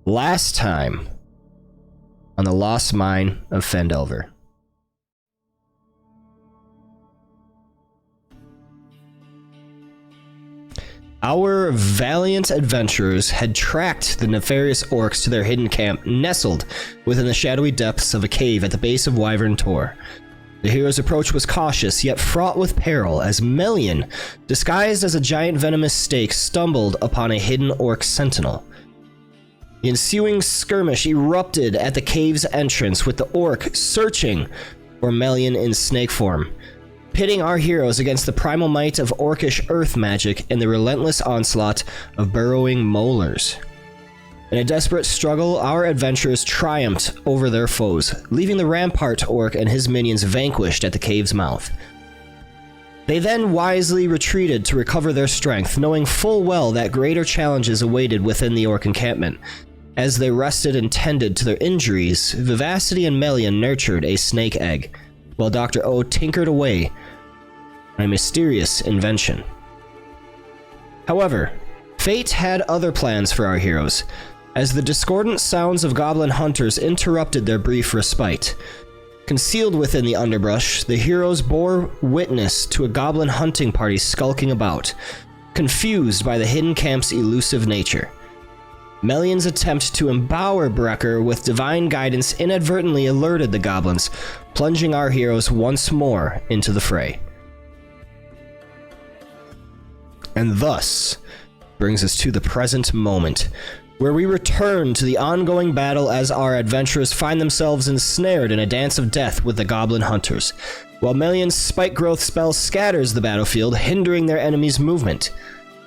Last time on the Lost Mine of Phandelver. Our valiant adventurers had tracked the nefarious orcs to their hidden camp, nestled within the shadowy depths of a cave at the base of Wyvern Tor. The hero's approach was cautious, yet fraught with peril, as Melian, disguised as a giant venomous snake, stumbled upon a hidden orc sentinel. The ensuing skirmish erupted at the cave's entrance, with the orc searching for Melian in snake form, pitting our heroes against the primal might of orcish earth magic and the relentless onslaught of burrowing molars. In a desperate struggle, our adventurers triumphed over their foes, leaving the rampart orc and his minions vanquished at the cave's mouth. They then wisely retreated to recover their strength, knowing full well that greater challenges awaited within the orc encampment. As they rested and tended to their injuries, Vivacity and Melian nurtured a snake egg, while Dr. O tinkered away on a mysterious invention. However, fate had other plans for our heroes, as the discordant sounds of goblin hunters interrupted their brief respite. Concealed within the underbrush, the heroes bore witness to a goblin hunting party skulking about, confused by the hidden camp's elusive nature. Melian's attempt to empower Brecker with divine guidance inadvertently alerted the goblins, plunging our heroes once more into the fray. And thus brings us to the present moment, where we return to the ongoing battle as our adventurers find themselves ensnared in a dance of death with the goblin hunters, while Melian's spike growth spell scatters the battlefield, hindering their enemies' movement.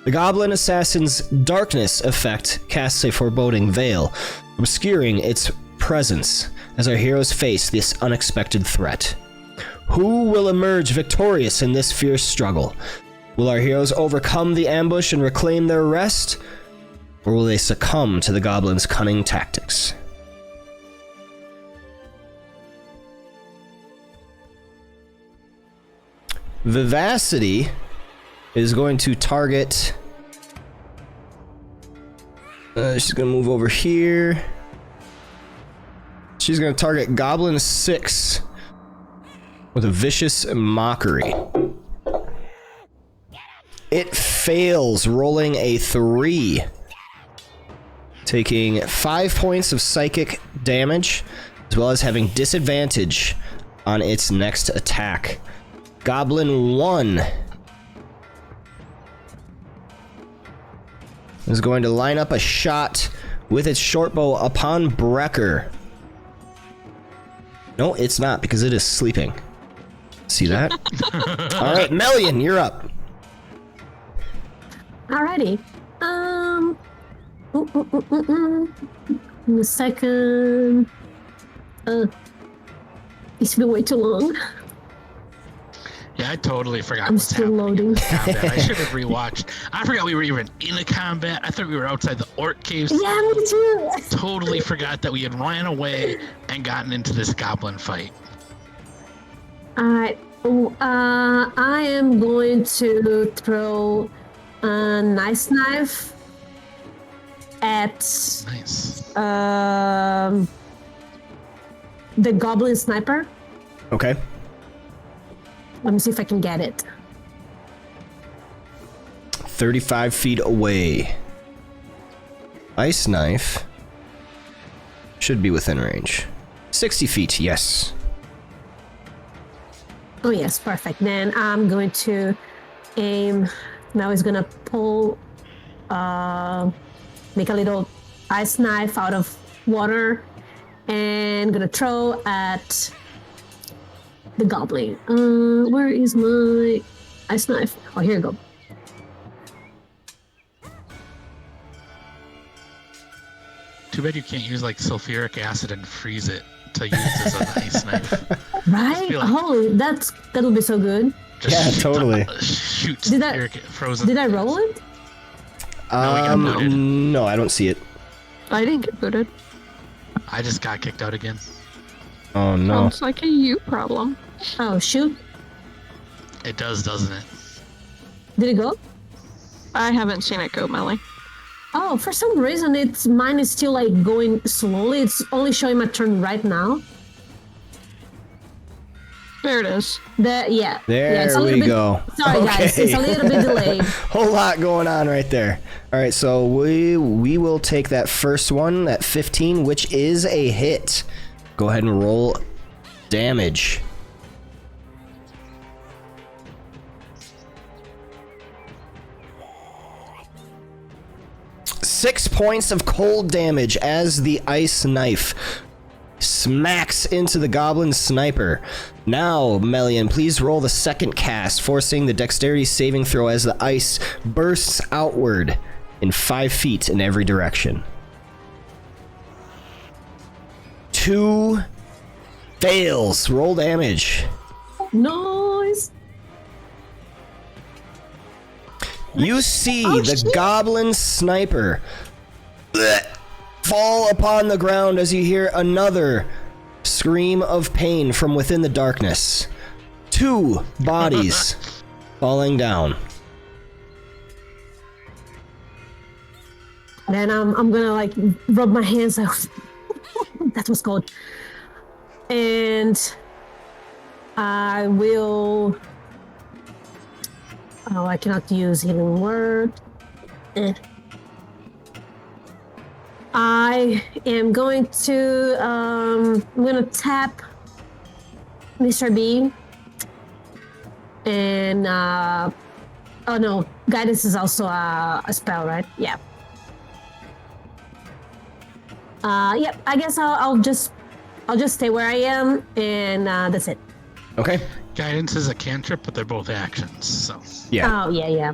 The goblin assassin's darkness effect casts a foreboding veil, obscuring its presence as our heroes face this unexpected threat. Who will emerge victorious in this fierce struggle? Will our heroes overcome the ambush and reclaim their rest? Or will they succumb to the goblin's cunning tactics? Vivacity is going to target... she's going to move over here. She's going to target Goblin 6 with a vicious mockery. It fails, rolling a 3. Taking 5 points of psychic damage, as well as having disadvantage on its next attack. Goblin 1 is going to line up a shot with its short bow upon Brecker. No, it's not, because it is sleeping. See that? All right, Melian, you're up. Alrighty. In a second. It's been way too long. Yeah, I totally forgot. I'm still loading. I should have rewatched. I forgot we were even in a combat. I thought we were outside the orc caves. Yeah, me too. Totally forgot that we had ran away and gotten into this goblin fight. Alright. I am going to throw a nice knife at Nice. the goblin sniper. Okay. Let me see if I can get it. 35 feet away. Ice knife should be within range. 60 feet, yes. Oh yes, perfect. Then I'm going to aim. Now he's gonna pull, make a little ice knife out of water, and gonna throw at the goblin. Where is my ice knife? Oh, here you go. Too bad you can't use like sulfuric acid and freeze it to use as an ice knife. Right? Like, Holy, that'll be so good. Yeah, totally. Shoot Did I- sulfuric frozen. Did I roll it? No, I don't see it. I didn't get booted. I just got kicked out again. Oh no. Sounds like a you problem. Oh shoot! It does, doesn't it? Did it go? I haven't seen it go, Melly. Oh, for some reason, mine is still like going slowly. It's only showing my turn right now. There it is. Yeah, it's a There little we bit, go. Sorry, guys, it's a little bit delayed. Whole lot going on right there. All right, so we will take that first one at 15, which is a hit. Go ahead and roll damage. Six points of cold damage as the ice knife smacks into the goblin sniper. Now, Melian, please roll the second cast, forcing the dexterity saving throw as the ice bursts outward in 5 feet in every direction. 2 fails. Roll damage. Noise. You see the goblin sniper fall upon the ground as you hear another scream of pain from within the darkness. 2 bodies falling down. Then I'm gonna like rub my hands out. That was cold. And I will. Oh, I cannot use healing word. I am going to I'm gonna tap Mr. B. And oh no, guidance is also a spell, right? Yeah. Yep. I guess I'll just stay where I am, and that's it. Okay. Guidance is a cantrip, but they're both actions, so. Yeah. Oh yeah.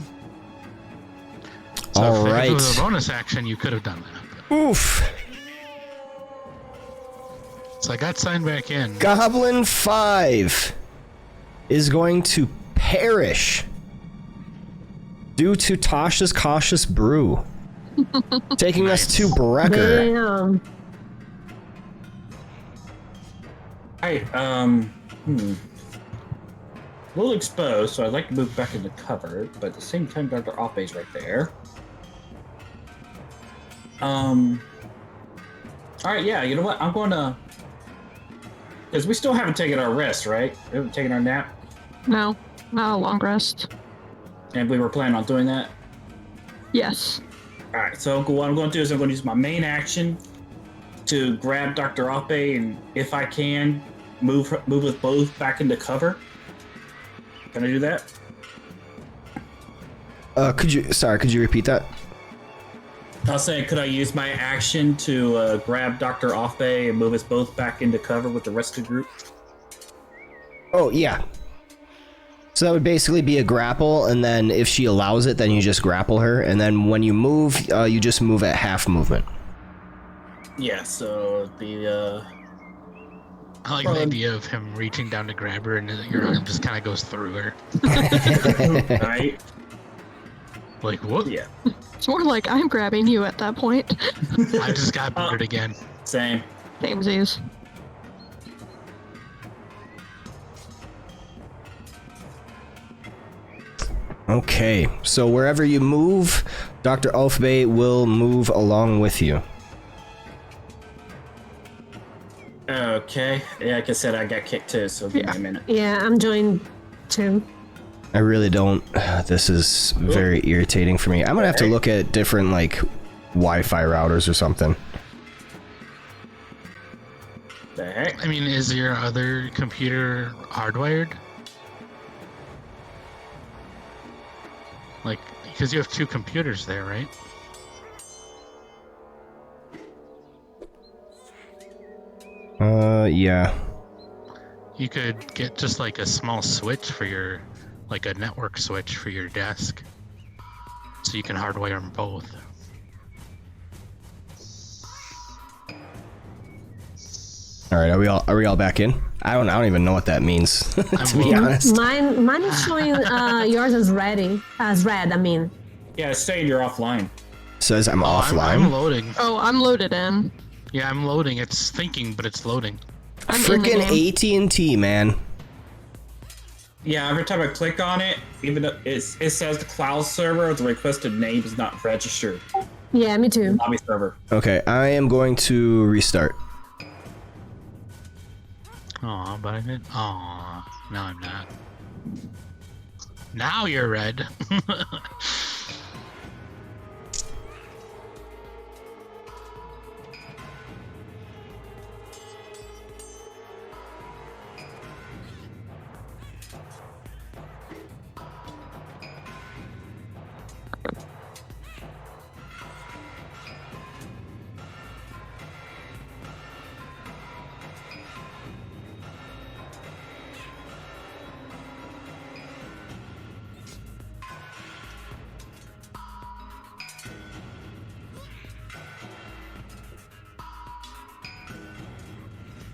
So All if right. it was a bonus action, you could have done that. Oof. So I got signed back in. Goblin 5 is going to perish due to Tasha's cautious brew. Taking us to Brecker. Damn. Alright, a little exposed, so I'd like to move back into cover, but at the same time, Dr. Oppe's right there. Alright, yeah, you know what? I'm going to... Because we still haven't taken our rest, right? We haven't taken our nap, No, not a long rest. and we were planning on doing that. Yes. Alright, so what I'm going to do is I'm going to use my main action to grab Dr. Oppe, and if I can, move us both back into cover. Can I do that? Could you repeat that? I was saying, could I use my action to grab Dr. Oppe and move us both back into cover with the rest of the group? Oh, yeah. So that would basically be a grapple, and then if she allows it, then you just grapple her, and then when you move, you just move at half movement. Yeah, so the I like the idea of him reaching down to grab her and your arm just kind of goes through her. right? Like, what? Yeah, It's more like I'm grabbing you at that point. I just got booted again. same. Samesies. Okay, so wherever you move, Dr. Ulfbay will move along with you. Okay, yeah, like I said, I got kicked too, so give me a minute. Yeah, I'm joined too. I really don't. This is very irritating for me. I'm gonna have to look at different, like, Wi-Fi routers or something. The heck? I mean, is your other computer hardwired? Like, because you have 2 computers there, right? Yeah. You could get just like a small switch for your, like a network switch for your desk. So you can hardwire them both. All right, are we all back in? I don't even know what that means, to be honest. Mine is showing yours as red. I mean. Yeah, it's saying you're offline. Says I'm offline. I'm loading. Oh, I'm loaded in. Yeah, I'm loading. It's thinking, but it's loading. I'm in the Frickin' game. AT&T, man. Yeah, every time I click on it, even though it says the cloud server, the requested name is not registered. Yeah, me too. Lobby server. Okay, I am going to restart. Aw, but I didn't. Aw, no, I'm not. Now you're red.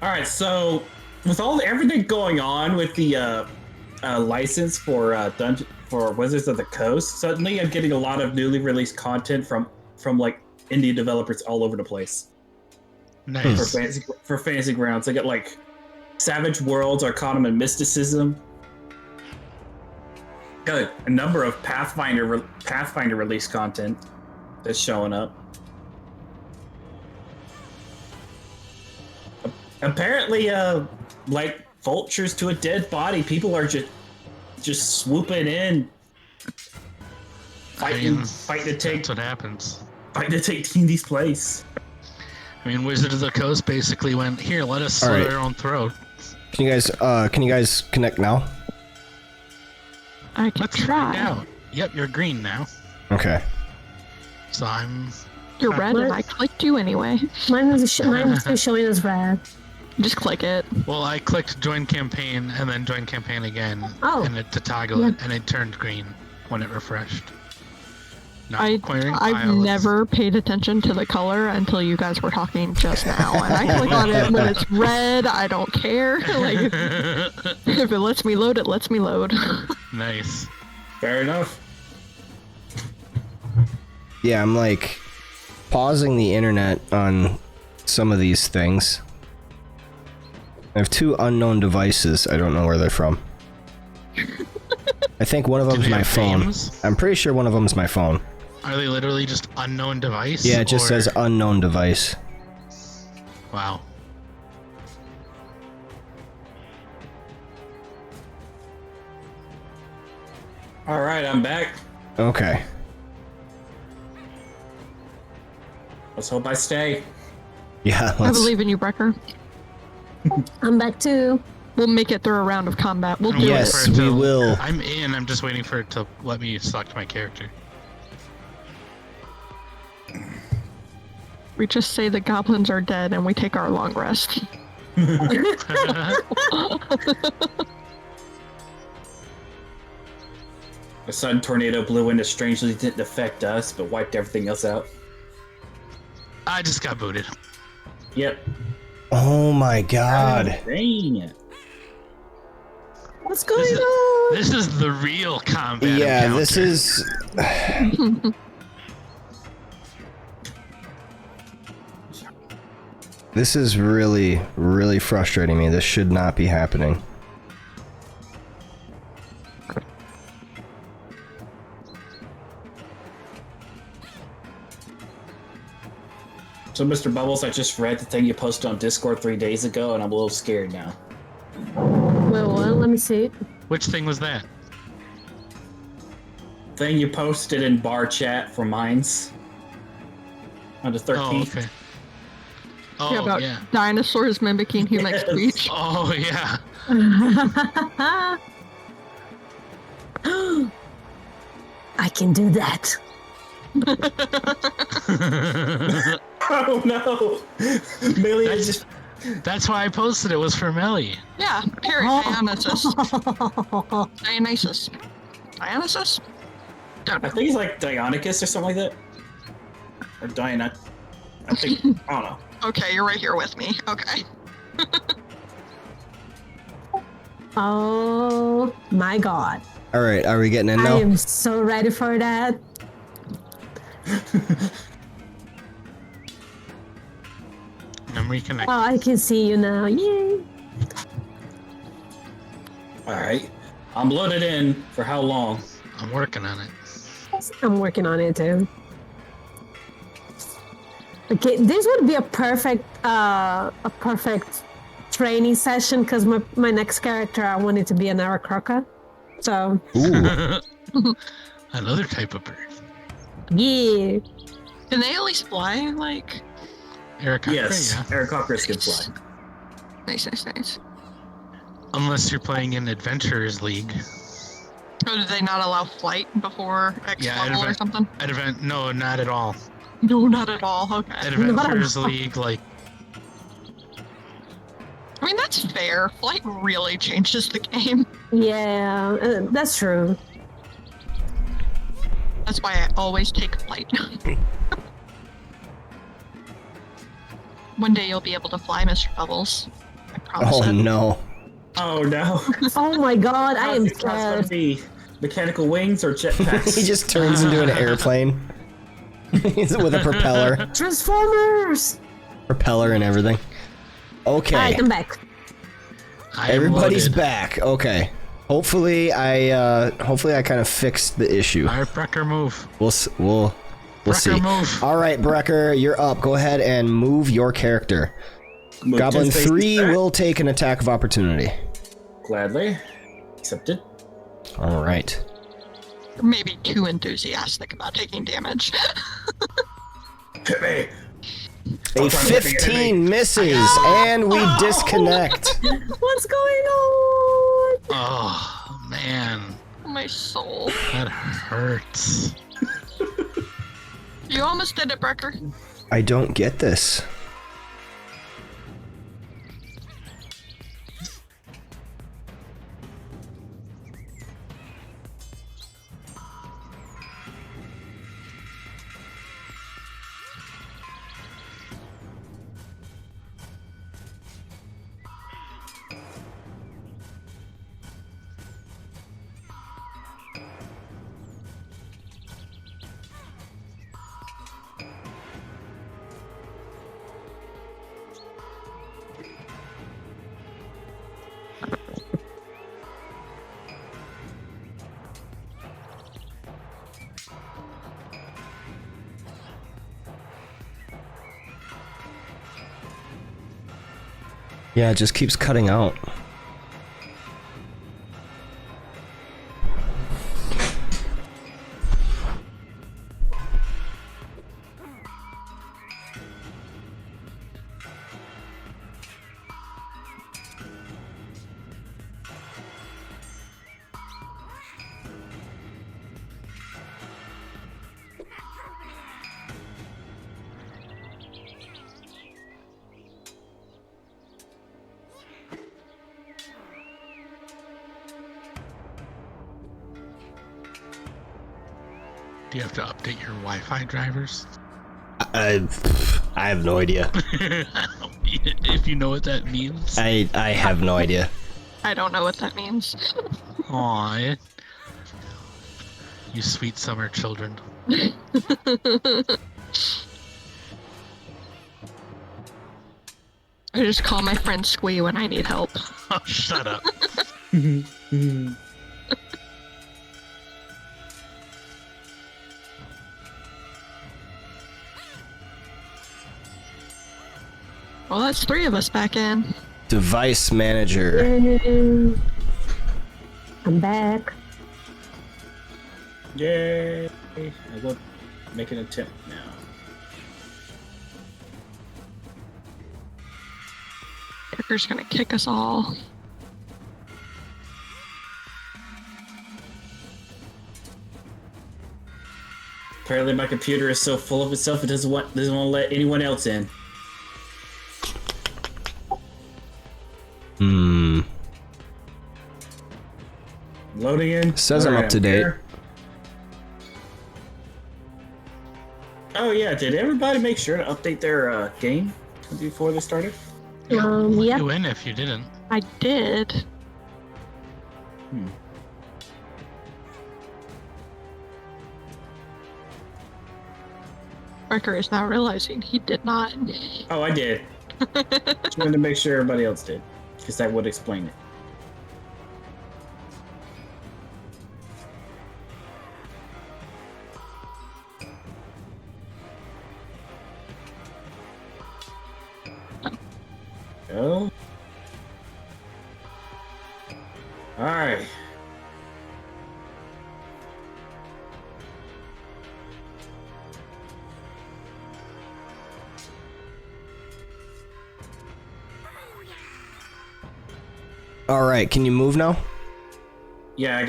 All right, so with everything going on with the license for Wizards of the Coast, suddenly I'm getting a lot of newly released content from like indie developers all over the place. Nice. For Fantasy Grounds, I get like Savage Worlds, Arcanum, and Mysticism. Got a number of Pathfinder release content that's showing up. Apparently, like vultures to a dead body, people are just swooping in, fighting to take. That's what happens. Fighting to take D&D's place. I mean, Wizard of the Coast basically went, here, let us slit our own throat. Can you guys connect now? I can Let's try. find out. Yep, you're green now. Okay. So I'm... You're red, and I clicked you anyway. Mine was still showing as red. Just click it. Well, I clicked join campaign and then join campaign again. Oh. And to toggle it, and it turned green when it refreshed. Not requiring I've files. never paid attention to the color until you guys were talking just now. And I click on it when it's red. I don't care. Like, if it lets me load, it lets me load. Nice. Fair enough. Yeah, I'm like pausing the internet on some of these things. I have 2 unknown devices. I don't know where they're from. I think one of them's my phone. Names? I'm pretty sure one of them's my phone. Are they literally just unknown device? Yeah, it just or- says unknown device. Wow. All right, I'm back. Okay. Let's hope I stay. Yeah, I let's... believe in you, Brecker. I'm back too. We'll make it through a round of combat. We'll do Yes, For it we to- will. I'm in. I'm just waiting for it to let me select my character. it. We just say the goblins are dead and we take our long rest. A sudden tornado blew in that strangely didn't affect us, but wiped everything else out. I just got booted. Yep. Oh my god. Dang it. What's going on? This is the real combat. Yeah, encounter. this is... This is really, really frustrating me. This should not be happening. So, Mr. Bubbles, I just read the thing you posted on Discord 3 days ago, and I'm a little scared now. Well, let me see. Which thing was that? Thing you posted in bar chat for Mines on the 13th. Oh, okay. Oh, Yeah, about yeah. dinosaurs mimicking human Yes. speech. Oh, yeah. I can do that. Oh no! Millie is just. That's why I posted it. Was for Melly. Yeah, Harry, Dionysus. Dionysus. Dionysus? I think he's like Dionyssus or something like that. Or Diana. I think. I don't know. Okay, you're right here with me. Okay. Oh my god. Alright, are we getting in now? I am so ready for that. I'm reconnecting. Oh, I can see you now. Yay. Alright. I'm loaded in for how long? I'm working on it. I'm working on it too. Okay, this would be a perfect training session because my next character I wanted to be an Arakroka. So Ooh. Another type of bird. yeah. Can they at least fly? Like, Eric, Yes, yeah. Aarakocras can fly. nice. Unless you're playing in Adventurers League. Oh, do they not allow flight before X level or something? At event, no, not at all. No, not at all. Okay. At Adventurers League, like, I mean, that's fair. Flight really changes the game. Yeah, that's true. That's why I always take flight. One day you'll be able to fly, Mr. Bubbles. I promise Oh it. no. Oh no! Oh my god, I am How's it gonna scared. be? Mechanical wings or jetpacks? He just turns into an airplane. He's with a propeller. Transformers! Propeller and everything. Okay. Alright, I'm back. I am Everybody's loaded. back. Okay. Hopefully I kind of fixed the issue. All right, Brecker, move. We'll see. Brecker, move. All right, Brecker, you're up. Go ahead and move your character. Move Goblin 10 spaces 3 back. will take an attack of opportunity. Gladly. Accepted. All right. You're maybe too enthusiastic about taking damage. Hit me! A Stop trying to hit me. 15 misses, and we disconnect. What's going on? Oh, man. My soul. That hurts. You almost did it, Brecker. I don't get this. Yeah, it just keeps cutting out. Do you have to update your Wi-Fi drivers? I have no idea. If you know what that means. I have no idea. I don't know what that means. Aw, you sweet summer children. I just call my friend Squee when I need help. Oh, shut up. Well, that's 3 of us back in. Device manager. Yay. I'm back. Yay! I will make an attempt now. Brecker's gonna kick us all. Apparently, my computer is so full of itself it doesn't want to let anyone else in. Hmm. Loading in. Says I'm Alright, up to date. here. Oh yeah, did everybody make sure to update their game before they started? Yep. You win if you didn't. I did. Brecker is now realizing he did not. Oh, I did. Just wanted to make sure everybody else did, because that would explain it. Go. Alright. All right, can you move now? Yeah, I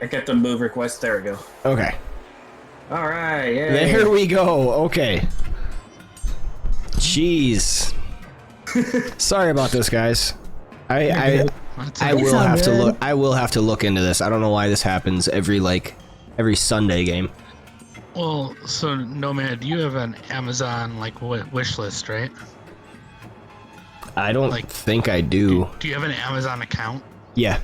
got the move request. There we go. Okay. All right. Yeah. There we go. Okay. Jeez. Sorry about this, guys. I will all have to good. look. I will have to look into this. I don't know why this happens every Sunday game. Well, so Nomad, you have an Amazon like wish list, right? I don't Like- think I do. Do you have an Amazon account? Yeah.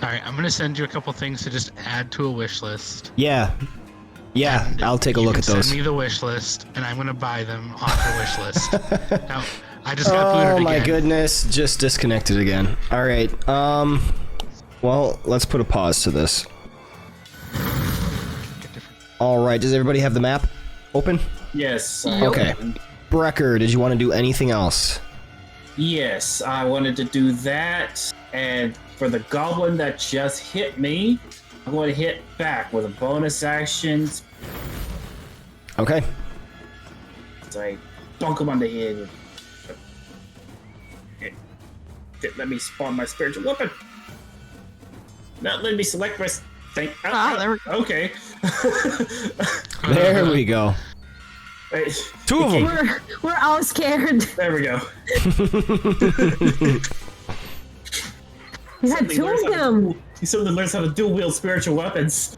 All right, I'm gonna send you a couple things to just add to a wish list. Yeah. Yeah. I'll take a You look can at those. Send me the wish list, and I'm gonna buy them off the wish list. Now, I just got Oh booted my again. goodness! Just disconnected again. All right. Well, let's put a pause to this. All right. Does everybody have the map open? Yes. Okay. Brecker, did you want to do anything else? Yes, I wanted to do that, and for the goblin that just hit me, I'm going to hit back with a bonus action. Okay. So I bonk him on the head. Let me spawn my spiritual weapon. Not let me select my thing. There we go. Okay. There we go. Two of them. We're all scared. There we go. You had two of them. He suddenly learns how to dual wield spiritual weapons.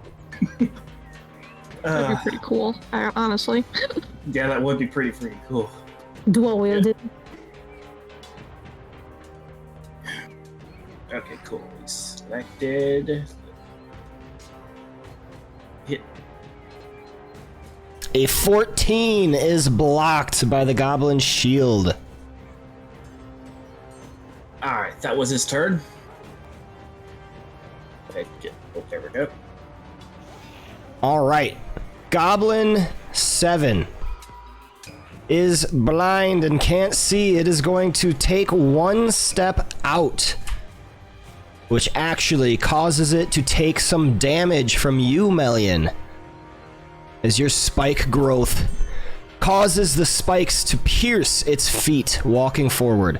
That'd be pretty cool, honestly. Yeah, that would be pretty freaking cool. Dual wielded. Okay, cool. Selected. Hit. A 14 is blocked by the goblin shield. Alright, that was his turn. Okay, there we go. All right. Goblin 7 is blind and can't see. It is going to take one step out, which actually causes it to take some damage from you, Melian, as your spike growth causes the spikes to pierce its feet walking forward.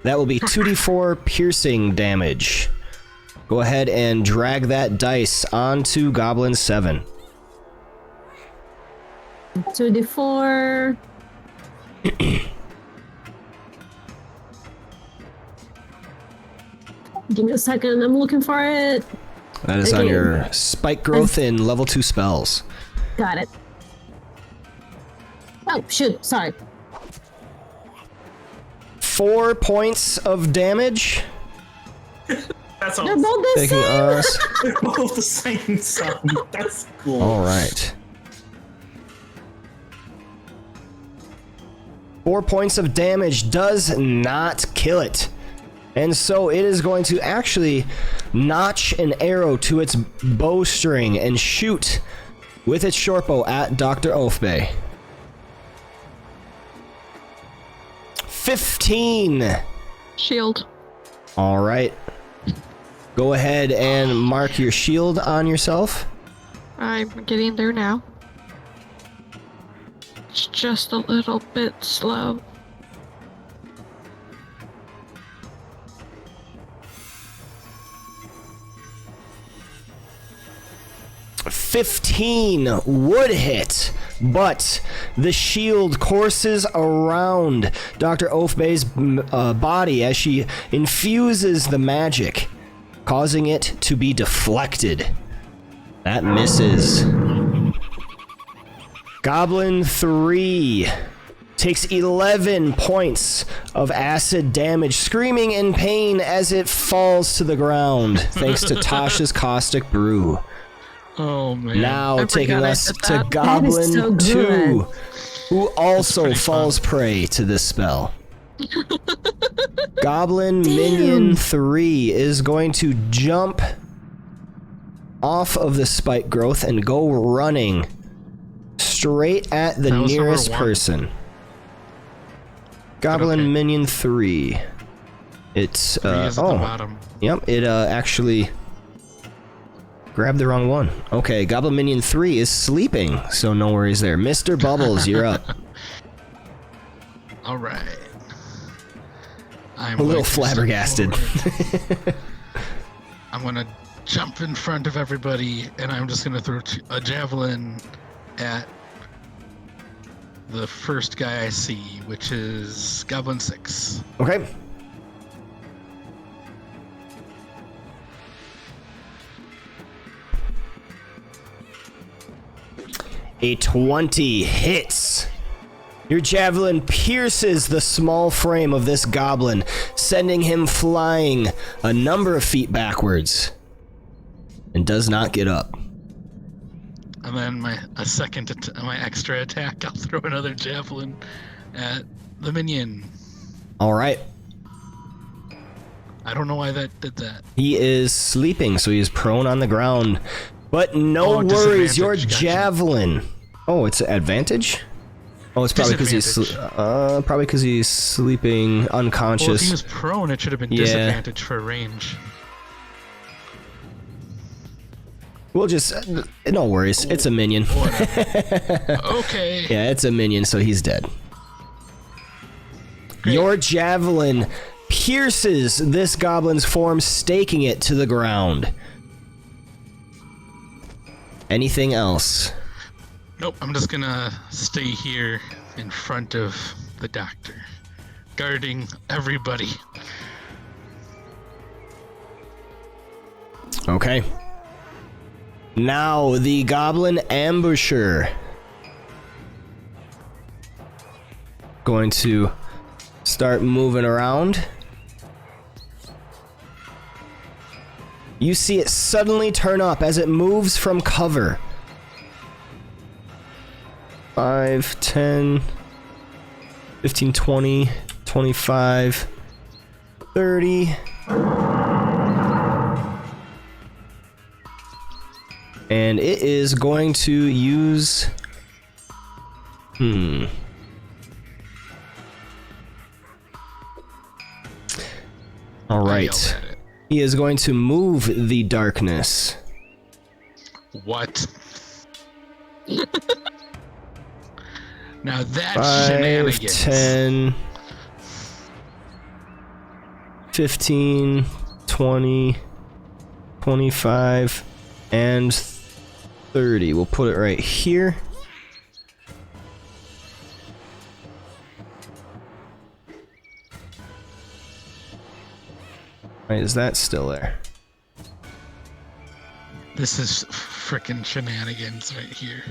That will be 2d4 piercing damage. Go ahead and drag that dice onto Goblin 7. 2d4. Give me a second. I'm looking for it. That is on Okay. your spike growth in level 2 spells. Got it. Oh, shoot. Sorry. 4 points of damage. That's all. They're both the Taking same. us. They're both the same song. That's cool. All right. 4 points of damage does not kill it. And so it is going to actually notch an arrow to its bowstring and shoot with its shortbow at Dr. Oathbay. 15. Shield. All right. Go ahead and mark your shield on yourself. I'm getting there now. It's just a little bit slow. $15 would hit, but the shield courses around Dr. Oathbay's body as she infuses the magic, causing it to be deflected. That misses. Goblin 3 takes 11 points of acid damage, screaming in pain as it falls to the ground, thanks to Tasha's Caustic Brew. Oh man. Now I taking forgot I us did to that. Goblin That is so 2, good. who also pretty falls prey to this spell. Goblin Minion 3 is going to jump off of the spike growth and go running straight at the That was number nearest 1. person. Goblin okay. Minion 3. It's, He is at the bottom. Yep, it actually grabbed the wrong one. Okay, Goblin Minion 3 is sleeping, so no worries there. Mr. Bubbles, you're up. All right. I'm A little going to step flabbergasted. forward. I'm gonna jump in front of everybody, and I'm just gonna throw a javelin at the first guy I see, which is Goblin 6. Okay. A 20 hits. Your javelin pierces the small frame of this goblin, sending him flying a number of feet backwards, and does not get up. And then my extra attack, I'll throw another javelin at the minion. All right. I don't know why that did that. He is sleeping, so he is prone on the ground. But no worries, your disadvantage, gotcha. javelin. Oh, it's advantage? Oh, it's probably because he's sleeping unconscious. Well, if he was prone, it should have been disadvantage for range. We'll just no worries. It's a minion. Okay. Yeah, it's a minion, so he's dead. Great. Your javelin pierces this goblin's form, staking it to the ground. Anything else? Nope, I'm just gonna stay here in front of the doctor, guarding everybody. Okay. Now the goblin ambusher. Going to start moving around. You see it suddenly turn up as it moves from cover. 5, 10, 15, 20, 25, 30. And it is going to use... Alright. He is going to move the darkness. What? Now that's 5, shenanigans. 10, 15, 20, 25, and 30. We'll put it right here. Right, is that still there? This is frickin' shenanigans right here.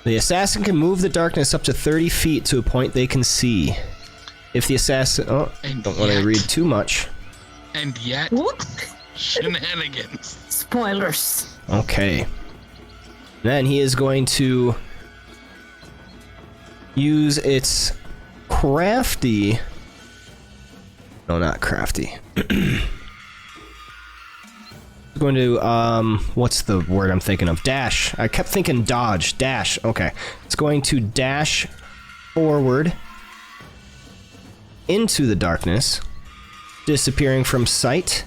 The assassin can move the darkness up to 30 feet to a point they can see. If the assassin... Oh, And don't want to yet- read too much. And yet, Whoop. shenanigans. Spoilers. Okay. Then he is going to use its crafty... No, not crafty. Going to, what's the word I'm thinking of? Dash. I kept thinking dodge. Dash. Okay. It's going to dash forward into the darkness, disappearing from sight.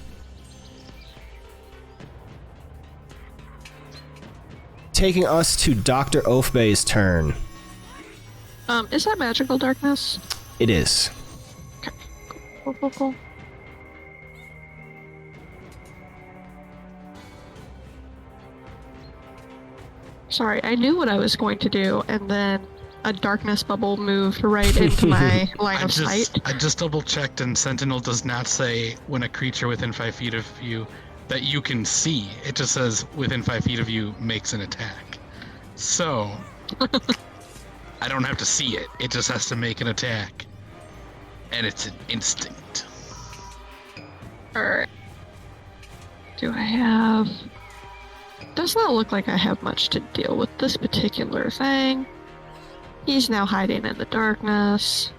Taking us to Dr. Oathbay's turn. Is that magical darkness? It is. Cool. Sorry, I knew what I was going to do, and then a darkness bubble moved right into my line of sight. I just double checked, and Sentinel does not say when a creature within 5 feet of you that you can see. It just says within 5 feet of you makes an attack. So I don't have to see it. It just has to make an attack, and it's an instinct. Alright. Do I have... Does not look like I have much to deal with this particular thing. He's now hiding in the darkness.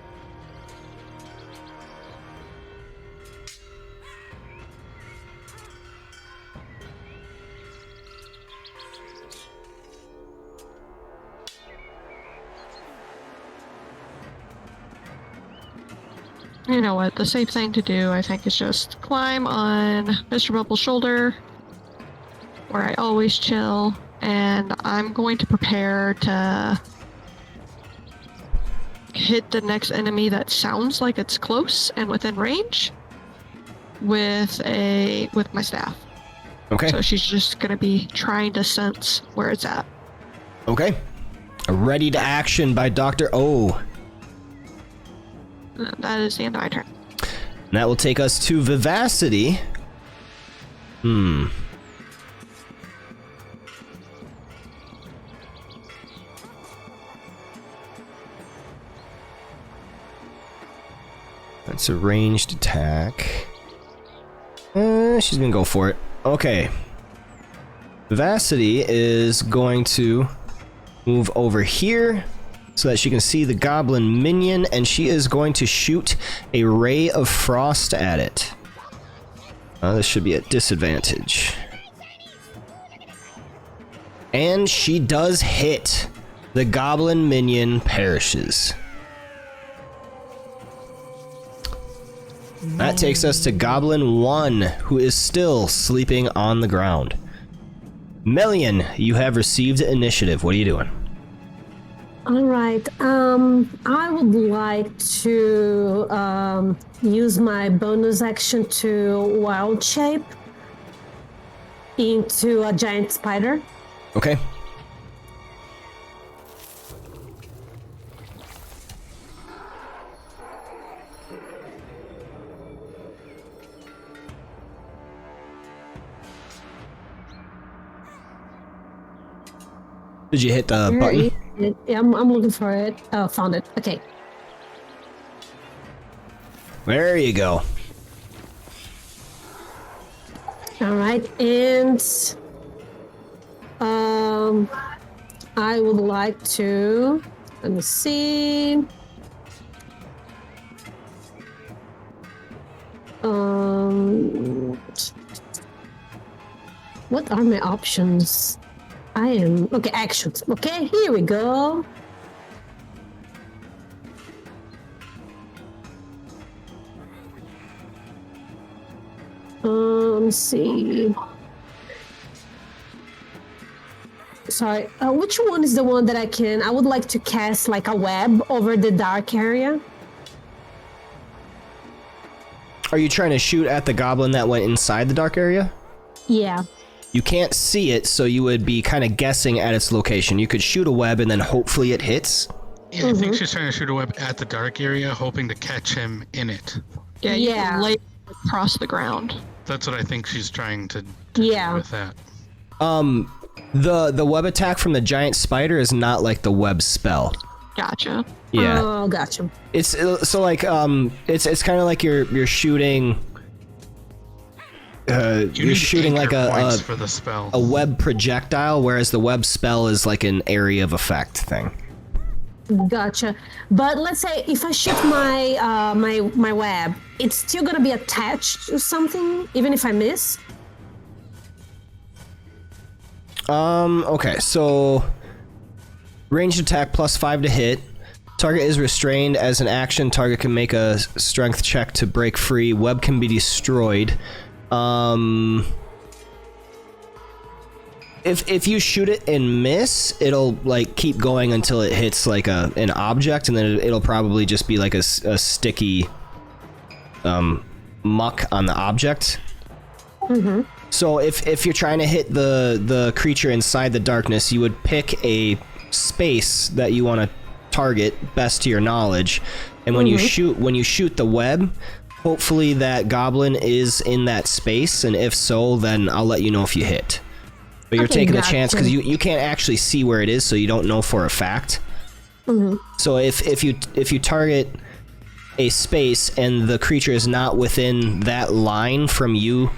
You know what? The safe thing to do, I think, is just climb on Mr. Bubble's shoulder, where I always chill, and I'm going to prepare to hit the next enemy that sounds like it's close and within range with my staff. Okay. So she's just gonna be trying to sense where it's at. Okay. Ready to action by Dr. O. That is the end of my turn. And that will take us to Vivacity. That's a ranged attack. She's gonna go for it. Okay. Vivacity is going to move over here so that she can see the goblin minion, and she is going to shoot a ray of frost at it. This should be at disadvantage. And she does hit. The goblin minion perishes. That takes us to Goblin 1, who is still sleeping on the ground. Melian, you have received initiative. What are you doing? All right. I would like to use my bonus action to wild shape into a giant spider. Okay. Did you hit the button? Yeah, I'm looking for it. Oh, found it. Okay. There you go. All right, and I would like to. Let me see. What are my options? Okay, actions. Okay, here we go. Let me see. Sorry, which one is the one that I would like to cast like a web over the dark area? Are you trying to shoot at the goblin that went inside the dark area? Yeah. You can't see it, so you would be kind of guessing at its location. You could shoot a web and then hopefully it hits. Yeah, I think she's trying to shoot a web at the dark area, hoping to catch him in it. Yeah, you can lay across the ground. That's what I think she's trying to do with that. The web attack from the giant spider is not like the web spell. Gotcha. Yeah. Oh, gotcha. It's so like it's kind of like you're shooting. You're shooting like for the spell. a web projectile, whereas the web spell is like an area of effect thing. Gotcha. But let's say if I shoot my my web, it's still gonna be attached to something, even if I miss. Okay, so ranged attack +5 to hit. Target is restrained. As an action, target can make a strength check to break free. Web can be destroyed. If you shoot it and miss, it'll like keep going until it hits like an object, and then it'll probably just be like a sticky muck on the object. Mm-hmm. So if you're trying to hit the creature inside the darkness, you would pick a space that you want to target best to your knowledge, and when you shoot the web, hopefully that goblin is in that space, and if so, then I'll let you know if you hit. But you're taking a chance because you can't actually see where it is, so you don't know for a fact. Mm-hmm. So if you target a space and the creature is not within that line from you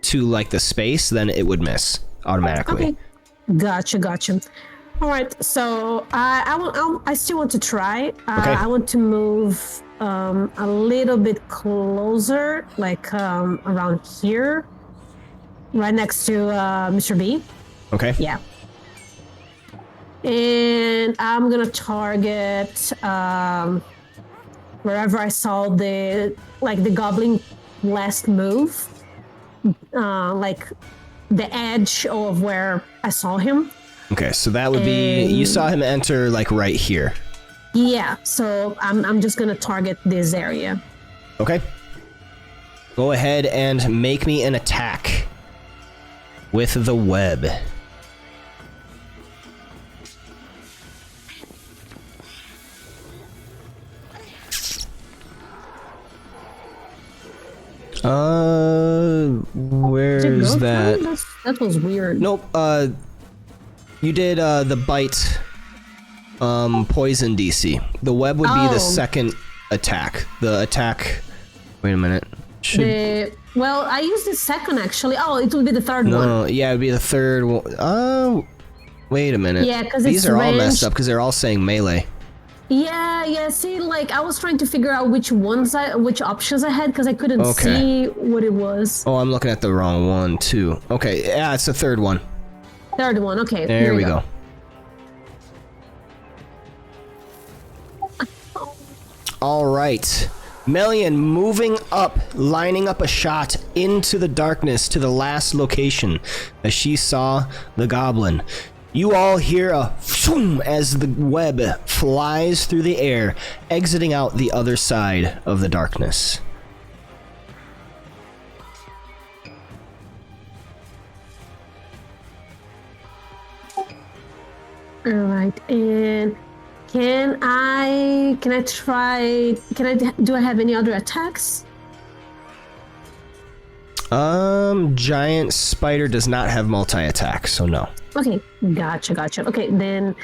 to like the space, then it would miss automatically. Okay. Gotcha. All right, so I still want to try. Okay. I want to move a little bit closer, like around here, right next to Mr. B. Okay. Yeah. And I'm gonna target wherever I saw the goblin last move, like the edge of where I saw him. Okay, so that would be you saw him enter like right here. Yeah, so I'm just gonna target this area. Okay. Go ahead and make me an attack with the web. Where's that? That was weird. Nope, you did the bite poison DC. The web would be the second attack. The attack, wait a minute. Well, I used the second actually. Oh, it would be the third one. No, yeah, it would be the third one. Oh, wait a minute. Yeah, because these are all messed up because they're all saying melee. Yeah. See, like I was trying to figure out which options I had because I couldn't see what it was. Oh, I'm looking at the wrong one too. Okay, yeah, it's the third one. Third one. Okay. There we go. All right. Melian moving up, lining up a shot into the darkness to the last location as she saw the goblin. You all hear a phoom as the web flies through the air, exiting out the other side of the darkness. All right, and do I have any other attacks? Giant spider does not have multi-attack, so no. Okay, gotcha. Okay, then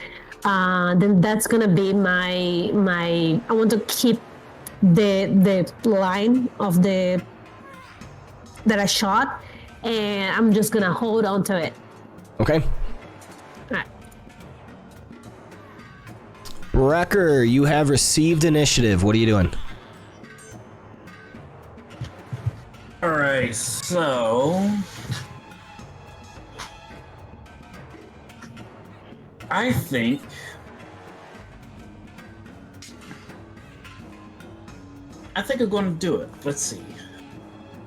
that's gonna be my. I want to keep the line of that I shot, and I'm just gonna hold on to it. Okay. Alright. Wrecker, you have received initiative. What are you doing? Alright, so I think I'm going to do it. Let's see.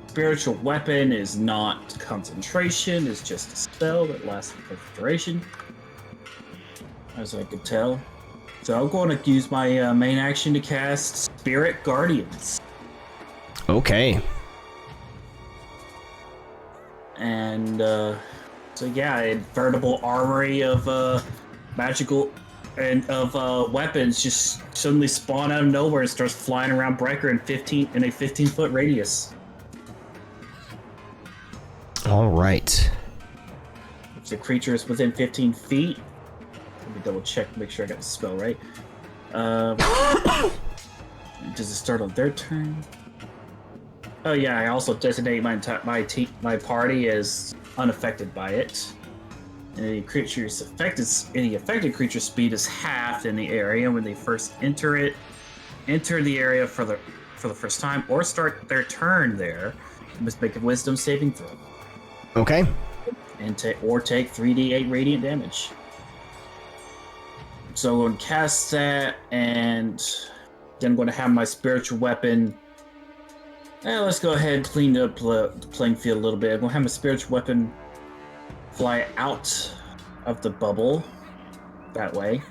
Spiritual weapon is not concentration, it's just a spell that lasts for a duration, as I could tell. So I'm going to use my main action to cast Spirit Guardians. Okay. And so yeah, a veritable armory of magical and of weapons just suddenly spawn out of nowhere and starts flying around Brecker in a 15-foot radius. All right. If the creature is within 15 feet, let me double check, make sure I got the spell right. Does it start on their turn? Oh yeah, I also designate my party as unaffected by it. And any affected creature's speed is halved in the area when they first enter the area for the first time, or start their turn there. You must make a Wisdom saving throw. Okay. And take 3d8 radiant damage. So I'm going to cast that, and then I'm going to have my spiritual weapon. Let's go ahead and clean up the playing field a little bit. I'm going to have my spiritual weapon fly out of the bubble that way.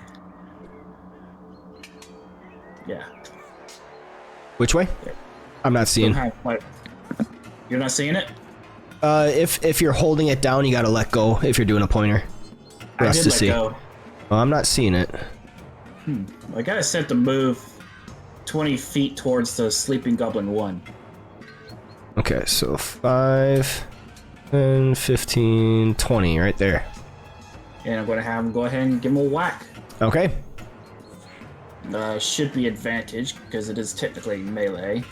Yeah. Which way? There. I'm not seeing. You're not seeing it? If you're holding it down, you gotta let go if you're doing a pointer. For I us did to let see. go. Oh, I'm not seeing it. I got set to move 20 feet towards the sleeping goblin 1. Okay, so 5, 10, 15, 20, right there. And I'm going to have him go ahead and give him a whack. Okay. Should be advantage because it is technically melee.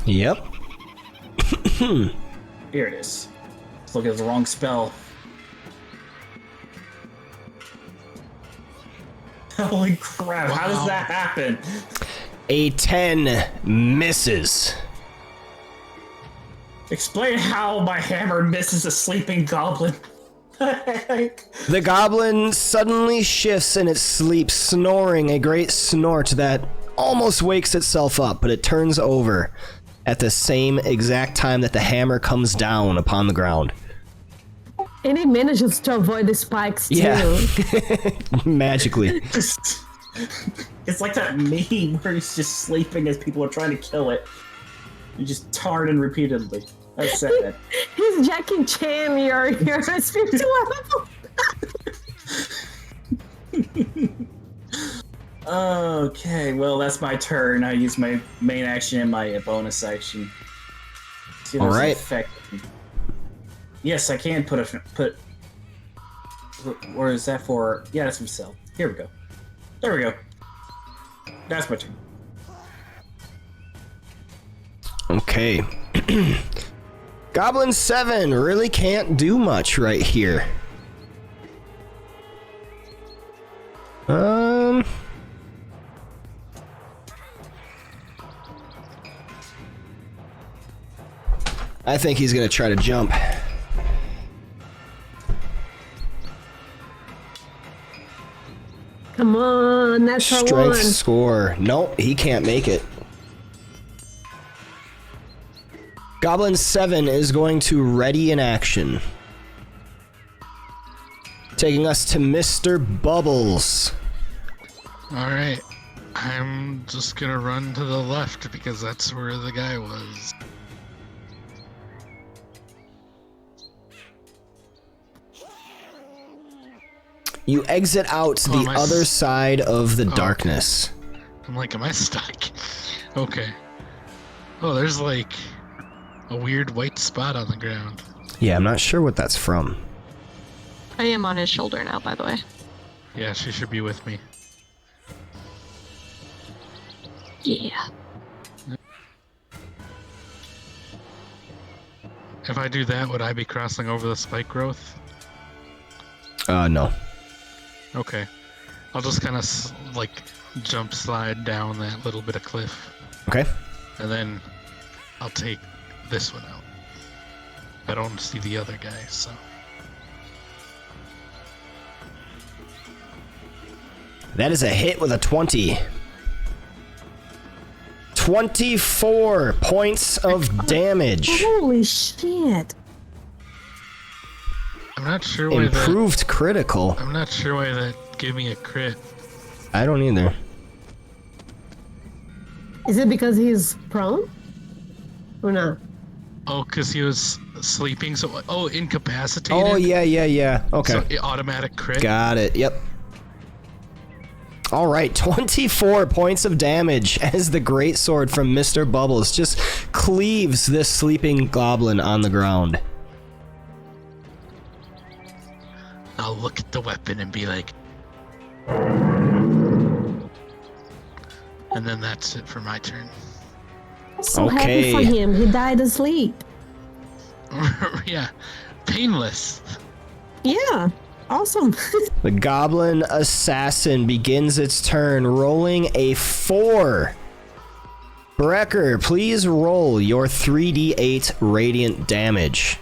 Yep. Here it is. Let's look at the wrong spell. Holy crap, how does that happen? A 10 misses. Explain how my hammer misses a sleeping goblin. The goblin suddenly shifts in its sleep, snoring a great snort that almost wakes itself up, but it turns over at the same exact time that the hammer comes down upon the ground. And it manages to avoid the spikes too. Yeah. Magically. It's like that meme where he's just sleeping as people are trying to kill it. You just tarn repeatedly. That's sad. He's Jackie Chan, your spiritual level. Okay, well, that's my turn. I use my main action and my bonus action. See, all right. Effect. Yes, I can put. Where is that for? Yeah, that's for sell. Here we go. There we go. That's my turn. Okay. Goblin 7 really can't do much right here. I think he's gonna try to jump. Come on, that's our one. Strength score. Nope, he can't make it. Goblin 7 is going to ready in action. Taking us to Mr. Bubbles. Alright. I'm just gonna run to the left because that's where the guy was. You exit out the other side of the darkness. Okay. I'm like, am I stuck? Okay. Oh, there's like a weird white spot on the ground. Yeah, I'm not sure what that's from. I am on his shoulder now, by the way. Yeah, she should be with me. Yeah. If I do that, would I be crossing over the spike growth? No. Okay. I'll just kind of like jump slide down that little bit of cliff. Okay. And then I'll take this one out. I don't see the other guy, so. That is a hit with a 20. 24 points of damage. Holy shit. I'm not sure why Improved critical. I'm not sure why that gave me a crit. I don't either. Is it because he's prone? Or not? Oh, because he was sleeping, so... Oh, incapacitated? Oh, yeah. Okay. So, automatic crit? Got it, yep. Alright, 24 points of damage as the greatsword from Mr. Bubbles just cleaves this sleeping goblin on the ground. I'll look at the weapon and be like... And then that's it for my turn. So happy for him. He died asleep. Yeah, painless. Yeah, awesome. The goblin assassin begins its turn, rolling a 4. Brecker, please roll your 3d8 radiant damage.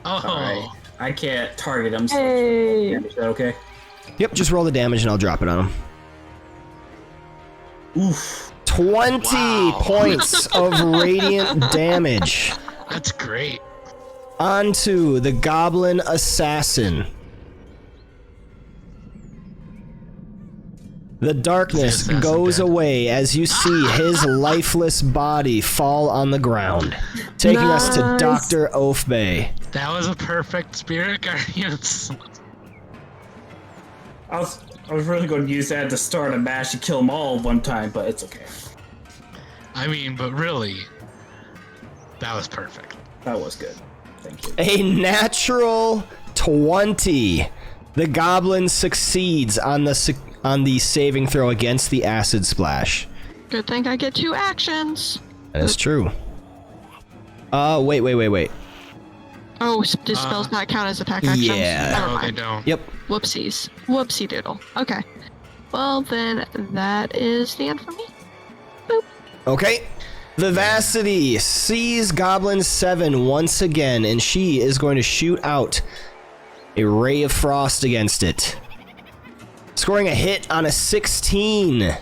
Oh. Alright. I can't target him. So Hey. is that okay? Yep, just roll the damage and I'll drop it on him. Oof. 20 points of radiant damage. That's great. Onto the goblin assassin. The darkness goes away as you see his lifeless body fall on the ground, taking us to Dr. Oafbay. That was a perfect spirit guardians. I was really going to use that to start a mash and kill them all one time, but it's okay. I mean, but really, that was perfect. That was good. Thank you. A natural 20. The goblin succeeds on the saving throw against the acid splash. Good thing I get 2 actions. That is true. Wait. Oh, do spells not count as attack actions? Yeah. Never No, they mind. don't. Yep. Whoopsies. Whoopsie doodle. Okay. Well, then that is the end for me. Boop. Okay. Vivacity sees Goblin 7 once again, and she is going to shoot out a ray of frost against it. Scoring a hit on a 16.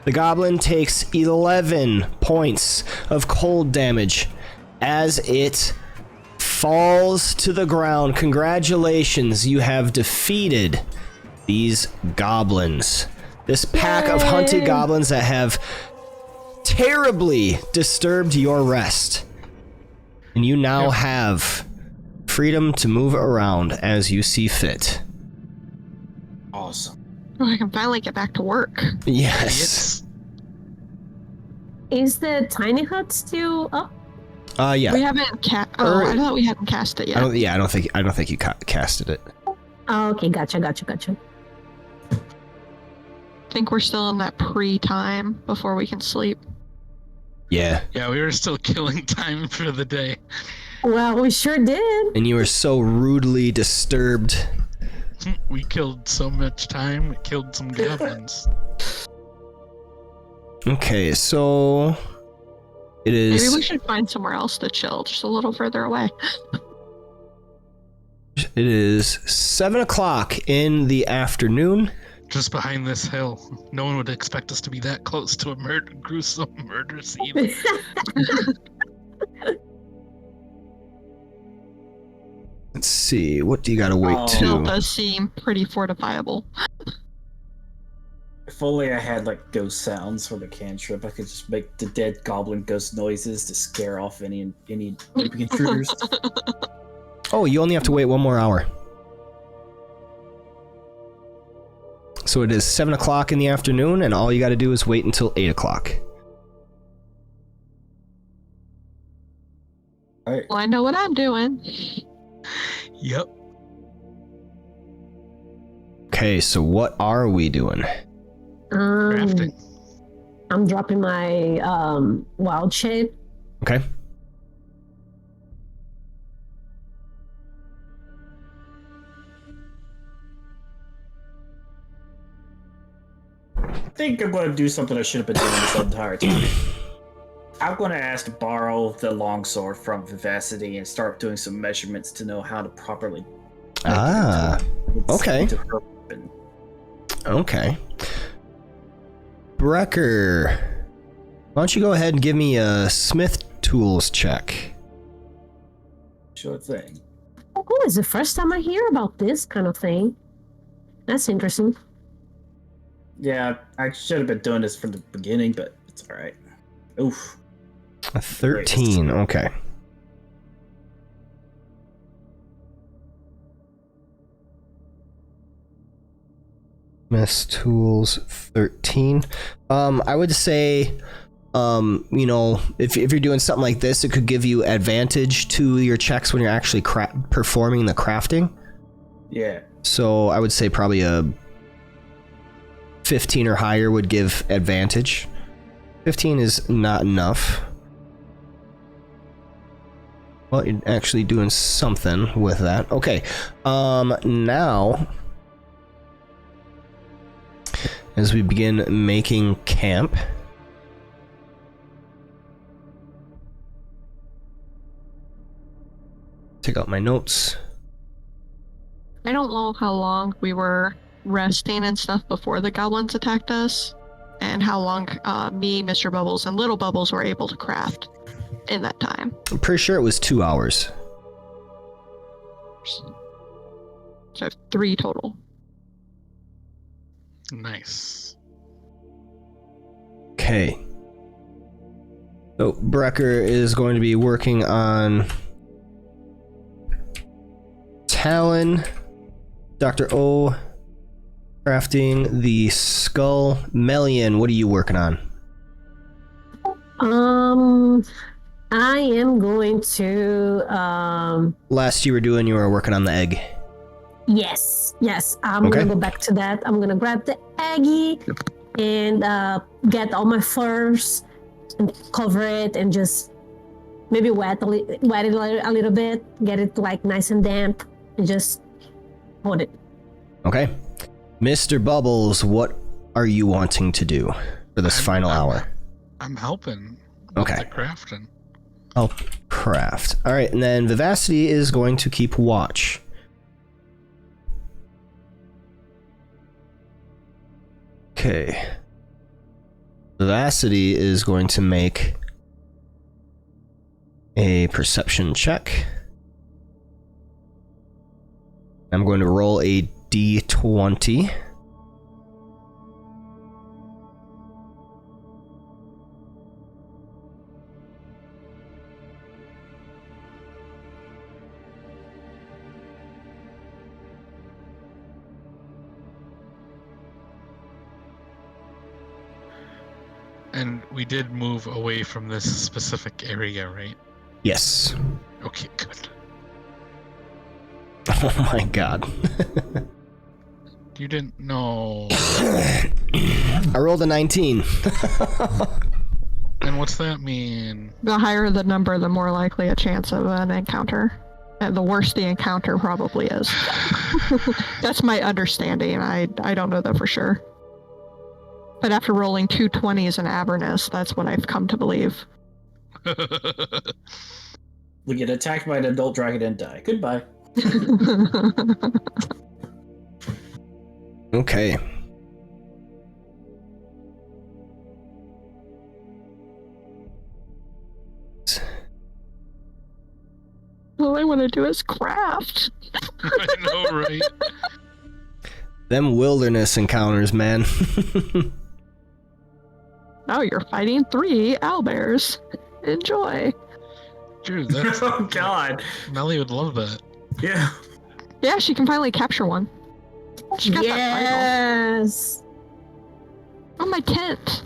The goblin takes 11 points of cold damage as it falls to the ground. Congratulations, you have defeated these goblins. This pack of hunted goblins that have terribly disturbed your rest. And you now have freedom to move around as you see fit. Awesome. Oh, I can finally get back to work. Yes. Is the tiny hut still up? Yeah. We haven't cast. Oh, I thought we hadn't cast it yet. I don't think you casted it. Oh, okay, gotcha. I think we're still in that pre-time before we can sleep. Yeah. Yeah, we were still killing time for the day. Well, we sure did. And you were so rudely disturbed. We killed so much time, we killed some goblins. Okay, so it is. Maybe we should find somewhere else to chill, just a little further away. It is 7 o'clock in the afternoon. Just behind this hill. No one would expect us to be that close to a gruesome murder scene. Let's see, what do you gotta wait Oh. Still to? does seem pretty fortifiable. If only I had like ghost sounds for the cantrip, I could just make the dead goblin ghost noises to scare off any intruders. Oh, you only have to wait 1 more hour. So it is 7 o'clock in the afternoon, and all you gotta do is wait until 8 o'clock. Alright. Well, I know what I'm doing. Yep. Okay, so what are we doing? Crafting. I'm dropping my wild shape. Okay. I think I'm going to do something I should have been doing this entire time. I'm going to ask to borrow the longsword from Vivacity and start doing some measurements to know how to properly. Okay. to her weapon. Okay. Brecker, why don't you go ahead and give me a Smith Tools check? Sure thing. Oh, it's the first time I hear about this kind of thing. That's interesting. Yeah, I should have been doing this from the beginning, but it's alright. Oof. A 13, okay. Smith Tools 13. I would say, you know, if you're doing something like this, it could give you advantage to your checks when you're actually performing the crafting. Yeah. So I would say probably a 15 or higher would give advantage. 15 is not enough. Well, you're actually doing something with that. Okay. Now, as we begin making camp, take out my notes. I don't know how long we were resting and stuff before the goblins attacked us, and how long me, Mr. Bubbles, and Little Bubbles were able to craft in that time. I'm pretty sure it was 2 hours. So 3 total. Nice. Okay. So Brecker is going to be working on Talon. Dr. O crafting the skull. Melian, what are you working on? I am going to Last you were working on the egg. yes. I'm Okay. gonna go back to that. I'm gonna grab the eggie and get all my furs and cover it and just maybe wet it a little bit, get it like nice and damp, and just hold it. Okay. Mr. Bubbles, what are you wanting to do for this final hour? I'm helping. Okay. With the crafting. Help craft. All right, and then Vivacity is going to keep watch. Okay. Vivacity is going to make a perception check. I'm going to roll a d20. And we did move away from this specific area, right? Yes. Okay, good. Oh my god. You didn't know. I rolled a 19. And what's that mean? The higher the number, the more likely a chance of an encounter. And the worse the encounter probably is. That's my understanding. I don't know that for sure. But after rolling 2 20s in Avernus, that's what I've come to believe. We get attacked by an adult dragon and die. Goodbye. Okay. All I want to do is craft. I know, right? Them wilderness encounters, man. Now you're fighting 3 owlbears. Enjoy. Dude, that's... Oh god. Melly would love that. Yeah. Yeah, she can finally capture one. She got that Yes. rifle. On my tent.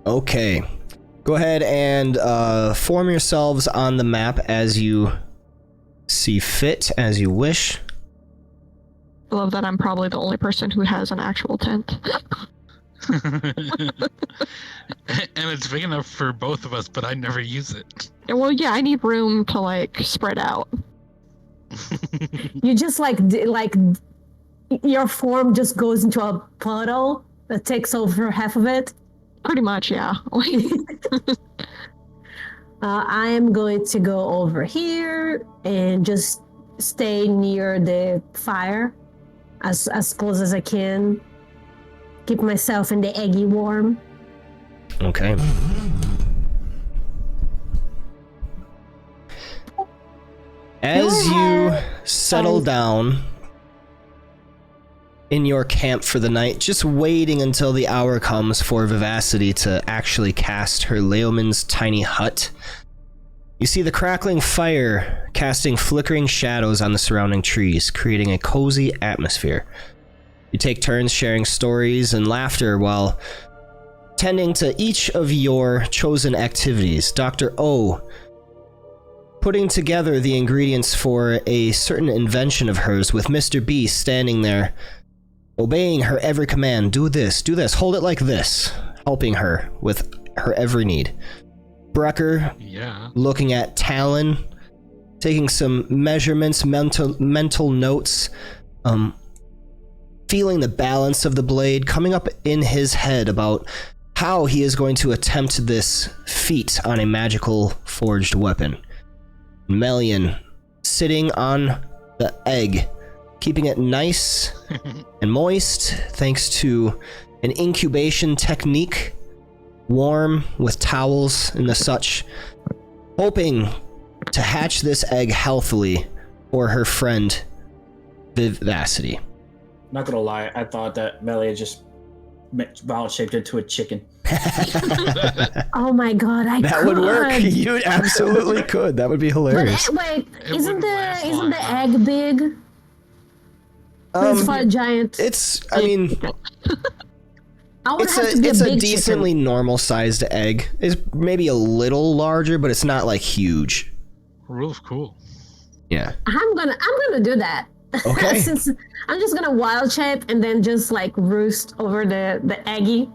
Okay. Go ahead and form yourselves on the map as you see fit, as you wish. I love that I'm probably the only person who has an actual tent. And it's big enough for both of us, but I never use it. Well, yeah, I need room to, like, spread out. You just like your form just goes into a puddle that takes over half of it. Pretty much, yeah. I am going to go over here and just stay near the fire as close as I can. Keep myself in the eggy warm. Okay. As you settle down in your camp for the night, just waiting until the hour comes for Vivacity to actually cast her Leoman's tiny hut, you see the crackling fire casting flickering shadows on the surrounding trees, creating a cozy atmosphere. You take turns sharing stories and laughter while tending to each of your chosen activities. Dr. O putting together the ingredients for a certain invention of hers, with Mr. B standing there, obeying her every command. Do this, hold it like this, helping her with her every need. Brecker, Yeah. looking at Talon, taking some measurements, mental notes, feeling the balance of the blade, coming up in his head about how he is going to attempt this feat on a magical forged weapon. Melian sitting on the egg, keeping it nice and moist thanks to an incubation technique, warm with towels and the such, hoping to hatch this egg healthily for her friend Vivacity. Not gonna lie, I thought that Melia just balance shaped into a chicken. Oh my god, That would work. You absolutely could. That would be hilarious. But wait, It isn't wouldn't last long, the though. egg big? It's for a giant. I mean, I would it's have to be a big decently chicken. normal sized egg. It's maybe a little larger, but it's not like huge. Real cool. Yeah. I'm gonna do that. Okay. Since I'm just gonna wild shape and then just like roost over the eggy.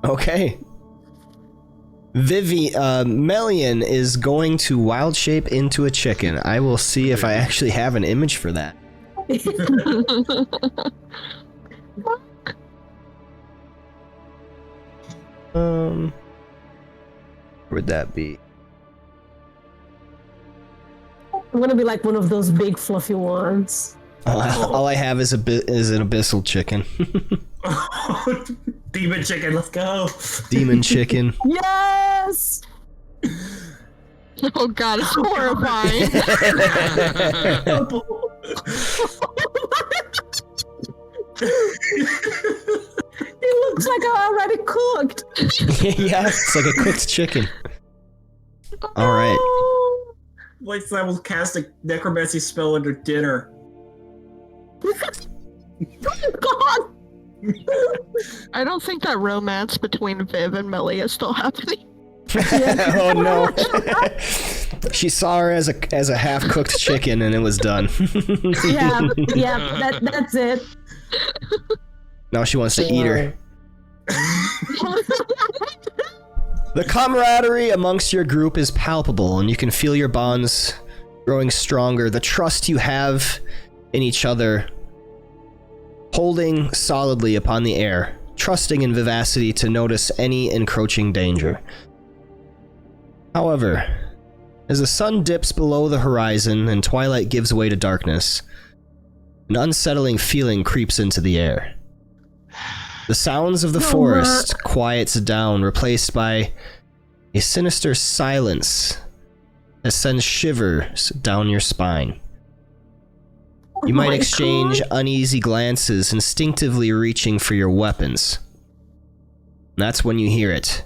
Okay. Melian is going to wild shape into a chicken. I will see if I actually have an image for that. Where would that be? I'm gonna be like one of those big fluffy ones. All I have is an abyssal chicken. Demon chicken, let's go. Demon chicken. Yes! Oh god, it's horrifying. It looks like I already cooked. Yeah, it's like a cooked chicken. All right. Like I will cast a necromancy spell under dinner. God. I don't think that romance between Viv and Millie is still happening. Oh no. She saw her as a half-cooked chicken and it was done. Yeah, that's it. Now she wants to eat her. The camaraderie amongst your group is palpable, and you can feel your bonds growing stronger. The trust you have in each other holding solidly upon the air, trusting in vivacity to notice any encroaching danger. However, as the sun dips below the horizon and twilight gives way to darkness, an unsettling feeling creeps into the air. The sounds of the forest quiets down, replaced by a sinister silence that sends shivers down your spine. You might exchange uneasy glances, instinctively reaching for your weapons. And that's when you hear it.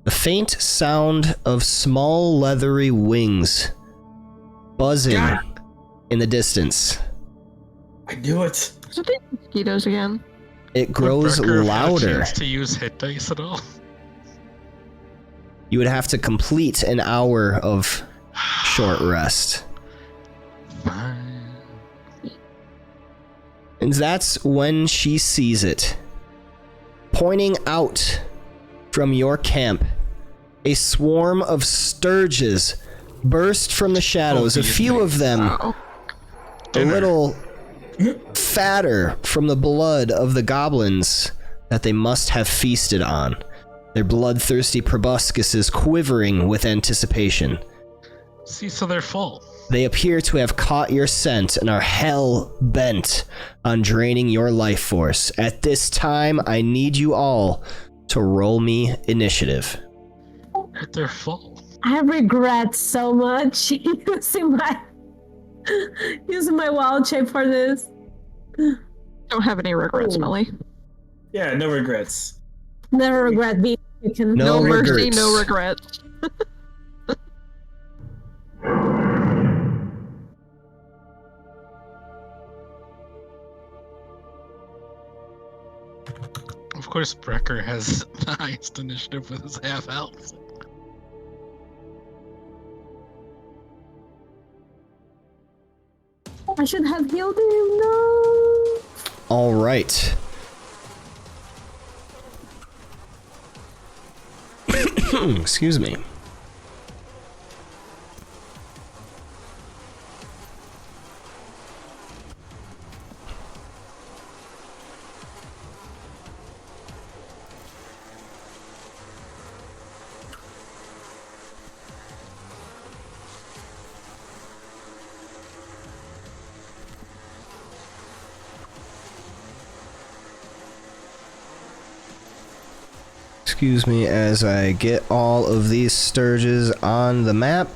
The faint sound of small leathery wings buzzing in the distance. I knew it. Is it the mosquitoes again? It grows Would Brecker have had a louder. chance to use hit dice at all? You would have to complete an hour of short rest. Fine. And that's when she sees it. Pointing out from your camp, a swarm of sturges burst from the shadows. A few of them, a little fatter from the blood of the goblins that they must have feasted on. Their bloodthirsty proboscises quivering with anticipation. See, so they're full. They appear to have caught your scent and are hell-bent on draining your life force. At this time, I need you all to roll me initiative. But they're full. I regret so much using my wild shape for this. Don't have any regrets, Millie. Yeah, no regrets. Never regret being chicken. No mercy, regrets. no regrets. Of course, Brecker has the highest initiative with his half health. I should have healed him. No. All right. Excuse me. Excuse me as I get all of these sturges on the map.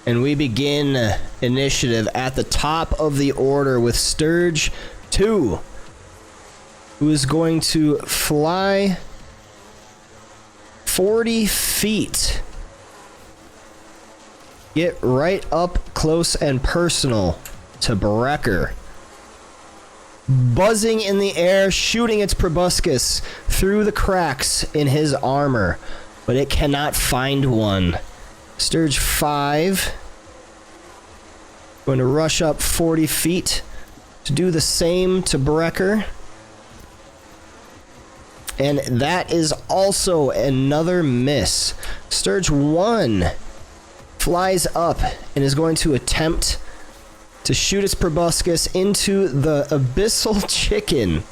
And we begin initiative at the top of the order with Sturge 2, who is going to fly 40 feet. Get right up close and personal to Brecker. Buzzing in the air, shooting its proboscis through the cracks in his armor, but it cannot find one. Sturge 5 going to rush up 40 feet to do the same to Brecker. And that is also another miss. Sturge 1 flies up and is going to attempt to shoot its proboscis into the abyssal chicken.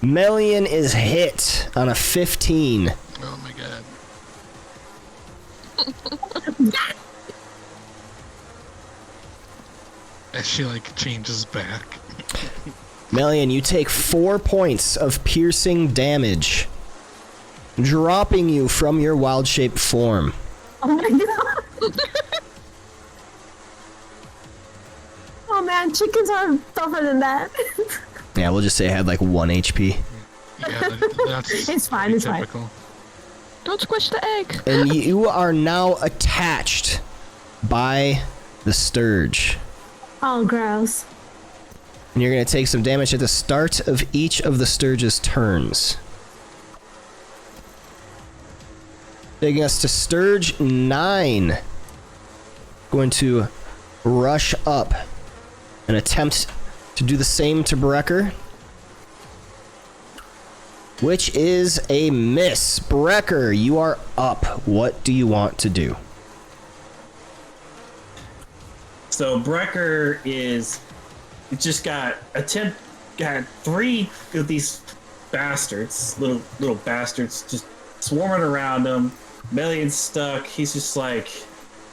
Melian is hit on a 15. Oh my god. As she like changes back. Melian, you take 4 points of piercing damage, dropping you from your wild-shaped form. Oh my god. Oh man, chickens are tougher than that. Yeah, we'll just say I had like 1 HP. Yeah, that's It's fine, it's fine. typical. Don't squish the egg. And you are now attached by the Sturge. Oh, gross. And you're going to take some damage at the start of each of the Sturge's turns. Taking us to Sturge 9. Going to rush up and attempt to do the same to Brecker, which is a miss. Brecker, you are up. What do you want to do? So Brecker just got 3 of these bastards, little bastards, just swarming around him. Melian's stuck. He's just like,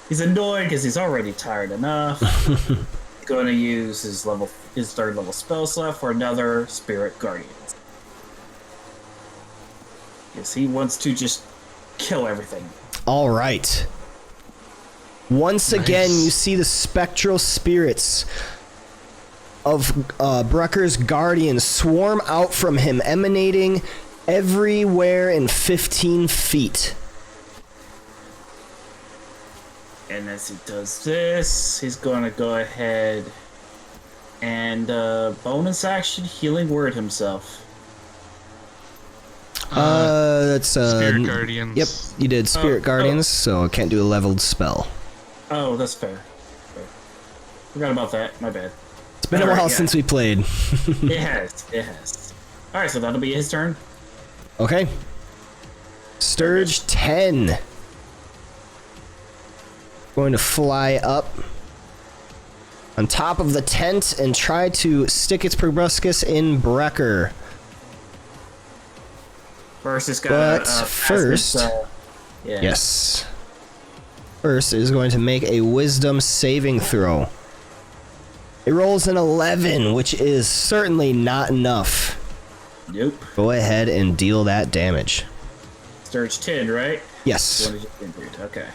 he's annoyed because he's already tired enough. Going to use his 3rd level spell slot for another Spirit Guardian. Yes, he wants to just kill everything. All right. Once again, you see the spectral spirits of Brecker's guardians swarm out from him, emanating everywhere in 15 feet. And as he does this, he's going to go ahead and bonus action healing word himself. That's Spirit Guardians. Yep, you did Spirit Guardians, so I can't do a leveled spell. Oh, that's fair. Forgot about that. My bad. It's been a while since we played. It has. Alright, so that'll be his turn. Okay. Sturge 10. Going to fly up on top of the tent and try to stick its proboscis in Brecker. First, it's got But first, yeah. yes. First is going to make a wisdom saving throw. It rolls an 11, which is certainly not enough. Nope. Go ahead and deal that damage. Sturge 10, right? Yes. Okay.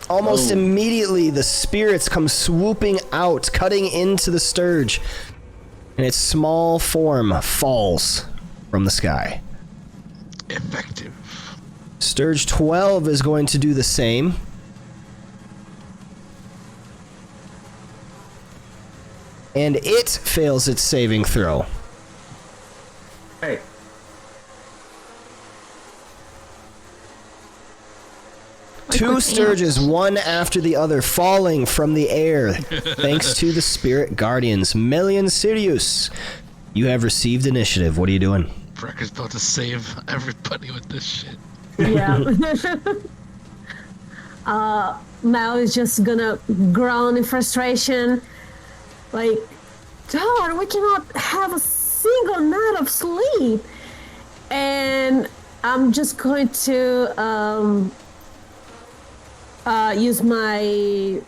Almost immediately, the spirits come swooping out, cutting into the Sturge, and its small form falls from the sky. Effective. Sturge 12 is going to do the same. And it fails its saving throw. Hey. Two Sturges, one after the other, falling from the air, thanks to the Spirit Guardians. Melian Sirius, you have received initiative. What are you doing? Brecker's about to save everybody with this shit. Yeah. Mal is just gonna groan in frustration. Like, God, we cannot have a single night of sleep. And I'm just going to use my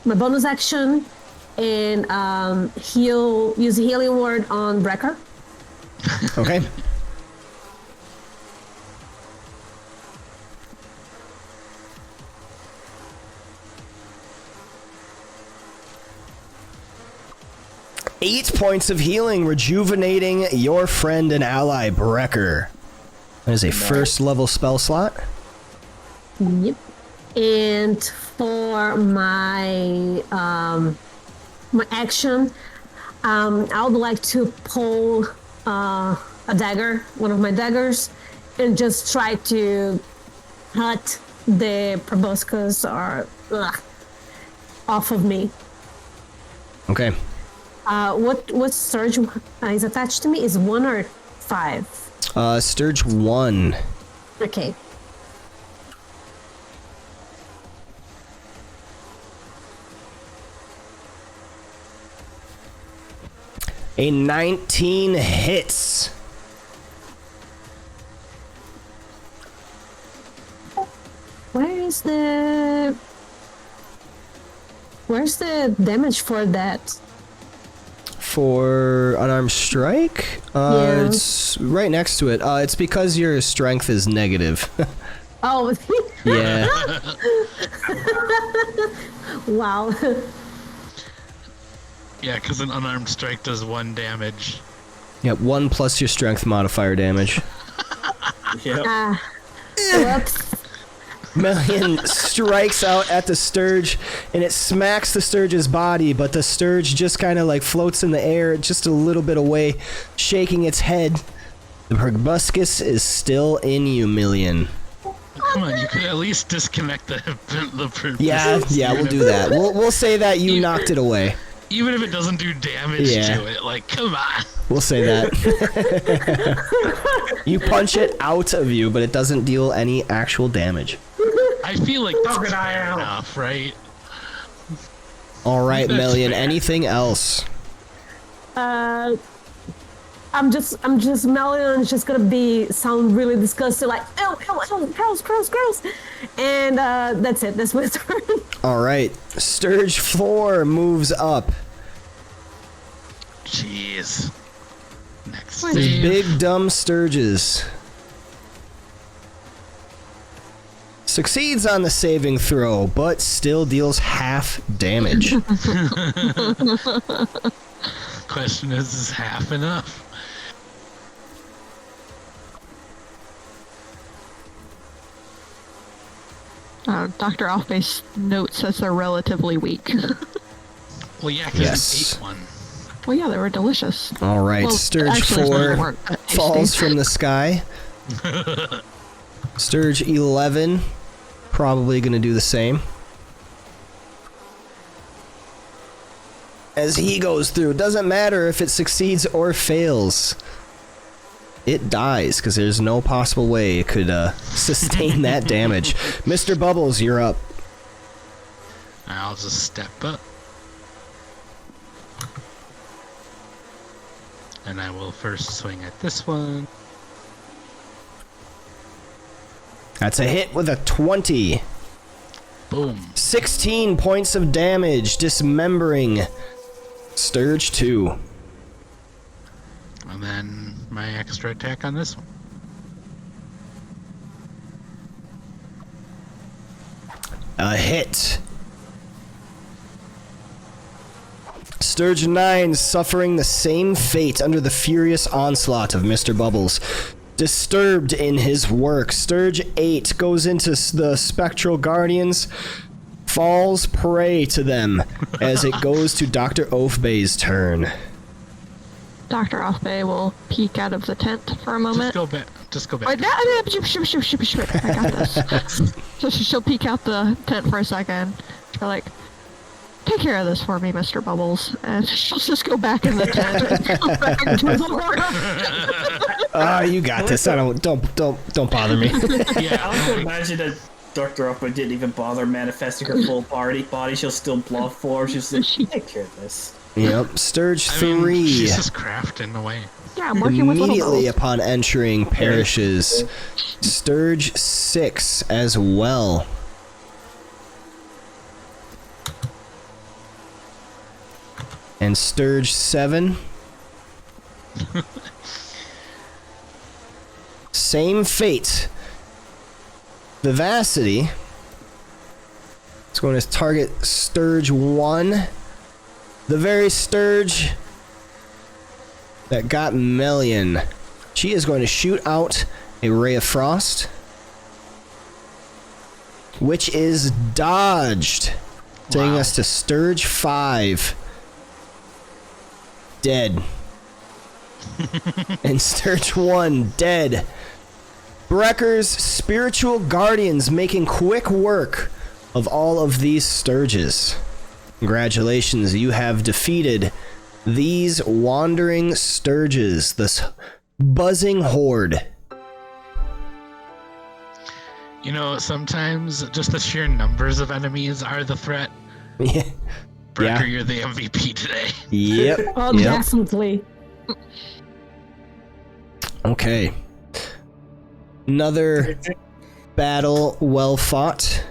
my bonus action and use a healing word on Brecker. Okay. Eight points of healing, rejuvenating your friend and ally, Brecker. That is a first level spell slot. Yep. And for my my action, I would like to pull a dagger, one of my daggers, and just try to cut the proboscis or off of me. Okay. What surge is attached to me is 1 or 5? Sturge 1. Okay. A 19 hits. Where's the damage for that? For unarmed strike? Yeah. It's right next to it. It's because your strength is negative. Oh, Yeah. wow. Yeah, because an unarmed strike does 1 damage. Yep, 1 plus your strength modifier damage. Yep. Whoops. Melian strikes out at the Sturge, and it smacks the Sturge's body, but the Sturge just kind of like floats in the air just a little bit away, shaking its head. The proboscis is still in you, Melian. Come on, you could at least disconnect the Yeah, we'll do that. We'll say that you knocked it away. Even if it doesn't do damage Yeah. to it, like, come on. We'll say that. You punch it out of you, but it doesn't deal any actual damage. I feel like that's Crocodile. fair enough, right? All right, That's Melian. fair. Anything else? I'm just Melion's just gonna sound really disgusted, like ew, gross, and that's it. That's my turn. All right, Sturge 4 moves up. Jeez. Next These save. big dumb Sturges. Succeeds on the saving throw, but still deals half damage. Question is half enough? Dr. Offbase note says they're relatively weak. Well, yeah, because Yes. you ate one. Well, yeah, they were delicious. All right, Well, Sturge actually, some of 4 them weren't that tasty. falls from the sky. Sturge 11, probably going to do the same. As he goes through, doesn't matter if it succeeds or fails. It dies, because there's no possible way it could sustain that damage. Mr. Bubbles, you're up. I'll just step up. And I will first swing at this one. That's a hit with a 20. Boom. 16 points of damage, dismembering Sturge 2. And then my extra attack on this one. A hit. Sturge 9 suffering the same fate under the furious onslaught of Mr. Bubbles. Disturbed in his work, Sturge 8 goes into the Spectral Guardians, falls prey to them as it goes to Dr. Oafbay's turn. Dr. Offbay will peek out of the tent for a moment. Just go back. Wait, no, I got this. So she'll peek out the tent for a second. She'll like, take care of this for me, Mr. Bubbles. And she'll just go back in the tent and go back to the You got this. Don't bother me. Yeah, I like to imagine that Dr. Upper didn't even bother manifesting her full body. She'll still bluff for. She's like, take care of this. Yep, Sturge I mean, 3. she's just crafting away. Yeah, I'm working with little Immediately girls. upon entering perishes. Sturge 6 as well. And Sturge 7. Same fate. Vivacity. It's going to target Sturge 1. The very Sturge that got Melian. She is going to shoot out a Ray of Frost, which is dodged, taking Wow. us to Sturge 5. Dead. And Sturge 1 dead. Brecker's spiritual guardians making quick work of all of these Sturges. Congratulations, you have defeated these wandering Sturges, this buzzing horde. You know, sometimes just the sheer numbers of enemies are the threat. Yeah. Brecker, you're the MVP today. Yep. Oh, yep. definitely. Okay. Another battle well fought.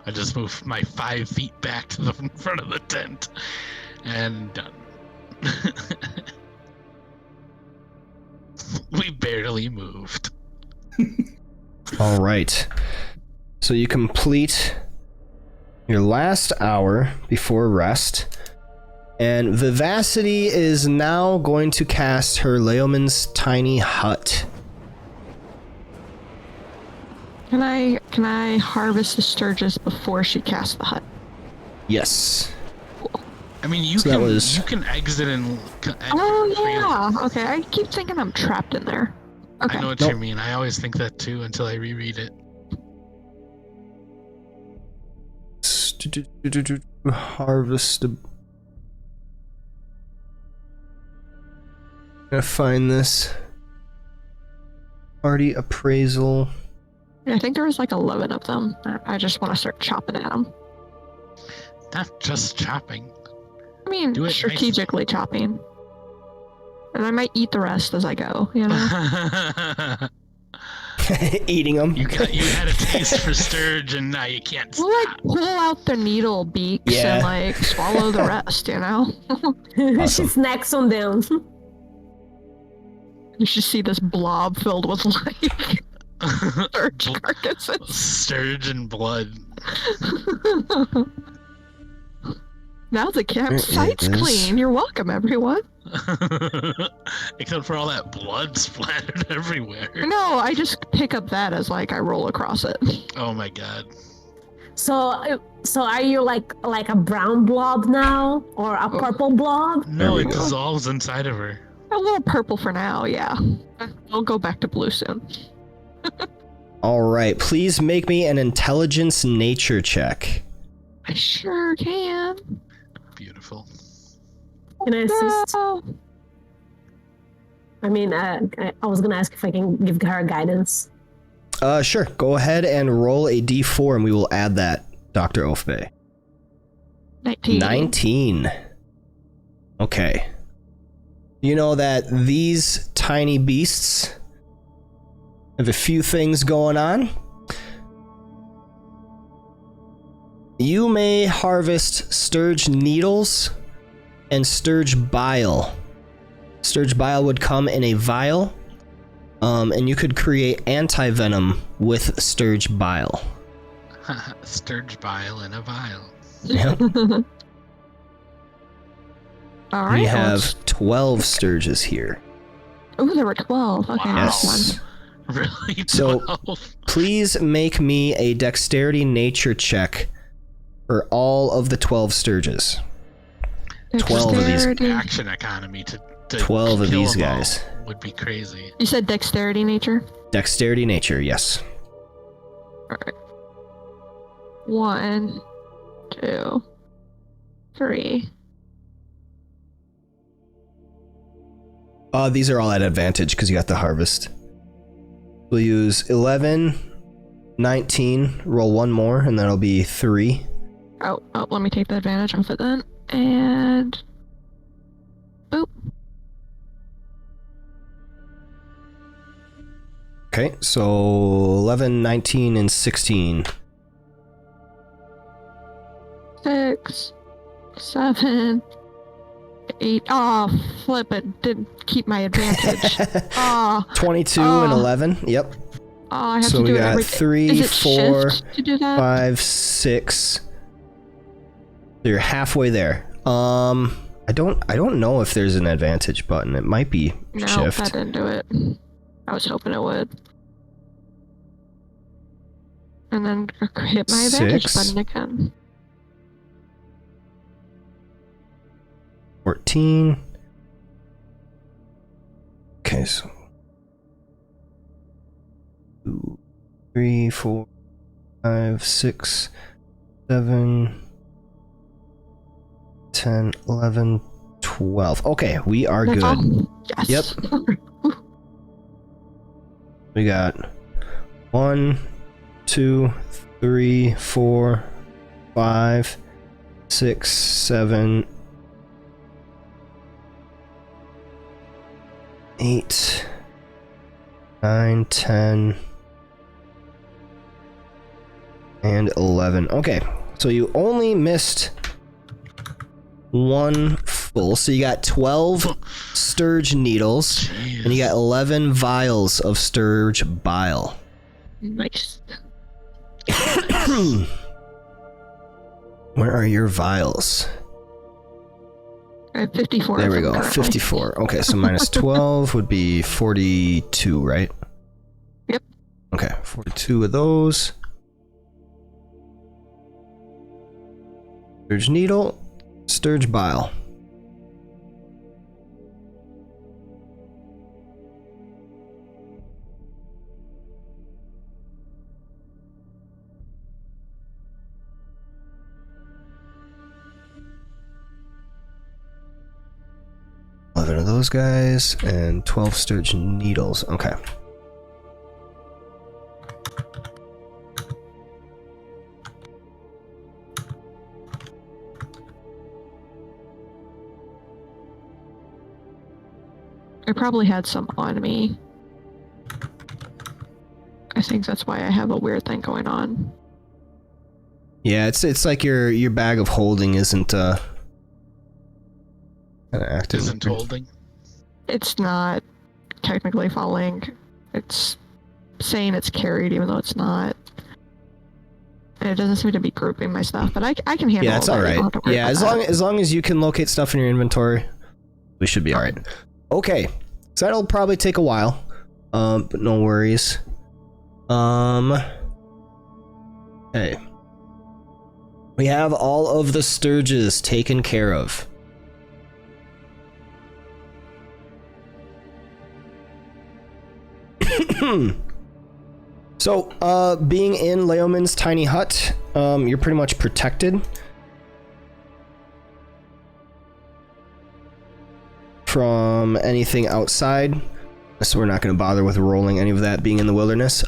I just moved my 5 feet back to the front of the tent. And done. We barely moved. All right. So you complete your last hour before rest. And Vivacity is now going to cast her Leoman's Tiny Hut. Can I harvest the Sturgis before she casts the hut? Yes. I mean, you can exit and. Oh yeah. Okay. I keep thinking I'm trapped in there. Okay. I know what you mean. I always think that too until I reread it. Harvest. I'm gonna find this. Party appraisal. Yeah, I think there was like 11 of them. I just want to start chopping at them. Not just chopping. I mean, Do it strategically chopping. And I might eat the rest as I go, you know? Eating them. You had a taste for Sturge and now you can't We'll like pull out the needle beaks and like swallow the rest, you know? Awesome. She snacks on them. You should see this blob filled with like Sturge carcasses. Sturge and blood. Now the campsite's clean. You're welcome, everyone. Except for all that blood splattered everywhere. No, I just pick up that as like I roll across it. Oh my god. So are you like a brown blob now, or a purple blob? No, it dissolves inside of her. A little purple for now, yeah. I'll go back to blue soon. All right, please make me an intelligence nature check. I sure can. Beautiful. Can I assist? No. I mean, I was gonna ask if I can give her guidance. Sure. Go ahead and roll a d4 and we will add that, Dr. Oafbay. 19. 19. Okay. You know that these tiny beasts have a few things going on. You may harvest Sturge needles and Sturge bile. Sturge bile would come in a vial, and you could create anti-venom with Sturge bile. Sturge bile in a vial. Yep. All right. We have 12 Sturges here. Oh, there were 12. Okay, Wow. this one. Really? 12? So please make me a dexterity nature check for all of the 12 Sturges. 12 of these. Dexterity. Action economy to 12 of kill these them all guys. would be crazy. You said dexterity nature? Dexterity nature, yes. Alright. 1, 2, 3. These are all at advantage because you got the harvest. We'll use 11, 19, roll one more, and that'll be 3. Oh, let me take the advantage off it then. And... boop. Okay, so 11, 19, and 16. 6, 7, 8. Oh, flip it. Didn't keep my advantage. Oh, 22 and 11, yep. I have So to we do it got every 3, Is it 4, shift to do that? 5, 6. So you're halfway there. I don't know if there's an advantage button. It might be No, shift. that didn't do it. I was hoping it would. And then hit my advantage 6. button again. 14. Okay, so 2, 3, 4, 5, 6, 7, 10, 11, 12. Okay, we are That's good. all? Yes. Yep. We got 1, 2, 3, 4, 5, 6, 7, 8, 9, 10, and 11. Okay, so you only missed one full, so you got 12 Sturge needles, and you got 11 vials of Sturge bile. Nice. Where are your vials? I have 54. There of we them go, currently. 54. Okay, so minus 12 would be 42, right? Yep. Okay, 42 of those. Sturge needle, Sturge bile. Of those guys and 12 Sturge needles. Okay. I probably had some on me. I think that's why I have a weird thing going on. Yeah, it's like your bag of holding isn't kind of active. Isn't holding. It's not technically falling. It's saying it's carried even though it's not. And it doesn't seem to be grouping my stuff, but I can handle it. Yeah, it's all right. Yeah, as long as you can locate stuff in your inventory, we should be all right. Okay, so that'll probably take a while, but no worries. Hey, we have all of the Sturges taken care of. So, being in Leomin's tiny hut, you're pretty much protected from anything outside, so we're not going to bother with rolling any of that being in the wilderness.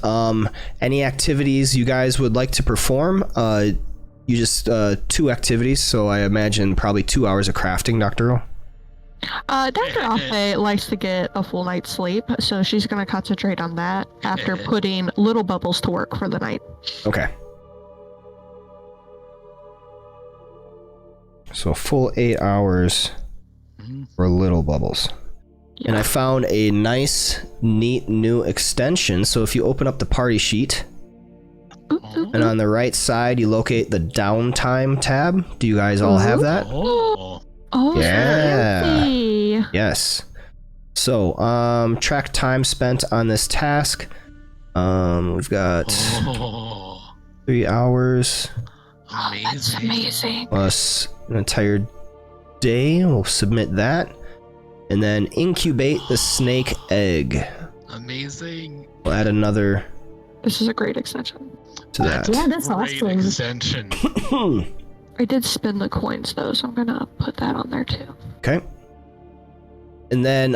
Any activities you guys would like to perform, you just 2 activities, so I imagine probably 2 hours of crafting, Dr. O. Dr. Afe likes to get a full night's sleep, so she's going to concentrate on that after putting little bubbles to work for the night. Okay. So full 8 hours for little bubbles. Yeah. And I found a nice, neat new extension. So if you open up the party sheet, Oop, oop, and oop. on the right side you locate the downtime tab. Do you guys all have that? Oh. Oh, Yeah. fancy. Yes. So, track time spent on this task. We've got Oh. 3 hours Oh, that's amazing. plus an entire day. We'll submit that. And then incubate the snake egg. Amazing. We'll add another This is a great extension. to that. Yeah, that's Great awesome. extension. I did spin the coins though, so I'm gonna put that on there too. Okay. And then,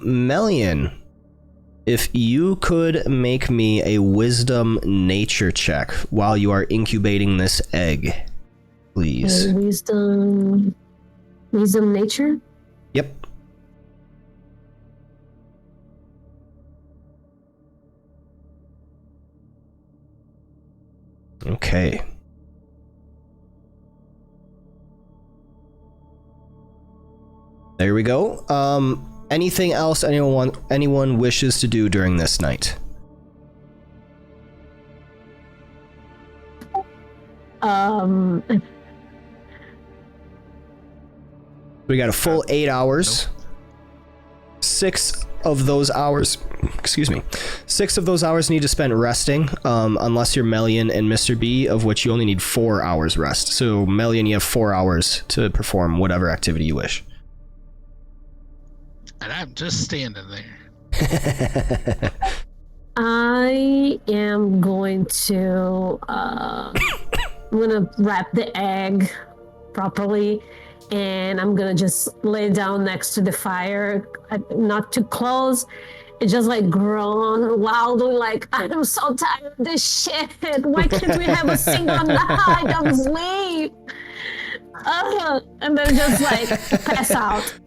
Melian, if you could make me a wisdom nature check while you are incubating this egg, please. Wisdom nature. Yep. Okay. There we go. Anything else anyone wishes to do during this night? We got a full 8 hours. 6 of those hours, excuse me, 6 of those hours need to spend resting, unless you're Melian and Mr. B, of which you only need 4 hours rest. So Melian, you have 4 hours to perform whatever activity you wish. And I'm just standing there. I am going to I'm gonna wrap the egg properly, and I'm gonna just lay down next to the fire, not too close, and just like groan loudly, like, I'm so tired of this shit. Why can't we have a single night of sleep? And then just like pass out.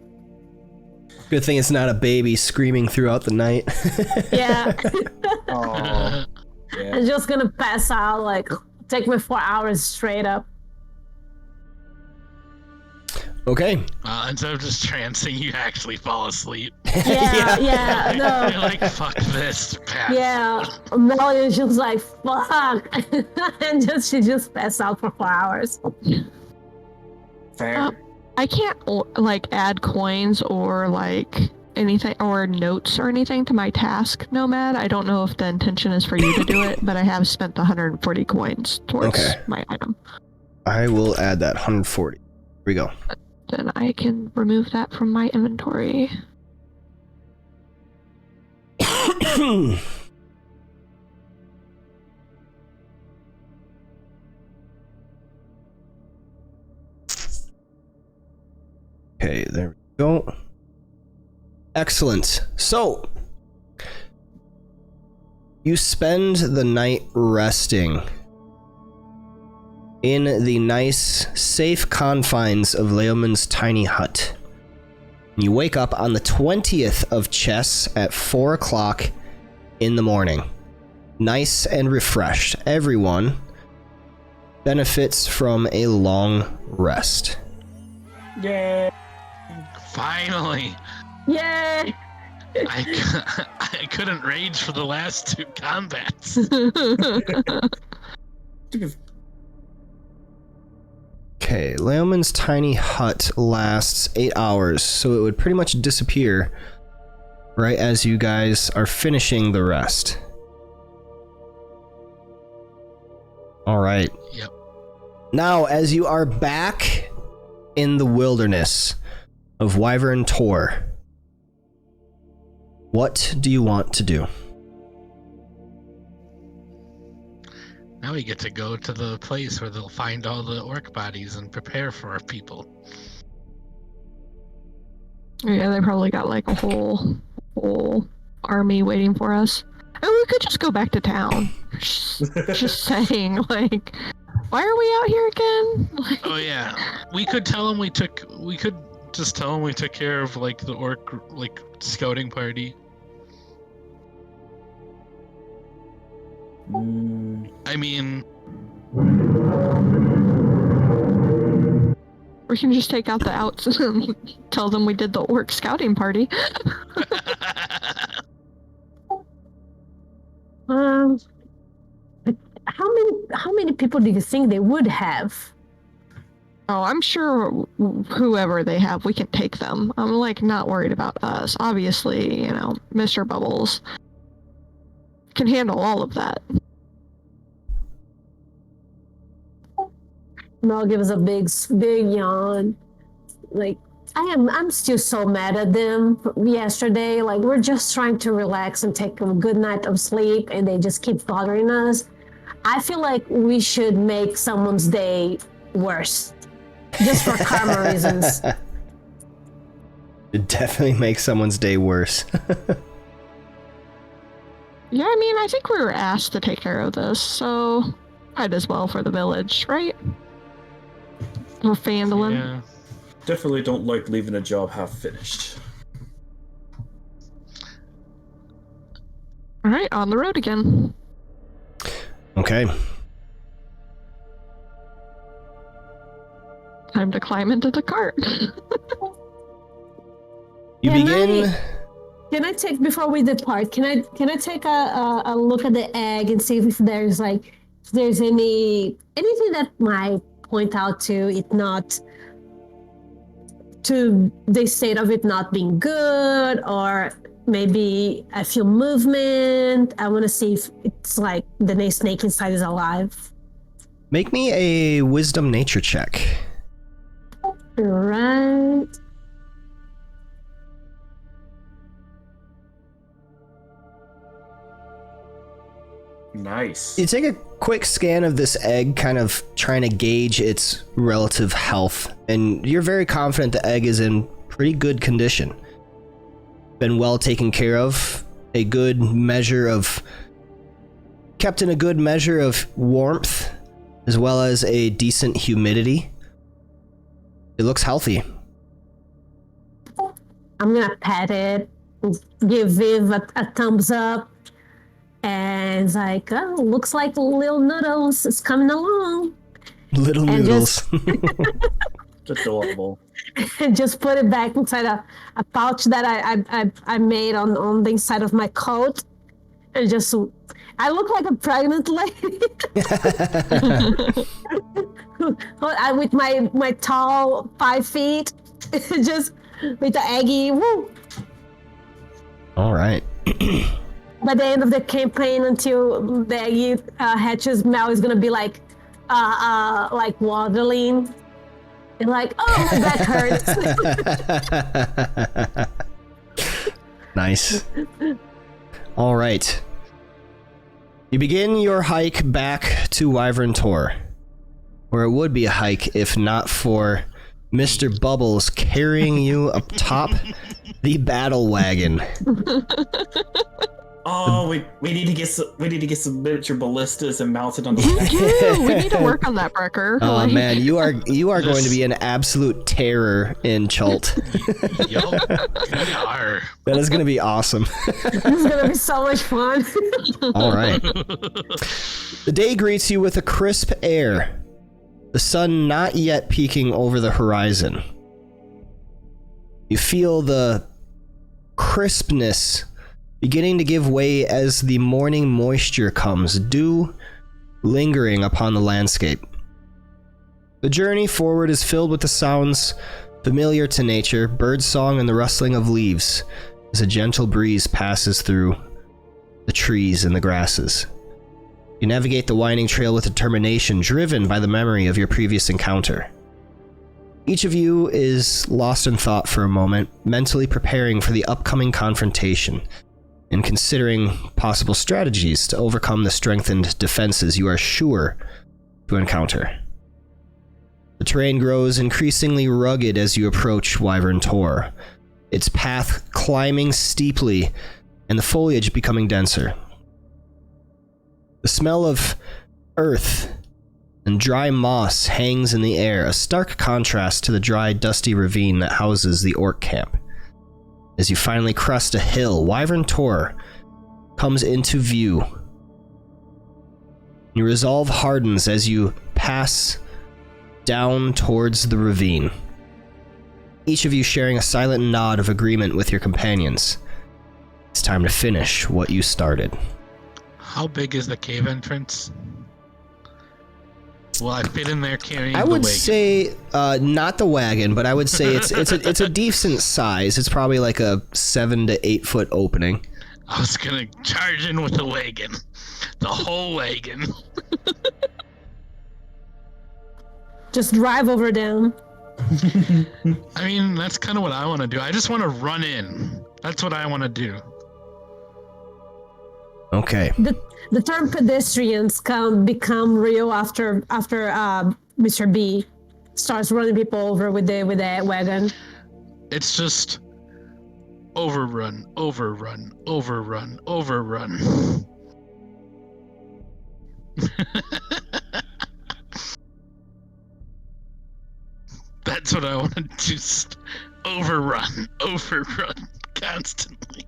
Good thing it's not a baby screaming throughout the night. Yeah. Oh, yeah. I'm just gonna pass out, like, take me 4 hours straight up. Okay. Instead of just trancing, you actually fall asleep. Yeah, no. You're like, fuck this, pass. Yeah, Melia's just like, fuck. And she just passed out for 4 hours. Fair. I can't like add coins or like anything or notes or anything to my task, Nomad. I don't know if the intention is for you to do it, but I have spent the 140 coins towards my item. I will add that 140. Here we go. Then I can remove that from my inventory. Okay, there we go. Excellent. So, you spend the night resting in the nice, safe confines of Leoman's tiny hut. You wake up on the 20th of chess at 4 o'clock in the morning. Nice and refreshed. Everyone benefits from a long rest. Yay! Finally! Yay! I couldn't rage for the last 2 combats. Okay, Leoman's tiny hut lasts 8 hours, so it would pretty much disappear right as you guys are finishing the rest. Alright. Yep. Now, as you are back in the wilderness of Wyvern Tor, what do you want to do? Now we get to go to the place where they'll find all the orc bodies and prepare for our people. Yeah, they probably got like a whole army waiting for us. And we could just go back to town. Just saying, like, why are we out here again? Like, Oh yeah, we could tell them we could just tell them we took care of like the orc like scouting party. I mean, we can just take out the outs and tell them we did the orc scouting party. How many people do you think they would have? Oh, I'm sure whoever they have, we can take them. I'm like not worried about us. Obviously, you know, Mr. Bubbles can handle all of that. Mel gives a big yawn. Like, I'm still so mad at them from yesterday. Like, we're just trying to relax and take a good night of sleep, and they just keep bothering us. I feel like we should make someone's day worse, just for karma reasons. It definitely makes someone's day worse. Yeah, I mean, I think we were asked to take care of this, so might as well for the village, right? We're Phandelver. yeah. Definitely don't like leaving a job half finished. All right, on the road again. Okay. Time to climb into the cart. You begin. Can I take, before we depart, can I take a look at the egg and see if there's anything that might point out to it not, to the state of it not being good, or maybe I feel movement. I want to see if it's like the snake inside is alive. Make me a wisdom nature check. Right. Nice. You take a quick scan of this egg, kind of trying to gauge its relative health, and you're very confident the egg is in pretty good condition. Been well taken care of, a good measure of warmth, as well as a decent humidity. It looks healthy. I'm gonna pat it, give Viv a thumbs up, and it's like, oh, looks like little Noodles is coming along. Little And Noodles. It's adorable. And just put it back inside a pouch that I made on the inside of my coat, and just I look like a pregnant lady. With my tall 5 feet, just with the eggy. Woo. All right. By the end of the campaign, until the eggy hatches, Mel is gonna be like waddling, and like, oh, my back hurts. Nice. All right. You begin your hike back to Wyvern Tor, where it would be a hike if not for Mr. Bubbles carrying you up top the battle wagon. Oh, we need to get some miniature ballistas and mount it on the back. We need to work on that, Brecker. Oh man, you are going to be an absolute terror in Chult. Yup. We are. That is going to be awesome. This is gonna be so much fun. All right. The day greets you with a crisp air, the sun not yet peeking over the horizon. You feel the crispness beginning to give way as the morning moisture comes, dew lingering upon the landscape. The journey forward is filled with the sounds familiar to nature, birdsong and the rustling of leaves, as a gentle breeze passes through the trees and the grasses. You navigate the winding trail with determination, driven by the memory of your previous encounter. Each of you is lost in thought for a moment, mentally preparing for the upcoming confrontation, and considering possible strategies to overcome the strengthened defenses you are sure to encounter. The terrain grows increasingly rugged as you approach Wyvern Tor, its path climbing steeply and the foliage becoming denser. The smell of earth and dry moss hangs in the air, a stark contrast to the dry, dusty ravine that houses the orc camp. As you finally crest a hill, Wyvern Tor comes into view. Your resolve hardens as you pass down towards the ravine, each of you sharing a silent nod of agreement with your companions. It's time to finish what you started. How big is the cave entrance? Will I fit in there carrying I the would wagon? say not the wagon, but I would say it's a decent size. It's probably like a 7 to 8 foot opening. I was gonna charge in with the wagon. The whole wagon. Just drive over them. I mean, that's kind of what I want to do. I just want to run in. That's what I want to do. Okay. The term pedestrians become real after Mr. B starts running people over with the wagon. It's just overrun, overrun, overrun, overrun. That's what I want to just overrun constantly.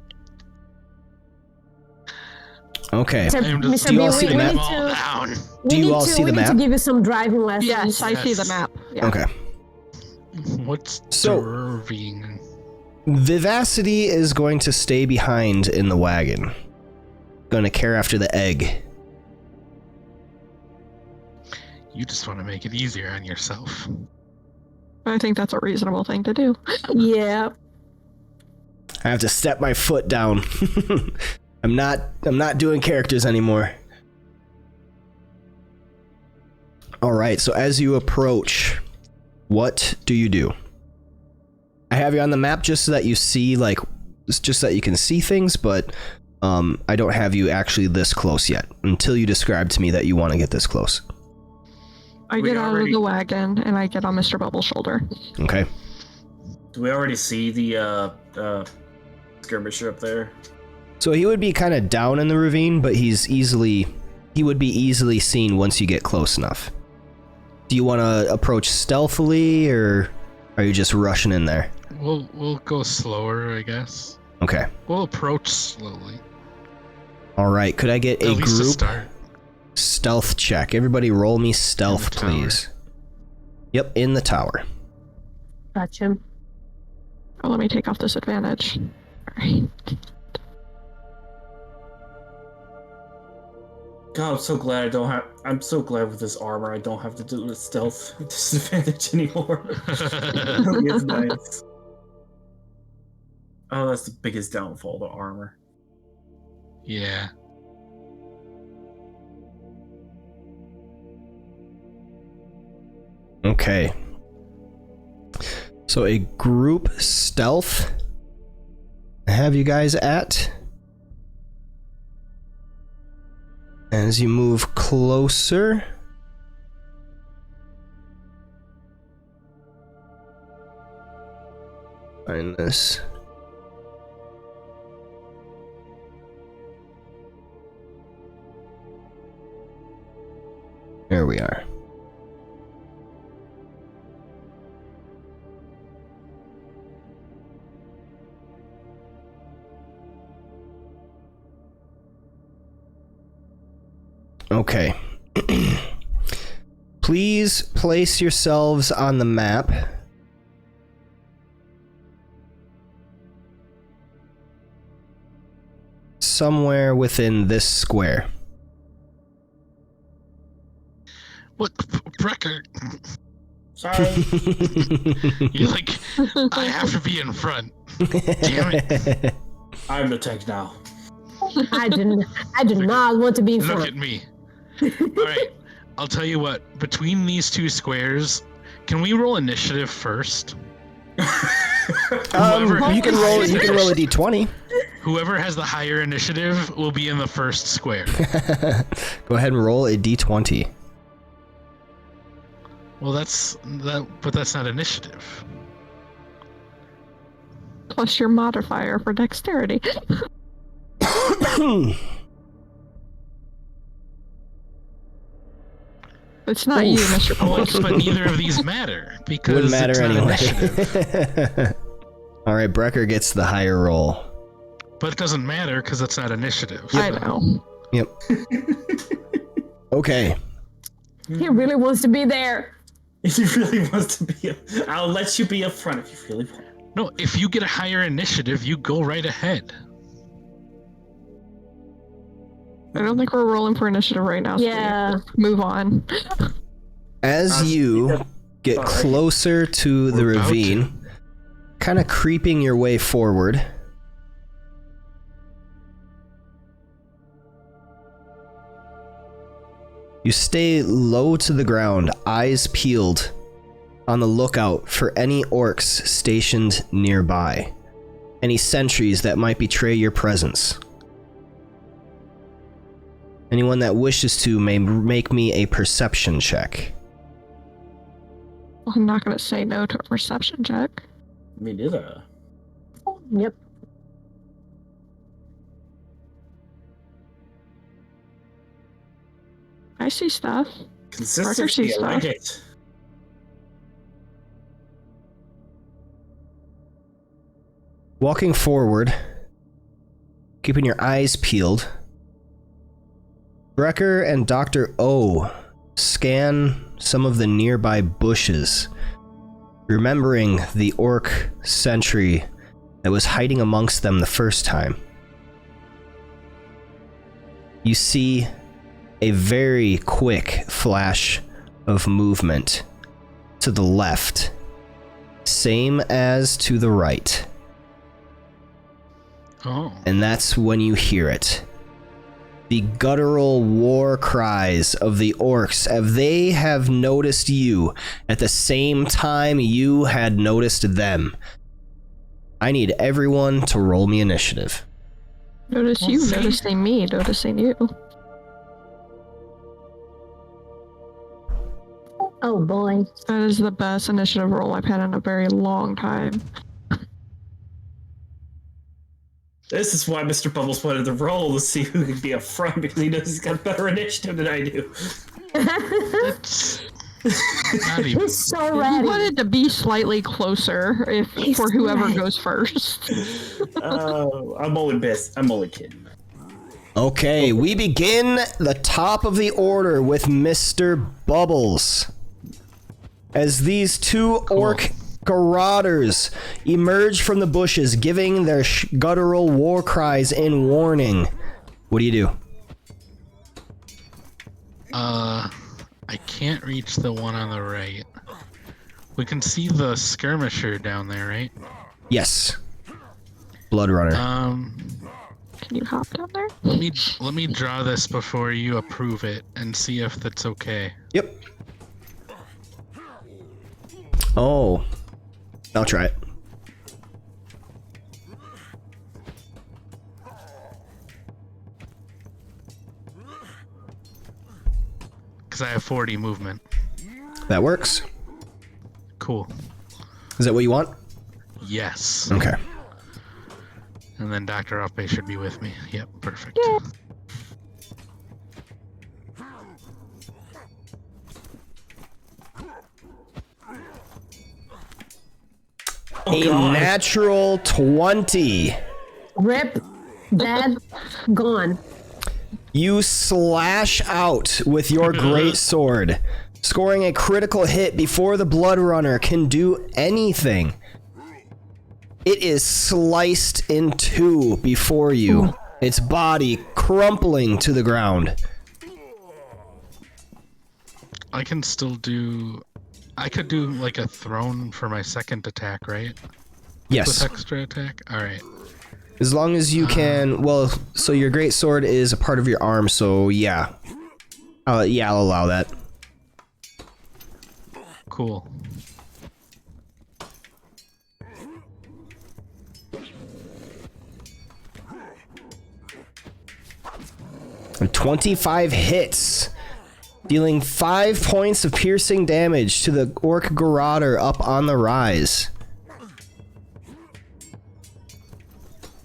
Okay. So, I'm just Do you all see the putting map? them all down. Do you all see the we need map? to give you some driving lessons. Yes, I see the map. Yeah. Okay. What's So- serving? Vivacity is going to stay behind in the wagon. Going to care after the egg. You just want to make it easier on yourself. I think that's a reasonable thing to do. Yeah. I have to step my foot down. I'm not doing characters anymore. All right, so as you approach, what do you do? I have you on the map just so that you see, like, just so that you can see things, but I don't have you actually this close yet until you describe to me that you want to get this close. I get out of the wagon and I get on Mr. Bubble's shoulder. Okay. Do we already see the skirmisher up there? So he would be kind of down in the ravine, but he would be easily seen once you get close enough. Do you want to approach stealthily, or are you just rushing in there? We'll go slower, I guess. Okay. We'll approach slowly. All right. Could I get a At least to group start. stealth check? Everybody, roll me stealth, In the tower. please. Yep, in the tower. Gotcha. Oh, let me take off this advantage. Alright. God, I'm so glad I don't have. I'm so glad with this armor I don't have to do the stealth disadvantage anymore. It's nice. Oh, that's the biggest downfall, the armor. Yeah. Okay. So a group stealth. I have you guys at. As you move closer. Find this. There we are. Okay. Please place yourselves on the map. Somewhere within this square. What, Brecker? Sorry. You're like, I have to be in front. Damn it. I'm the tech now. I did not want to be in Look front. at me. Alright, I'll tell you what. Between these two squares, can we roll initiative first? Whoever- You can roll a d20. Whoever has the higher initiative will be in the first square. Go ahead and roll a d20. Well, but that's not initiative. Plus your modifier for dexterity. It's not you, Mr. Polish. But neither of these matter because Wouldn't matter it's not anyway. initiative. All right, Brecker gets the higher roll. But it doesn't matter because it's not initiative. I know. Yep. Okay. He really wants to be there. If he really wants to be, I'll let you be up front if you really want. No, if you get a higher initiative, you go right ahead. I don't think we're rolling for initiative right now. So Yeah. move on. As you get Alright. closer to the We're about ravine, kind of creeping your way forward, you stay low to the ground, eyes peeled, on the lookout for any orcs stationed nearby, any sentries that might betray your presence. Anyone that wishes to may make me a perception check. I'm not going to say no to a perception check. Me neither. Yep. I see stuff. Consistency, I like it. Walking forward, keeping your eyes peeled, Brecker and Dr. O scan some of the nearby bushes, remembering the orc sentry that was hiding amongst them the first time. You see a very quick flash of movement to the left, same as to the right. Oh. And that's when you hear it. The guttural war cries of the orcs, as they have noticed you at the same time you had noticed them. I need everyone to roll me initiative. Notice you, see. noticing me, noticing you. Oh boy. That is the best initiative roll I've had in a very long time. This is why Mr. Bubbles wanted to roll to see who could be up front because he knows he's got better initiative than I do. It's not even. He's so He ready. wanted to be slightly closer for whoever right. goes first. I'm only kidding. Okay, we begin the top of the order with Mr. Bubbles. As these two orc marauders emerge from the bushes, giving their guttural war cries in warning. What do you do? I can't reach the one on the right. We can see the skirmisher down there, right? Yes. Blood Runner. Can you hop down there? Let me draw this before you approve it and see if that's okay. Yep. Oh. I'll try it. Because I have 40 movement. That works. Cool. Is that what you want? Yes. Okay. And then Dr. Offbay should be with me. Yep, perfect. A natural 20. Rip. Dead. Gone. You slash out with your great sword, scoring a critical hit before the Blood Runner can do anything. It is sliced in two before you, its body crumpling to the ground. I can still do... I could do like a thrown for my second attack, right? Yes. With extra attack? Alright. As long as you can, well, so your great sword is a part of your arm, so yeah. Yeah, I'll allow that. Cool. And 25 hits, dealing 5 points of piercing damage to the Orc Marauder up on the rise.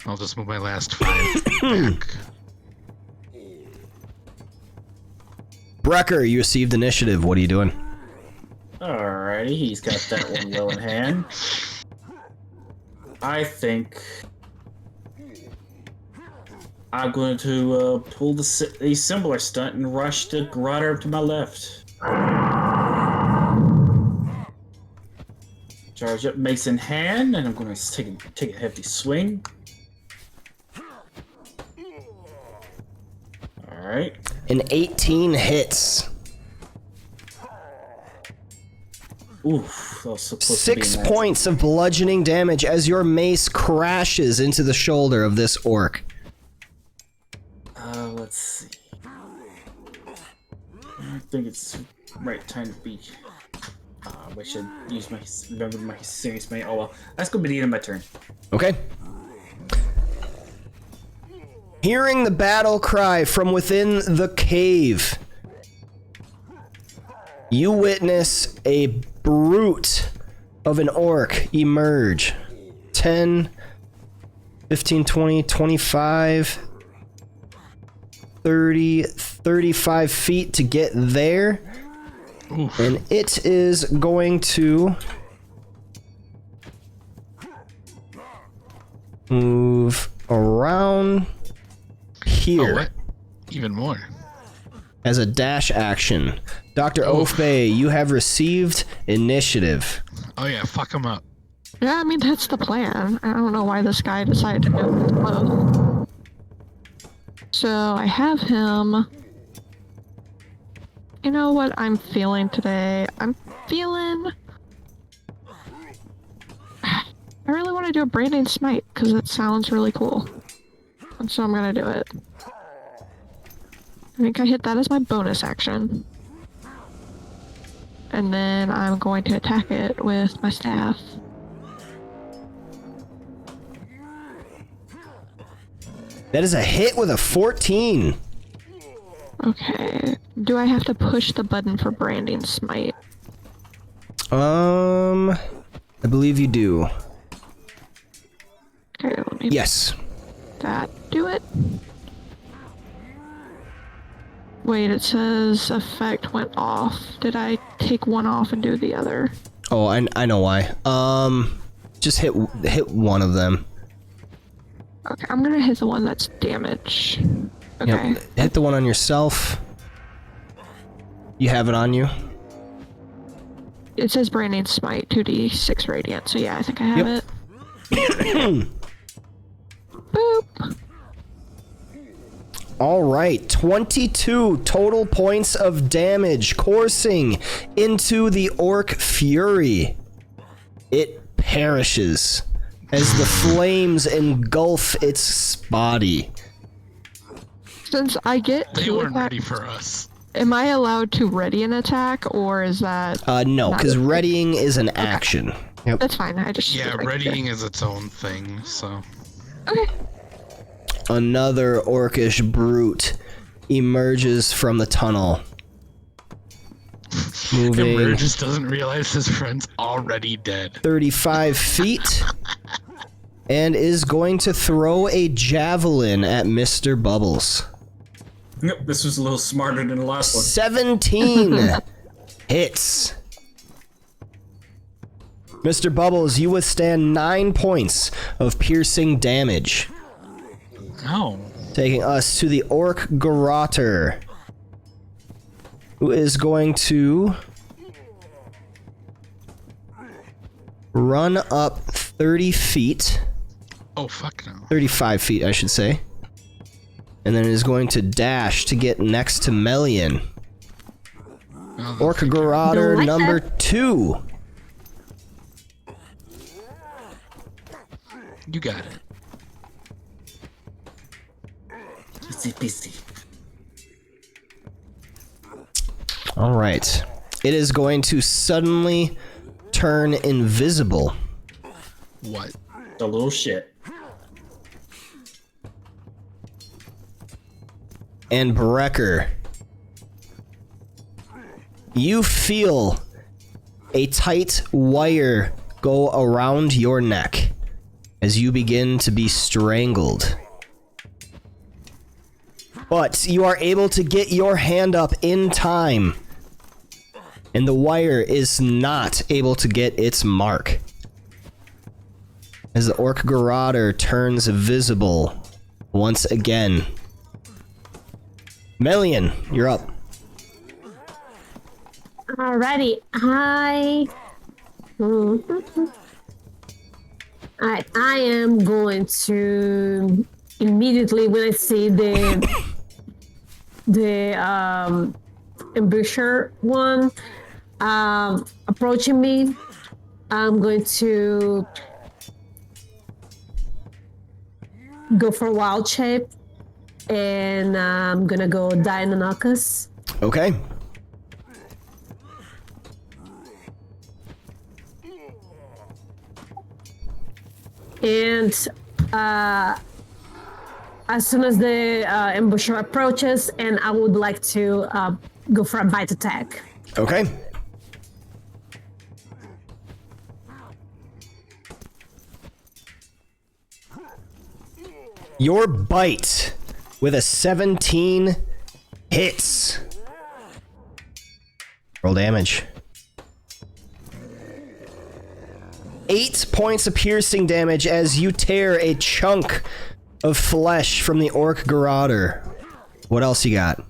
I'll just move my last 5 back. Brecker, you received initiative. What are you doing? Alrighty, he's got that one well in hand. I think I'm going to pull the similar stunt and rush the Marauder to my left. Charge up, mace in hand, and I'm going to take a hefty swing. Alright. An 18 hits. Oof, that was supposed to be 6 nice. points of bludgeoning damage as your mace crashes into the shoulder of this orc. Let's see. I think it's right time to be. I should use remember my serious mate. Oh well, that's gonna be the end of my turn. Okay. Hearing the battle cry from within the cave, you witness a brute of an orc emerge. 10, 15, 20, 25, 30, 35 feet to get there. Oof. And it is going to move around here. Oh, what? Even more. As a dash action. Dr. Oathbay, you have received initiative. Oh yeah, fuck him up. Yeah, I mean, that's the plan. I don't know why this guy decided to go with both. So I have him. You know what I'm feeling today? I'm feeling... I really want to do a Branding Smite, because it sounds really cool. And so I'm going to do it. I think I hit that as my bonus action. And then I'm going to attack it with my staff. That is a hit with a 14. Okay. Do I have to push the button for Branding Smite? I believe you do. Okay, let me... Yes. that do it? Wait, it says effect went off. Did I take one off and do the other? Oh, I know why. Just hit one of them. Okay, I'm gonna hit the one that's damage. Okay. Yep. Hit the one on yourself. You have it on you. It says Branding Smite, 2d6 radiant, so yeah, I think I have it. Boop. Alright, 22 total points of damage coursing into the Orc Fury. It perishes as the flames engulf its body. Since I get They two weren't attack, ready for us. am I allowed to ready an attack, or is that... No, not because a- readying is an action. Yep. That's fine, I just... Yeah, like readying is its own thing, so. Okay. Another orcish brute emerges from the tunnel. Moving Emerges, doesn't realize his friend's already dead. 35 feet and is going to throw a javelin at Mr. Bubbles. Yep, this was a little smarter than the last one. 17 hits. Mr. Bubbles, you withstand 9 points of piercing damage. Oh. Taking us to the Orc Garroter, who is going to run up 30 feet. Oh, fuck no. 35 feet, I should say. And then is going to dash to get next to Melian. Oh, Orc Garroter Don't like number that. 2. you got it. Easy peasy. Alright. It is going to suddenly turn invisible. What? The little shit. And Brecker, you feel a tight wire go around your neck as you begin to be strangled. But you are able to get your hand up in time, and the wire is not able to get its mark. As the Orc Garroter turns visible once again. Melian, you're up. Alrighty, I am going to immediately when I see the ambusher one approaching me, I'm going to go for wild shape, and I'm gonna go Deinonychus. Okay. And as soon as the ambusher approaches, and I would like to go for a bite attack. Okay. Your bite with a 17 hits. Roll damage. 8 points of piercing damage as you tear a chunk of flesh from the Orc Garroter. What else you got?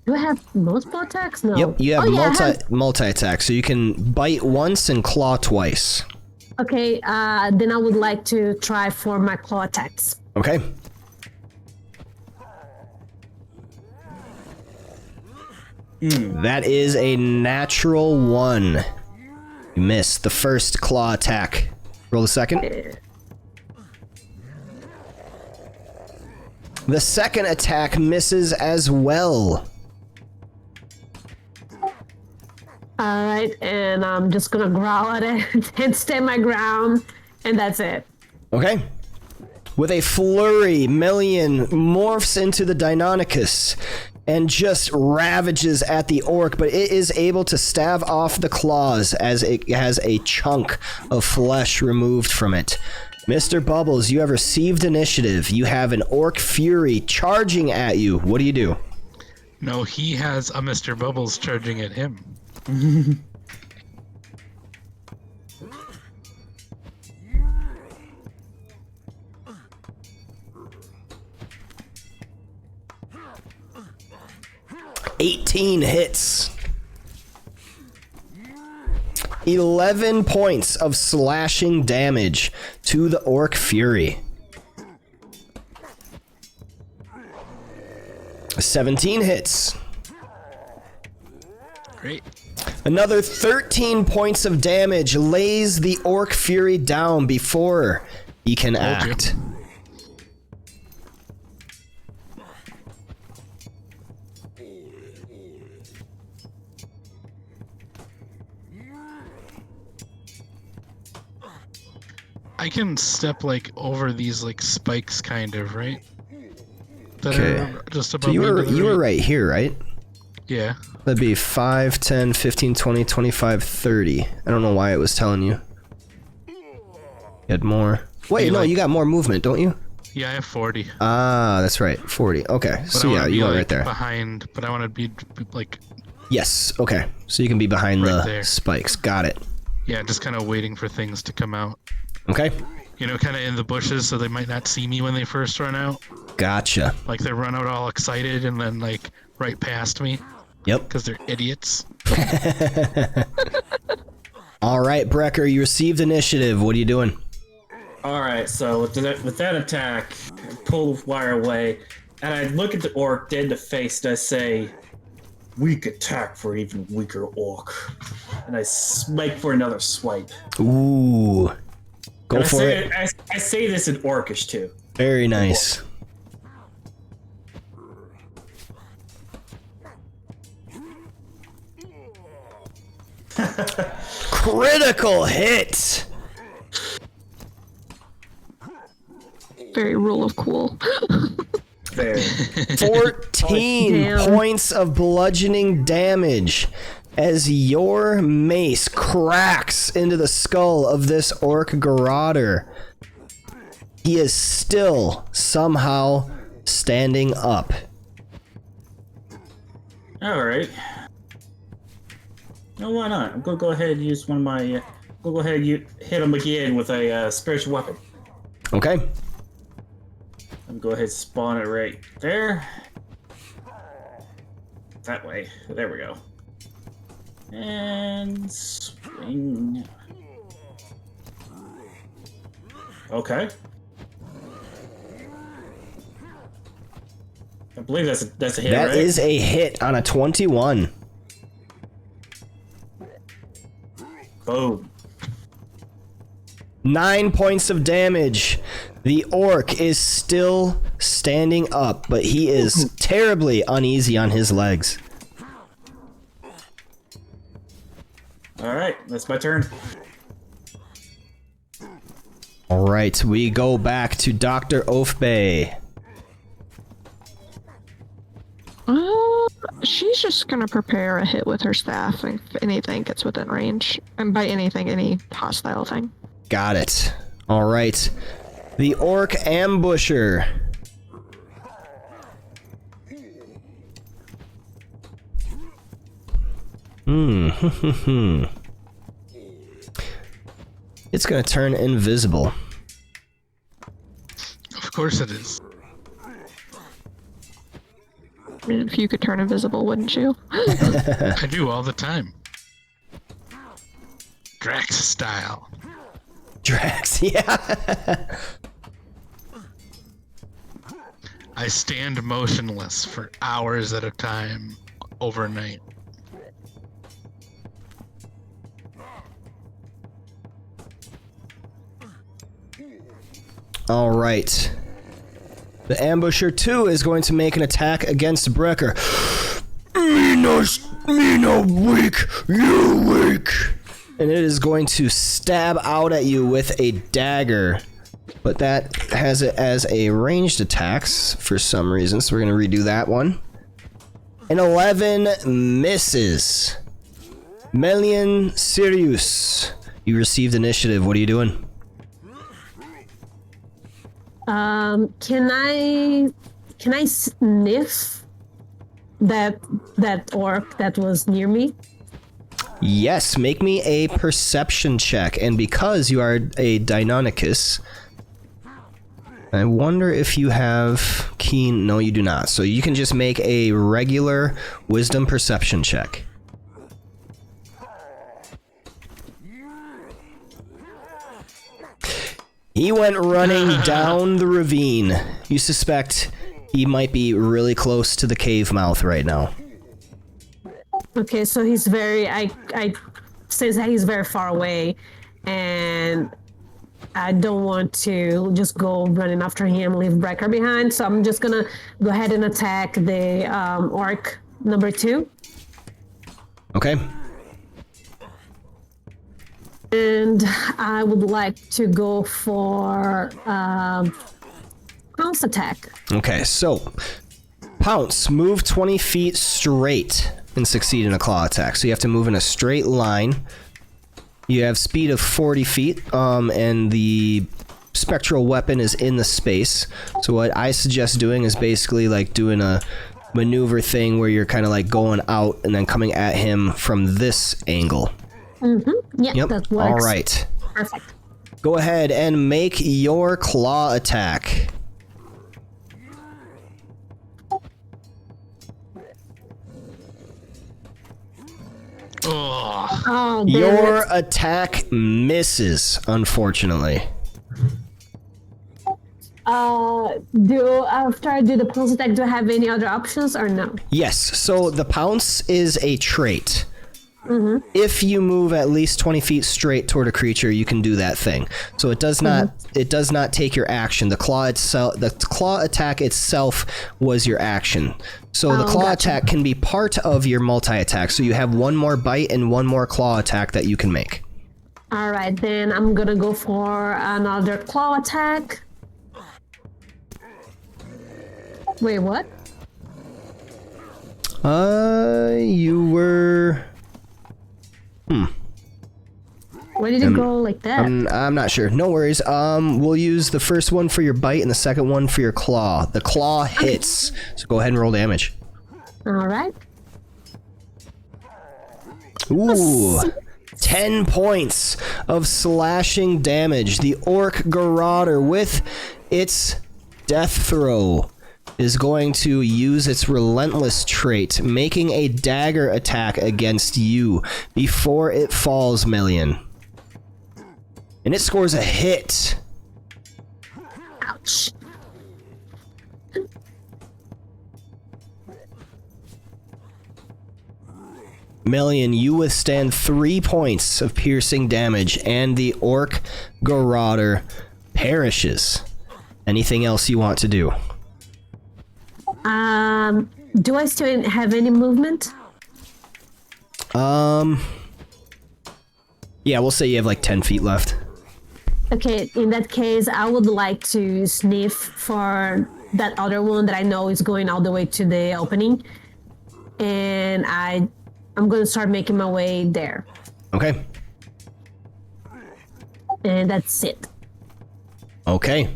Do I have multiple attacks? No. Yep, you have Oh, yeah, I have- multi-attack, so you can bite once and claw twice. Okay, then I would like to try for my claw attacks. Okay. That is a natural 1. You missed the first claw attack. Roll the second. The second attack misses as well. Alright, and I'm just gonna growl at it and stand my ground, and that's it. Okay. With a flurry, Melian morphs into the Deinonychus and just ravages at the orc, but it is able to stave off the claws as it has a chunk of flesh removed from it. Mr. Bubbles, you have received initiative. You have an orc fury charging at you. What do you do? No, he has a Mr. Bubbles charging at him. 18 hits. 11 points of slashing damage to the Orc Fury. 17 hits. Great. Another 13 points of damage lays the Orc Fury down before he can act. I can step like over these like spikes, kind of, right? That Okay. are just above So you me to were the you were right. right here, right? Yeah. That'd be 5, 10, 15, 20, 25, 30. I don't know why it was telling you. You had more. Wait, You no, like- you got more movement, don't you? Yeah, I have 40. Ah, that's right. 40. Okay. But So I yeah, wanna be, you are like, right there. Behind, but I want to be like, Yes. Okay. So you can be behind Right the there. spikes. Got it. yeah, just kind of waiting for things to come out. Okay. You know, kind of in the bushes, so they might not see me when they first run out. Gotcha. Like they run out all excited and then like right past me Yep. because they're idiots. All right, Brecker, you received initiative. What are you doing? All right, so with that attack, I pull the wire away, and I look at the orc dead in the face, and I say, "Weak attack for even weaker orc," and I make for another swipe. Ooh. Go And for it. I say this in orcish too. Very nice. Critical hit. Very rule of cool. There. 14 Damn. points of bludgeoning damage as your mace cracks into the skull of this orc garroter. He is still somehow standing up. All right. No, why not? I'm gonna go ahead and use one of my. Go ahead and hit him again with a spiritual weapon. Okay. I'm gonna go ahead and spawn it right there. That way. There we go. And swing. Okay. I believe that's a hit, That right? is a hit on a 21. Boom. 9 points of damage. The orc is still standing up, but he is terribly uneasy on his legs. All right, that's my turn. All right, we go back to Dr. Oafbay. She's just gonna prepare a hit with her staff if anything gets within range. And by anything, any hostile thing. Got it. All right. The orc ambusher. It's gonna turn invisible. Of course it is. I mean, if you could turn invisible, wouldn't you? I do all the time. Drax style. Drax, yeah. I stand motionless for hours at a time overnight. All right. The ambusher 2 is going to make an attack against Brecker. Me no weak, you weak. And it is going to stab out at you with a dagger. But that has it as a ranged attacks for some reason, so we're going to redo that one. An 11 misses. Melian Sirius, you received initiative. What are you doing? Can I sniff that orc that was near me? Yes, make me a perception check. And because you are a Deinonychus, I wonder if you have keen... No, you do not. So you can just make a regular wisdom perception check. He went running down the ravine. You suspect he might be really close to the cave mouth right now. Okay, so he's very... I sense that he's very far away, and I don't want to just go running after him, leave Brecker behind, so I'm just gonna go ahead and attack the orc number 2. Okay. And I would like to go for pounce attack. Okay, so Pounce, move 20 feet straight and succeed in a claw attack. So you have to move in a straight line. You have speed of 40 feet, and the spectral weapon is in the space. So what I suggest doing is basically like doing a maneuver thing where you're kind of like going out and then coming at him from this angle. Mm-hmm. Yeah, Yep. that works. All right. Perfect. Go ahead and make your claw attack. Ugh. Oh, damn Your it. attack misses, unfortunately. After I do the pounce attack, do I have any other options or no? Yes, so the pounce is a trait. If you move at least 20 feet straight toward a creature, you can do that thing. So it does not take your action. The claw attack itself was your action. So the claw attack can be part of your multi-attack. So you have one more bite and one more claw attack that you can make. All right, then I'm gonna go for another claw attack. Wait, what? You were... Why did it go like that? I'm not sure. No worries. We'll use the first one for your bite and the second one for your claw. The claw hits. So go ahead and roll damage. All right. Ooh. 10 points of slashing damage. The orc Garroter with its death throw is going to use its relentless trait, making a dagger attack against you before it falls, Melian. And it scores a hit. Ouch. Melian, you withstand 3 points of piercing damage, and the orc Garroter perishes. Anything else you want to do? Do I still have any movement? Yeah, we'll say you have like 10 feet left. Okay, in that case, I would like to sniff for that other one that I know is going all the way to the opening. And I'm going to start making my way there. Okay. And that's it. Okay.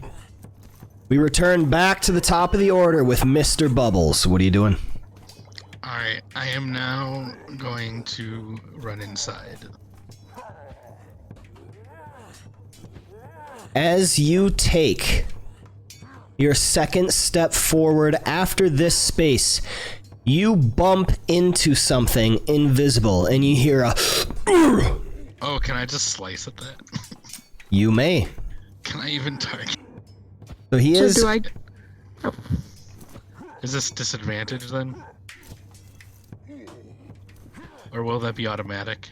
We return back to the top of the order with Mr. Bubbles. What are you doing? Alright, I am now going to run inside. As you take your second step forward after this space, you bump into something invisible and you hear a... Oh, can I just slice at that? You may. Can I even target? So he is... do I? Is this disadvantage then? Or will that be automatic?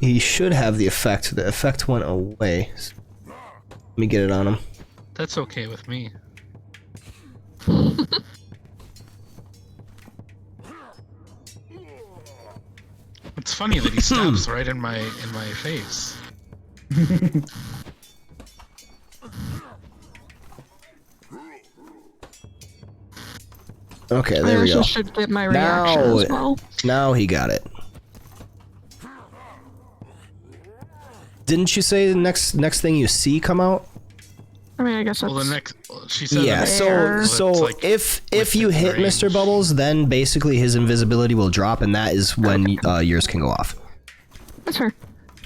He should have the effect. The effect went away. Let me get it on him. That's okay with me. It's funny that he stabs right in my face. Okay, I there we also go. should get my reaction as well. Now he got it. Didn't you say the next thing you see come out? I mean, I guess that's... Well, the next she said. Yeah. the So next so one, it's like if you within hit range. Mr. Bubbles, then basically his invisibility will drop, and that is when yours can go off. That's fair.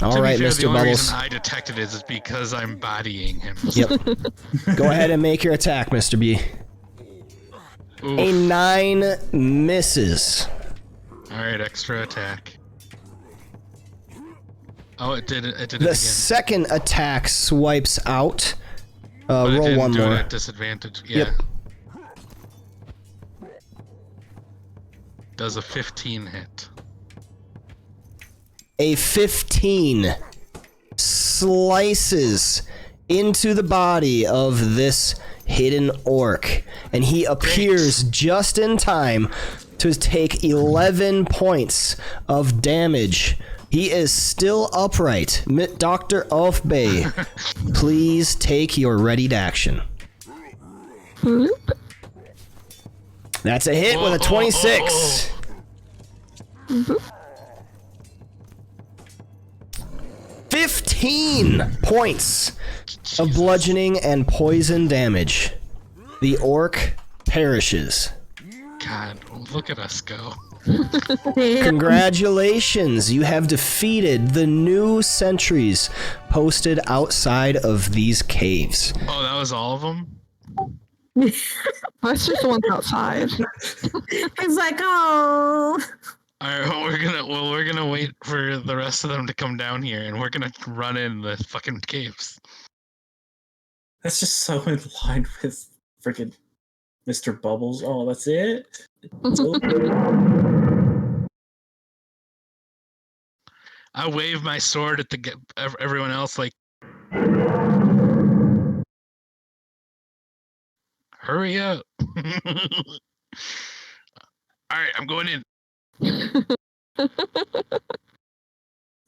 All To right, be fair, Mr. the only Bubbles. reason I detected it is because I'm bodying him. Yep. Go ahead and make your attack, Mr. B. Oof. A 9 misses. All right, extra attack. Oh, it did it. It did it The again. second attack swipes out. But it Roll didn't one do it more. at disadvantage. Yeah. Yep. Does a 15 hit? A 15 slices into the body of this hidden orc, and he appears just in time to take 11 points of damage. He is still upright. Dr. Ulfbay, please take your readied action. Bloop. That's a hit with a 26. 15 points of bludgeoning and poison damage. The orc perishes. God, look at us go. Congratulations, you have defeated the new sentries posted outside of these caves. Oh, that was all of them? That's just the ones outside. He's like, oh. All right, well, we're gonna wait for the rest of them to come down here, and we're gonna run in the fucking caves. That's just so in line with freaking Mr. Bubbles. Oh, that's it? It's over? I wave my sword at everyone else, like, hurry up! All right, I'm going in.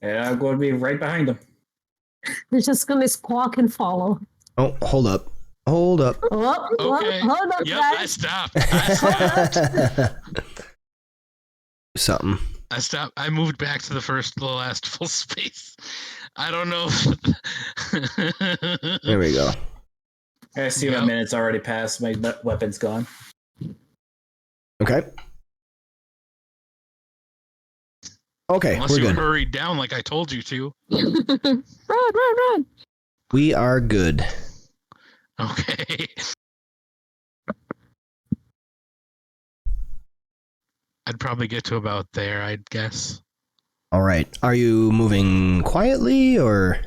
And I'm going to be right behind him. They're just gonna squawk and follow. Oh, hold up. Hold up. Okay. Hold up, Yep, I guys. stopped. I stopped. Something. I stopped. I moved back to the last full space. I don't know. There we go. I see Yep. my minute's already passed. My weapon's gone. Okay. Okay, Unless we're you good. hurried down like I told you to. Run. We are good. Okay. I'd probably get to about there, I'd guess. All right. Are you moving quietly or?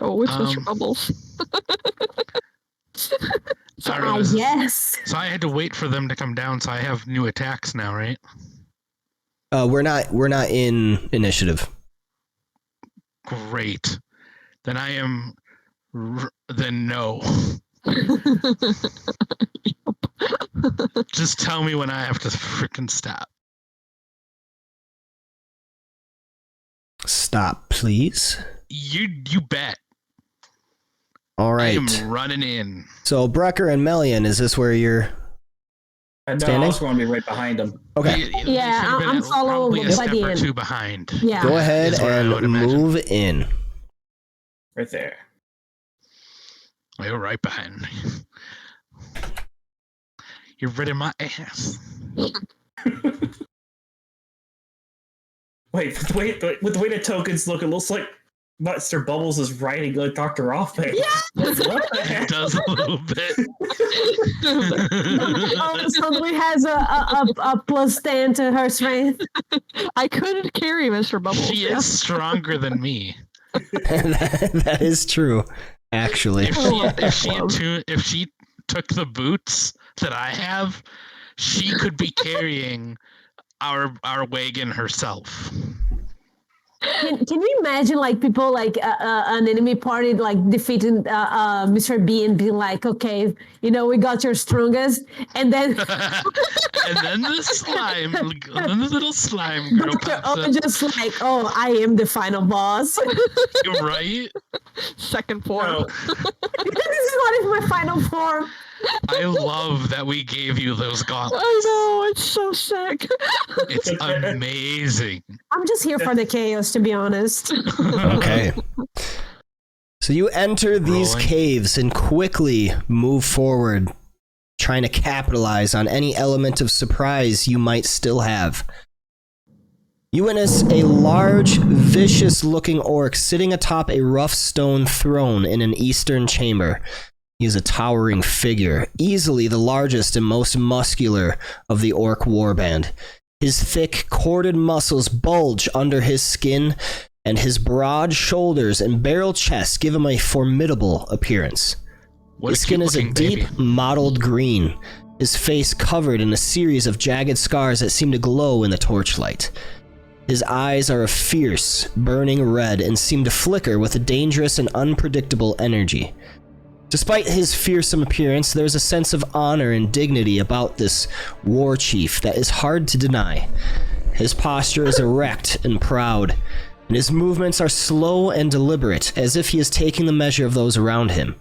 Oh, it's Mr. Um, Bubbles. I don't know, Yes. So I had to wait for them to come down, so I have new attacks now, right? We're not in initiative. Great. Then I am. Then no. Just tell me when I have to freaking stop. Stop, please. You bet. All I right. am running in. So Brecker and Melian, is this where you're And no, I standing? was going to be right behind him. Okay. You Yeah, should have been I'm following probably a by step the or end. two behind. Yeah. Go ahead Is what I would and imagine. move in. Right there. You're right behind me. You're right in my ass. Wait, with the way the tokens look, it looks like Mr. Bubbles is riding like Dr. Offbay. Yeah. What the It heck? does a little bit. Oh, suddenly has a plus 10 to her strength. I couldn't carry Mr. Bubbles. She is stronger than me. That is true, actually. If she took the boots that I have, she could be carrying our wagon herself. Can you imagine like people like an enemy party like defeating Mr. B and being like, okay, you know, we got your strongest, and then And then the little slime girl Dr. pops O up. just like, oh, I am the final boss. You're right. Second form. No, This is what is my final form. I love that we gave you those gauntlets. I know, it's so sick. It's amazing. I'm just here for the chaos, to be honest. Okay. So you enter these Rolling. caves and quickly move forward, trying to capitalize on any element of surprise you might still have. You witness a large, vicious-looking orc sitting atop a rough stone throne in an eastern chamber. He is a towering figure, easily the largest and most muscular of the orc warband. His thick, corded muscles bulge under his skin, and his broad shoulders and barrel chest give him a formidable appearance. What His skin is a cute-looking deep, baby. mottled green, his face covered in a series of jagged scars that seem to glow in the torchlight. His eyes are a fierce, burning red and seem to flicker with a dangerous and unpredictable energy. Despite his fearsome appearance, there is a sense of honor and dignity about this war chief that is hard to deny. His posture is erect and proud, and his movements are slow and deliberate, as if he is taking the measure of those around him.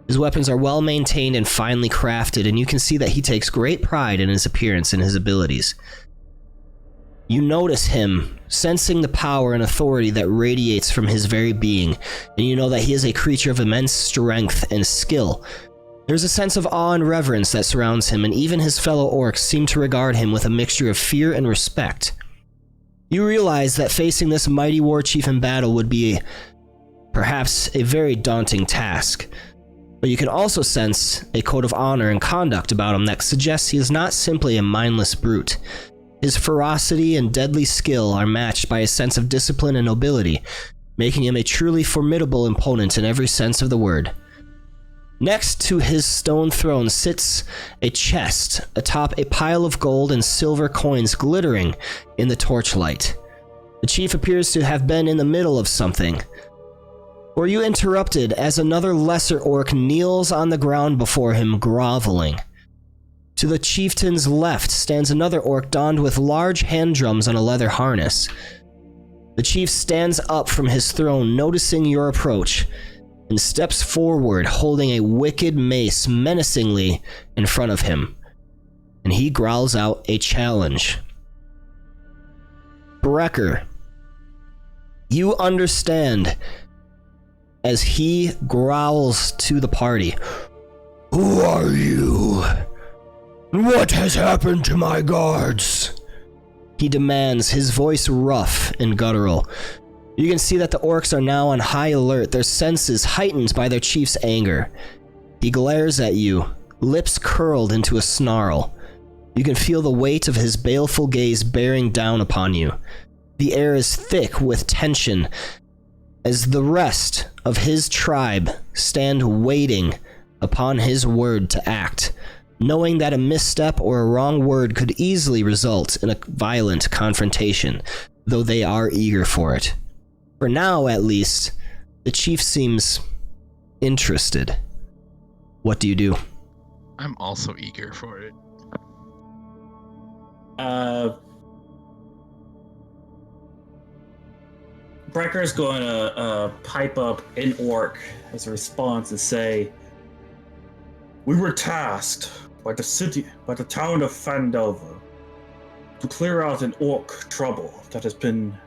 His weapons are well maintained and finely crafted, and you can see that he takes great pride in his appearance and his abilities. You notice him, sensing the power and authority that radiates from his very being, and you know that he is a creature of immense strength and skill. There's a sense of awe and reverence that surrounds him, and even his fellow orcs seem to regard him with a mixture of fear and respect. You realize that facing this mighty war chief in battle would be perhaps a very daunting task, but you can also sense a code of honor and conduct about him that suggests he is not simply a mindless brute. His ferocity and deadly skill are matched by a sense of discipline and nobility, making him a truly formidable opponent in every sense of the word. Next to his stone throne sits a chest atop a pile of gold and silver coins glittering in the torchlight. The chief appears to have been in the middle of something. Or you interrupted as another lesser orc kneels on the ground before him, groveling. To the chieftain's left stands another orc donned with large hand drums on a leather harness. The chief stands up from his throne, noticing your approach, and steps forward holding a wicked mace menacingly in front of him. And he growls out a challenge. Brecker, you understand as he growls to the party. Who are you? What has happened to my guards? He demands, his voice rough and guttural. You can see that the orcs are now on high alert, their senses heightened by their chief's anger. He glares at you, lips curled into a snarl. You can feel the weight of his baleful gaze bearing down upon you. The air is thick with tension as the rest of his tribe stand waiting upon his word to act, knowing that a misstep or a wrong word could easily result in a violent confrontation, though they are eager for it. For now, at least, the chief seems interested. What do you do? I'm also eager for it. Brecker's going to pipe up in orc as a response and say, "We were tasked by the town of Phandelver, to clear out an orc trouble that has been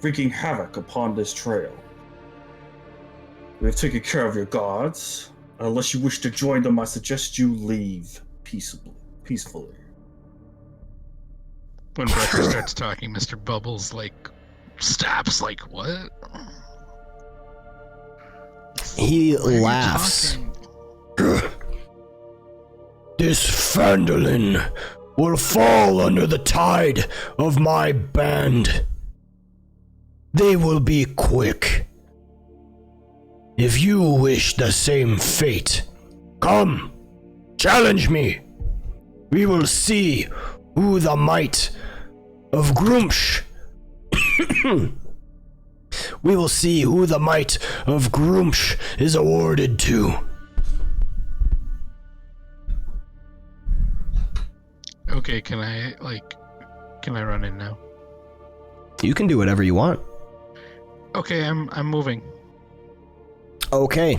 wreaking havoc upon this trail. We have taken care of your guards. Unless you wish to join them, I suggest you leave peacefully." When Brecker starts talking, Mr. Bubbles stops what? He Why are you laughs. talking? This Phandelin will fall under the tide of my band. They will be quick. If you wish the same fate, come, challenge me. We will see who the might of Grumsh. We will see who the might of Grumsh is awarded to. Okay, can I run in now? You can do whatever you want. Okay, I'm moving. Okay.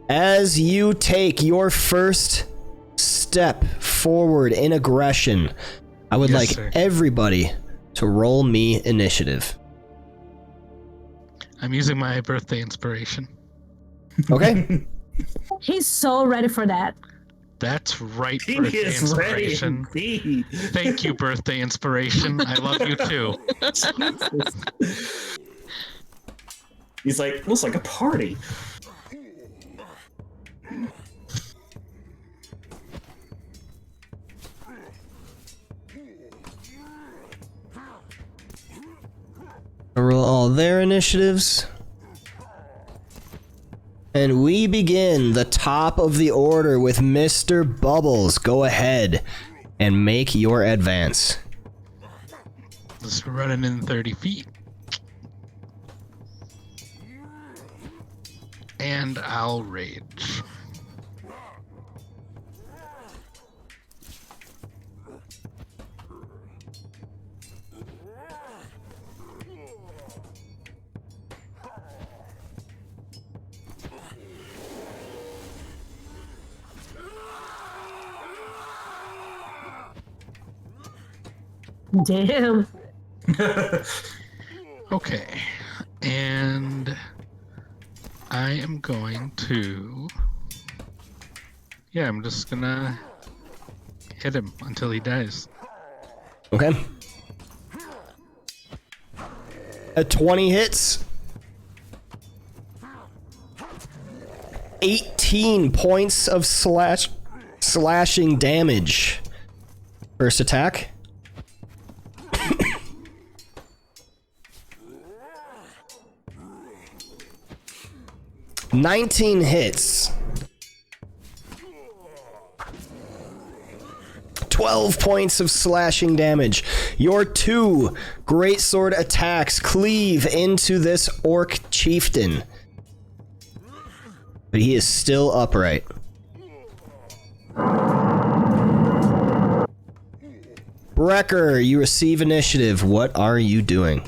As you take your first step forward in aggression, I would like everybody to roll me initiative. I'm using my birthday inspiration. Okay. He's so ready for that. That's right, He birthday is ready inspiration. indeed. Thank you, birthday inspiration. I love you too. He's like, looks like a party. Roll all their initiatives. And we begin the top of the order with Mr. Bubbles. Go ahead and make your advance. Just running in 30 feet. And I'll rage. Damn. Okay. And I am going to... Yeah, I'm just gonna hit him until he dies. Okay. A 20 hits. 18 points of slashing damage. First attack. $19 hits. 12 points of slashing damage. Your 2 greatsword attacks cleave into this orc chieftain. But he is still upright. Brecker, you receive initiative. What are you doing?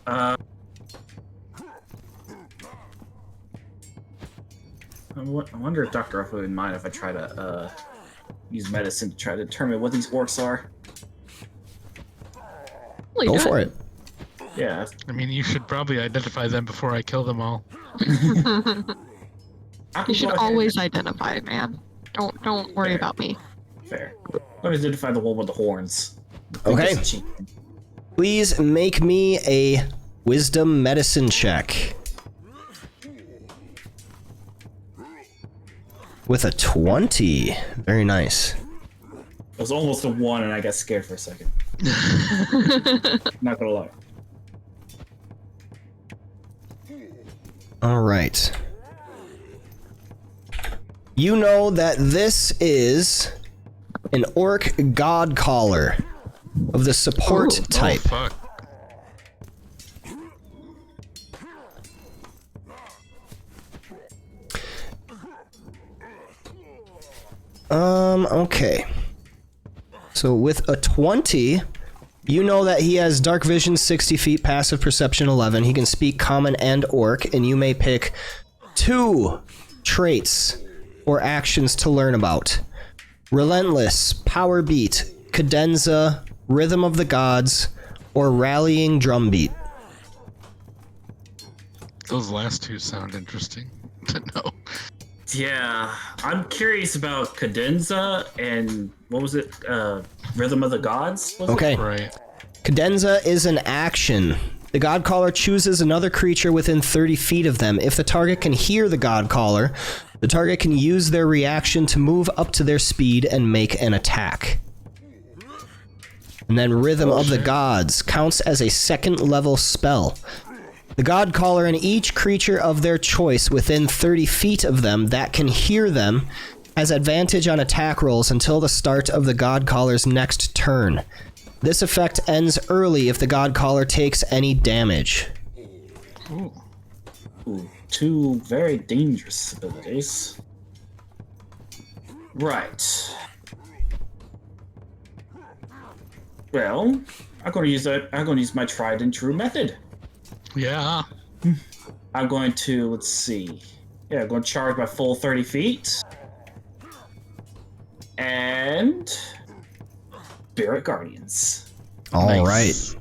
I wonder if Dr. Ruffo would mind if I try to use medicine to try to determine what these orcs are. Go for it. Yeah. I mean, you should probably identify them before I kill them all. You should always identify, man. Don't worry about me. Fair. Let me identify the one with the horns. Okay. Please make me a wisdom medicine check. With a 20. Very nice. It was almost a 1 and I got scared for a second. Not gonna lie. Alright. You know that this is an orc god caller of the support type. Oh, fuck. Okay. So with a 20, you know that he has dark vision 60 feet, passive perception 11. He can speak common and orc, and you may pick 2 traits or actions to learn about. Relentless, Power Beat, Cadenza, Rhythm of the Gods, or Rallying Drumbeat. Those last 2 sound interesting to know. Yeah, I'm curious about Cadenza and what was it? Rhythm of the Gods? Was Okay. It? Right. Cadenza is an action. The God Caller chooses another creature within 30 feet of them. If the target can hear the God Caller, the target can use their reaction to move up to their speed and make an attack. And then Rhythm of the Gods counts as a 2nd level spell. The God Caller and each creature of their choice within 30 feet of them that can hear them has advantage on attack rolls until the start of the God Caller's next turn. This effect ends early if the God Caller takes any damage. Ooh. Ooh, 2 very dangerous abilities. Right. Well, I'm gonna use my tried and true method. Yeah. I'm going to, let's see. Yeah, I'm going to charge my full 30 feet. And Spirit Guardians. All Nice. right.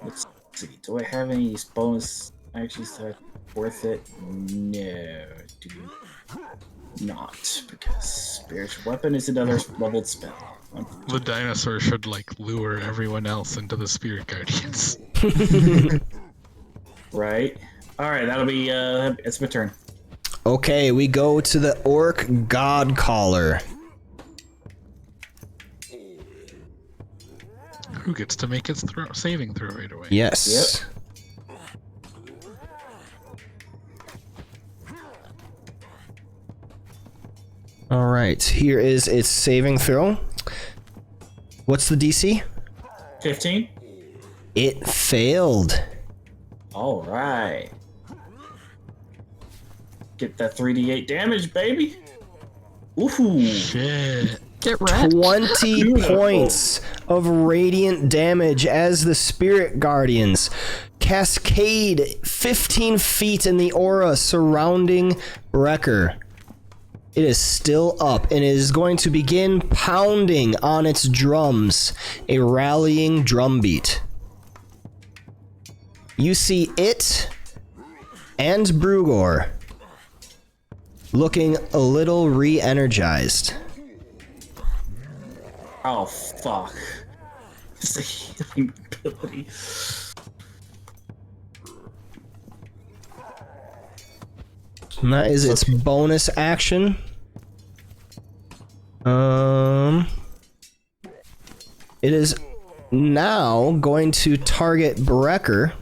Let's see. Do I have any bonus actions that are worth it? No, I do not, because Spiritual Weapon is another leveled spell. The dinosaur should like lure everyone else into the Spirit Guardians. Right. All right, that'll be it's my turn. Okay, we go to the Orc God Caller. Who gets to make its saving throw right away? Yes. All right, here is its saving throw. What's the DC? 15. It failed. All right. Get that 3d8 damage, baby. Ooh. Shit. Get wrecked. 20 Beautiful. points of radiant damage as the Spirit Guardians cascade 15 feet in the aura surrounding Wrecker. It is still up and it is going to begin pounding on its drums, a rallying drumbeat. You see it and Brugor looking a little re-energized. Oh, fuck. It's a healing ability. And that is its bonus action. It is now going to target Brecker.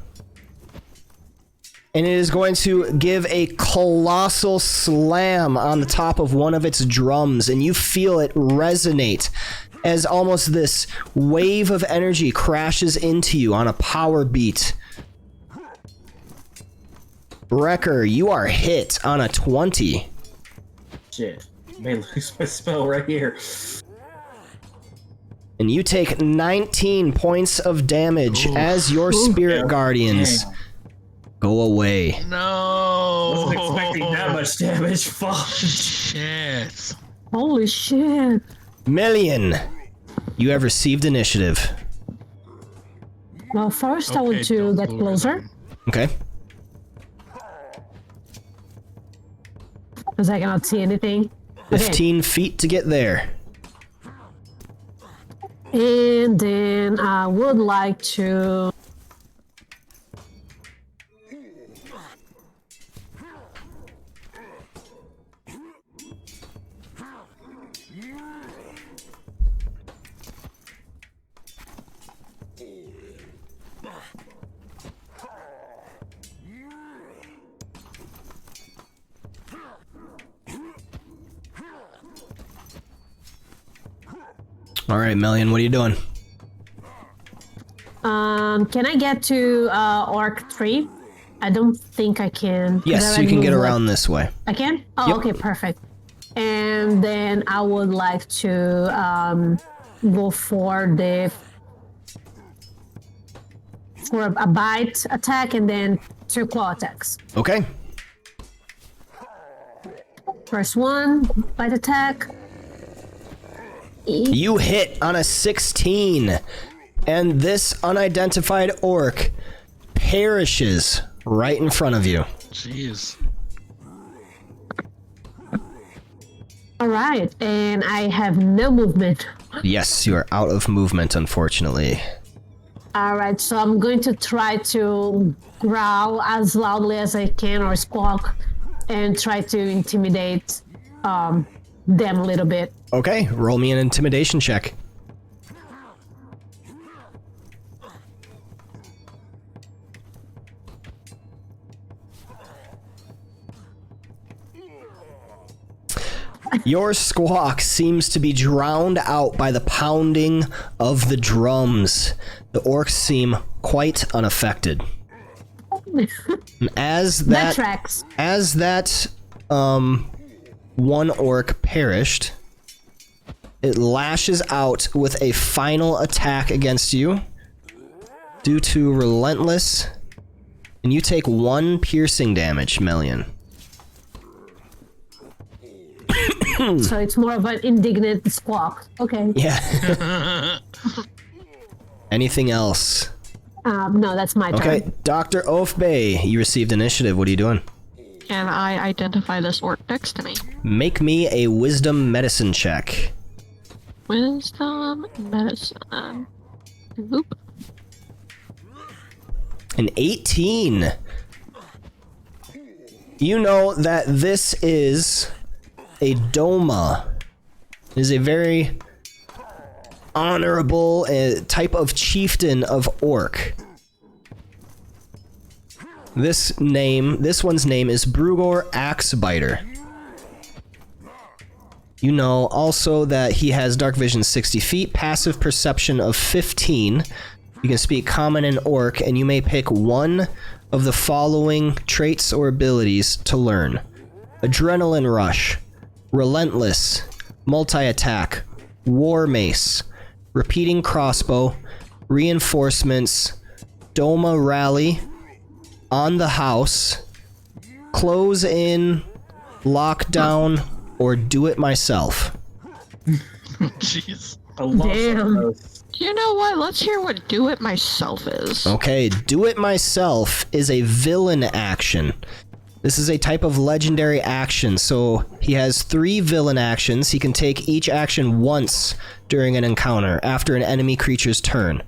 And it is going to give a colossal slam on the top of one of its drums, and you feel it resonate as almost this wave of energy crashes into you on a power beat. Wrecker, you are hit on a 20. Shit. May lose my spell right here. And you take 19 points of damage as your Spirit Guardians Damn. go away. No. Wasn't expecting that much damage. Fuck. Shit. Holy shit. Million, you have received initiative. Well, first I want to don't get lure closer, them. Okay. because I cannot see anything. Okay. 15 feet to get there. And then I would like to... All right, Million, what are you doing? Can I get to Orc 3? I don't think I can. Yes, you can get around this way. I can? Oh, Yep. okay, perfect. And then I would like to go for a bite attack and then 2 claw attacks. Okay. First one, bite attack. You hit on a 16, and this unidentified orc perishes right in front of you. Jeez. All right, and I have no movement. Yes, you are out of movement, unfortunately. All right, so I'm going to try to growl as loudly as I can or squawk and try to intimidate them a little bit. Okay, roll me an intimidation check. Your squawk seems to be drowned out by the pounding of the drums. The orcs seem quite unaffected. And as That tracks. one orc perished, It lashes out with a final attack against you due to relentless, and you take 1 piercing damage, Melian. So it's more of an indignant squawk. Okay. Yeah. Anything else? No, that's my turn. Okay, Dr. Oafbay, you received initiative. What are you doing? Can I identify this orc next to me? Make me a wisdom medicine check. Wisdom medicine. Oop. An 18. You know that this is a Dohma. It is a very honorable type of chieftain of orc. This one's name is Brugor Axebiter. You know also that he has dark vision 60 feet, passive perception of 15. You can speak common and orc, and you may pick one of the following traits or abilities to learn. Adrenaline rush, relentless, multi-attack, war mace, repeating crossbow, reinforcements, Dohma rally, on the house, close in, lockdown, or do it myself. Jeez. I love Damn. those. You know what? Let's hear what do it myself is. Okay, do it myself is a villain action. This is a type of legendary action, so he has 3 villain actions. He can take each action once during an encounter after an enemy creature's turn.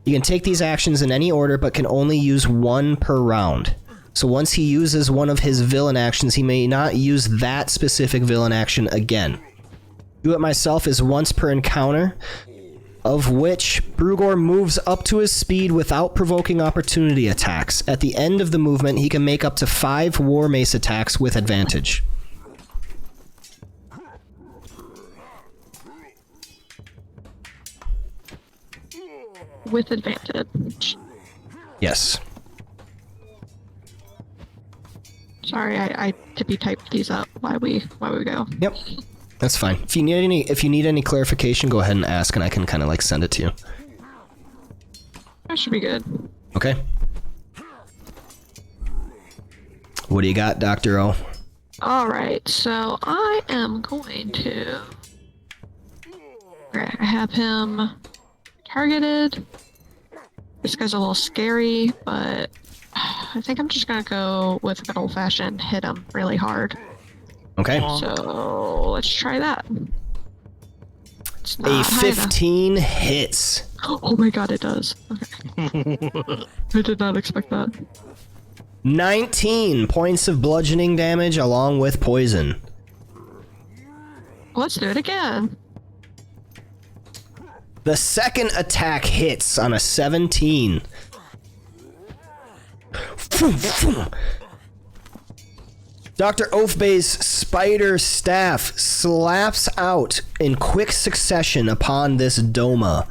You can take these actions in any order, but can only use 1 per round. So once he uses one of his villain actions, he may not use that specific villain action again. Do it myself is once per encounter, of which Brugor moves up to his speed without provoking opportunity attacks. At the end of the movement, he can make up to 5 war mace attacks with advantage. With advantage. Yes. Sorry, I tippy typed these up while we go. Yep. That's fine. If you need any clarification, go ahead and ask, and I can kind of like send it to you. That should be good. Okay. What do you got, Dr. O? Alright, so I am going to... Alright, I have him targeted. This guy's a little scary, but I think I'm just gonna go with good old-fashioned hit him really hard. Okay. So let's try that. It's A not high enough. 15 hits. Oh my god, it does. Okay. I did not expect that. 19 points of bludgeoning damage along with poison. Let's do it again. The second attack hits on a 17. Dr. Oafbay's spider staff slaps out in quick succession upon this Dohma,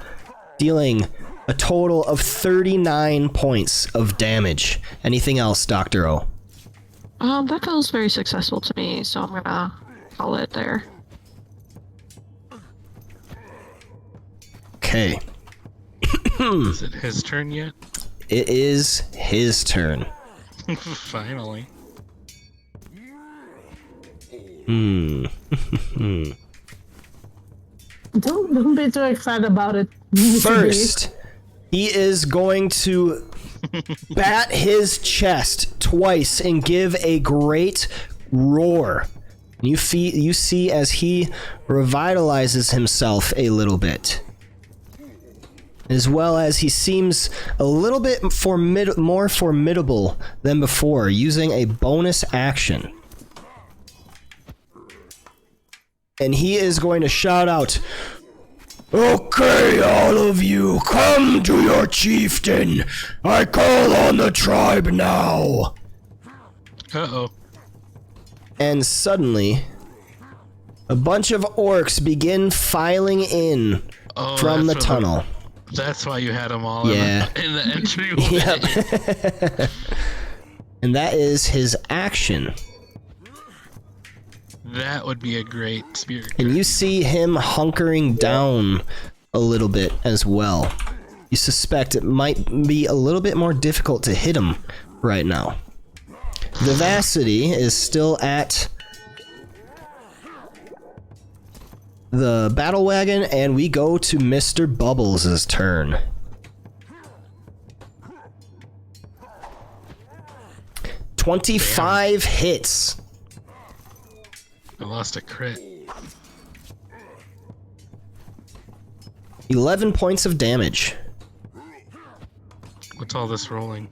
dealing a total of 39 points of damage. Anything else, Dr. O? That feels very successful to me, so I'm gonna call it there. Okay. Is it his turn yet? It is his turn. Finally. Don't be too excited about it. First, he is going to bat his chest twice and give a great roar. You see as he revitalizes himself a little bit. As well as he seems a little bit more formidable than before, using a bonus action. And he is going to shout out, "Okay, all of you, come to your chieftain. I call on the tribe now." Uh-oh. And suddenly, a bunch of orcs begin filing in from the tunnel. That's why you had them all Yeah. in the entryway. Yep. And that is his action. That would be a great spirit. And you see him hunkering down a little bit as well. You suspect it might be a little bit more difficult to hit him right now. Vivacity is still at the battle wagon, and we go to Mr. Bubbles' turn. "25 hits. I lost a crit. 11 points of damage. What's all this rolling?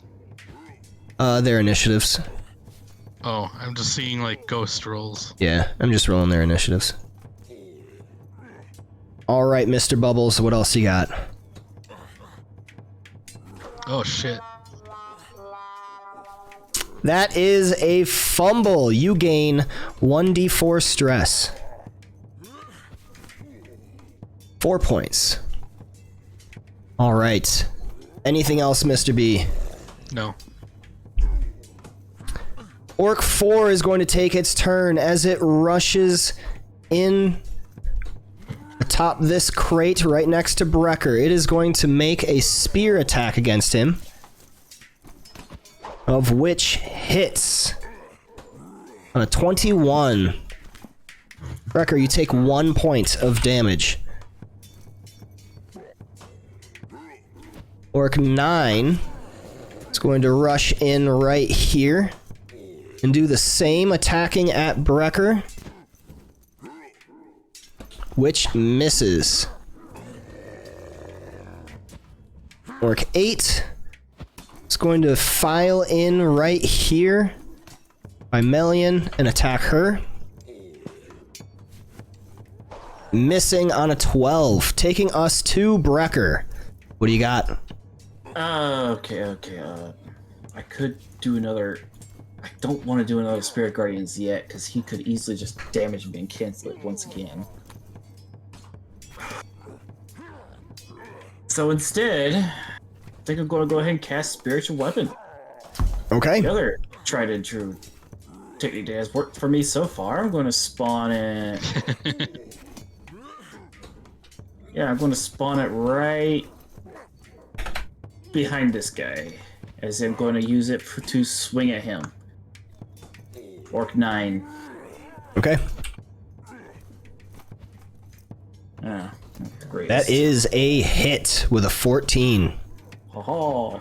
Their initiatives. Oh, I'm just seeing like ghost rolls. Yeah, I'm just rolling their initiatives. Alright, Mr. Bubbles, what else you got? Oh shit. That is a fumble. You gain 1d4 stress. 4 points. Alright. Anything else, Mr. B? No. Orc 4 is going to take its turn as it rushes in atop this crate right next to Brecker. It is going to make a spear attack against him, of which hits on a 21. Brecker, you take 1 point of damage. Orc 9 is going to rush in right here and do the same, attacking at Brecker, which misses. Orc 8 is going to file in right here by Melian and attack her. Missing on a 12, taking us to Brecker. What do you got? Okay. I could do another. I don't want to do another Spirit Guardians yet, because he could easily just damage me and cancel it once again. So instead, I think I'm going to go ahead and cast Spiritual Weapon. Okay. The other tried and true technique that has worked for me so far. I'm going to spawn it. Yeah, I'm going to spawn it right behind this guy, as I'm going to use it to swing at him. Orc 9. Okay. Ah, great. That is a hit with a 14. Oh.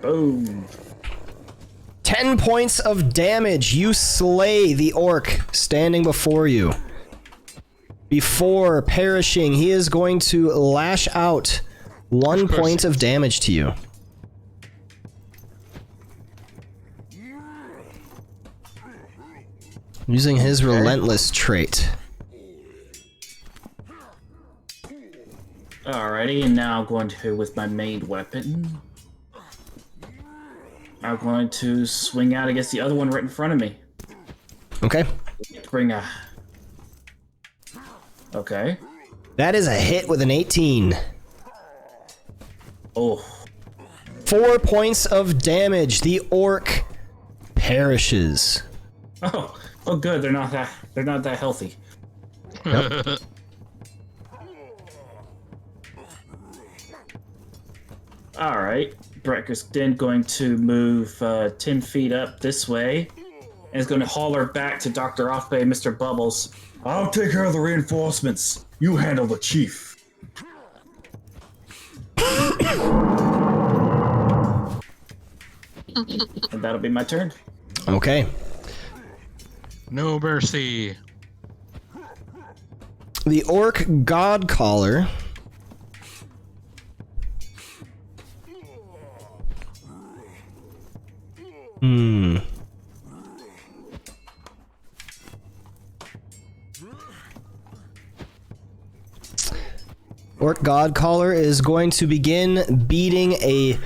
Boom. 10 points of damage. You slay the orc standing before you. Before perishing, he is going to lash out 1 point of damage to you. Using his relentless trait. Alrighty, and now I'm going to, with my main weapon, I'm going to swing out against the other one right in front of me. Okay. Bring a... Okay. That is a hit with an 18. Oh. 4 points of damage. The orc perishes. Oh, good. They're not that healthy. Yep. All right. Brecker's then going to move 10 feet up this way, and is going to holler back to Dr. Offbay, Mr. Bubbles. I'll take care of the reinforcements. You handle the chief. And that'll be my turn. Okay. No mercy. The orc Godcaller Orc Godcaller is going to begin beating a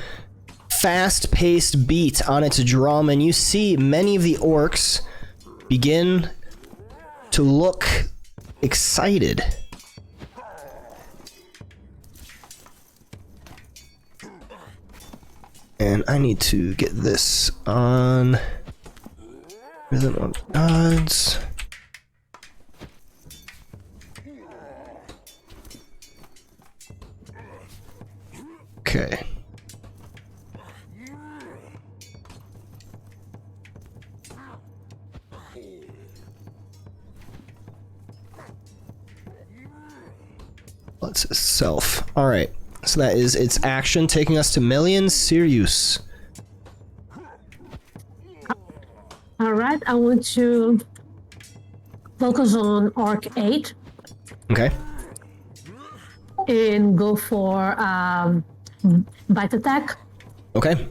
fast-paced beat on its drum, and you see many of the orcs begin to look excited. And I need to get this on Rhythm of Gods. Okay. Let's self. All right. So that is its action, taking us to Million Sirius. All right, I want to focus on Orc 8 Okay. and go for bite attack. Okay.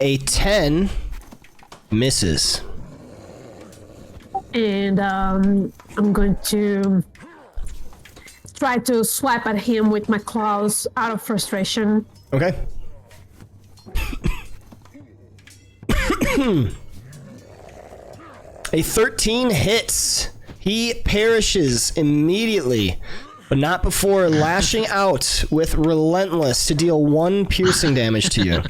A 10 misses. And I'm going to try to swipe at him with my claws out of frustration. Okay. A 13 hits. He perishes immediately, but not before lashing out with Relentless to deal 1 piercing damage to you.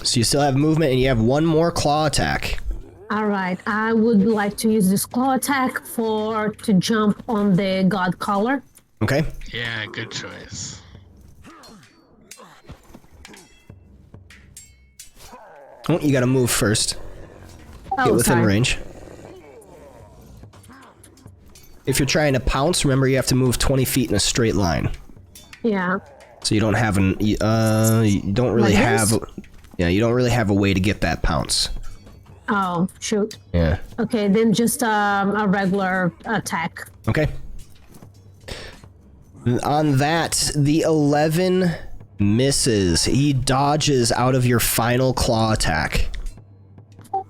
So you still have movement and you have 1 more claw attack. All right, I would like to use this claw attack to jump on the god collar. Okay. Yeah, good choice. Oh, you gotta move first. Oh, Get within sorry. range. If you're trying to pounce, remember you have to move 20 feet in a straight line. Yeah. So you don't have you don't really Like have, this? yeah, you don't really have a way to get that pounce. Oh, shoot. Yeah. Okay, then just a regular attack. Okay. On that, the 11 misses. He dodges out of your final claw attack. All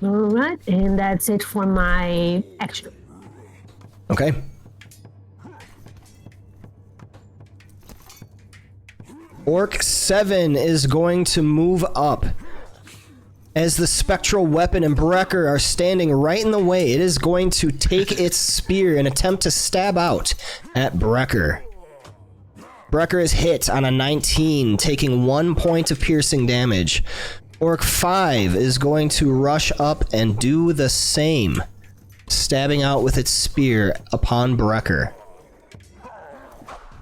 right, and that's it for my action. Okay. Orc 7 is going to move up. As the spectral weapon and Brecker are standing right in the way, it is going to take its spear and attempt to stab out at Brecker. Brecker is hit on a 19, taking 1 point of piercing damage. Orc 5 is going to rush up and do the same, stabbing out with its spear upon Brecker.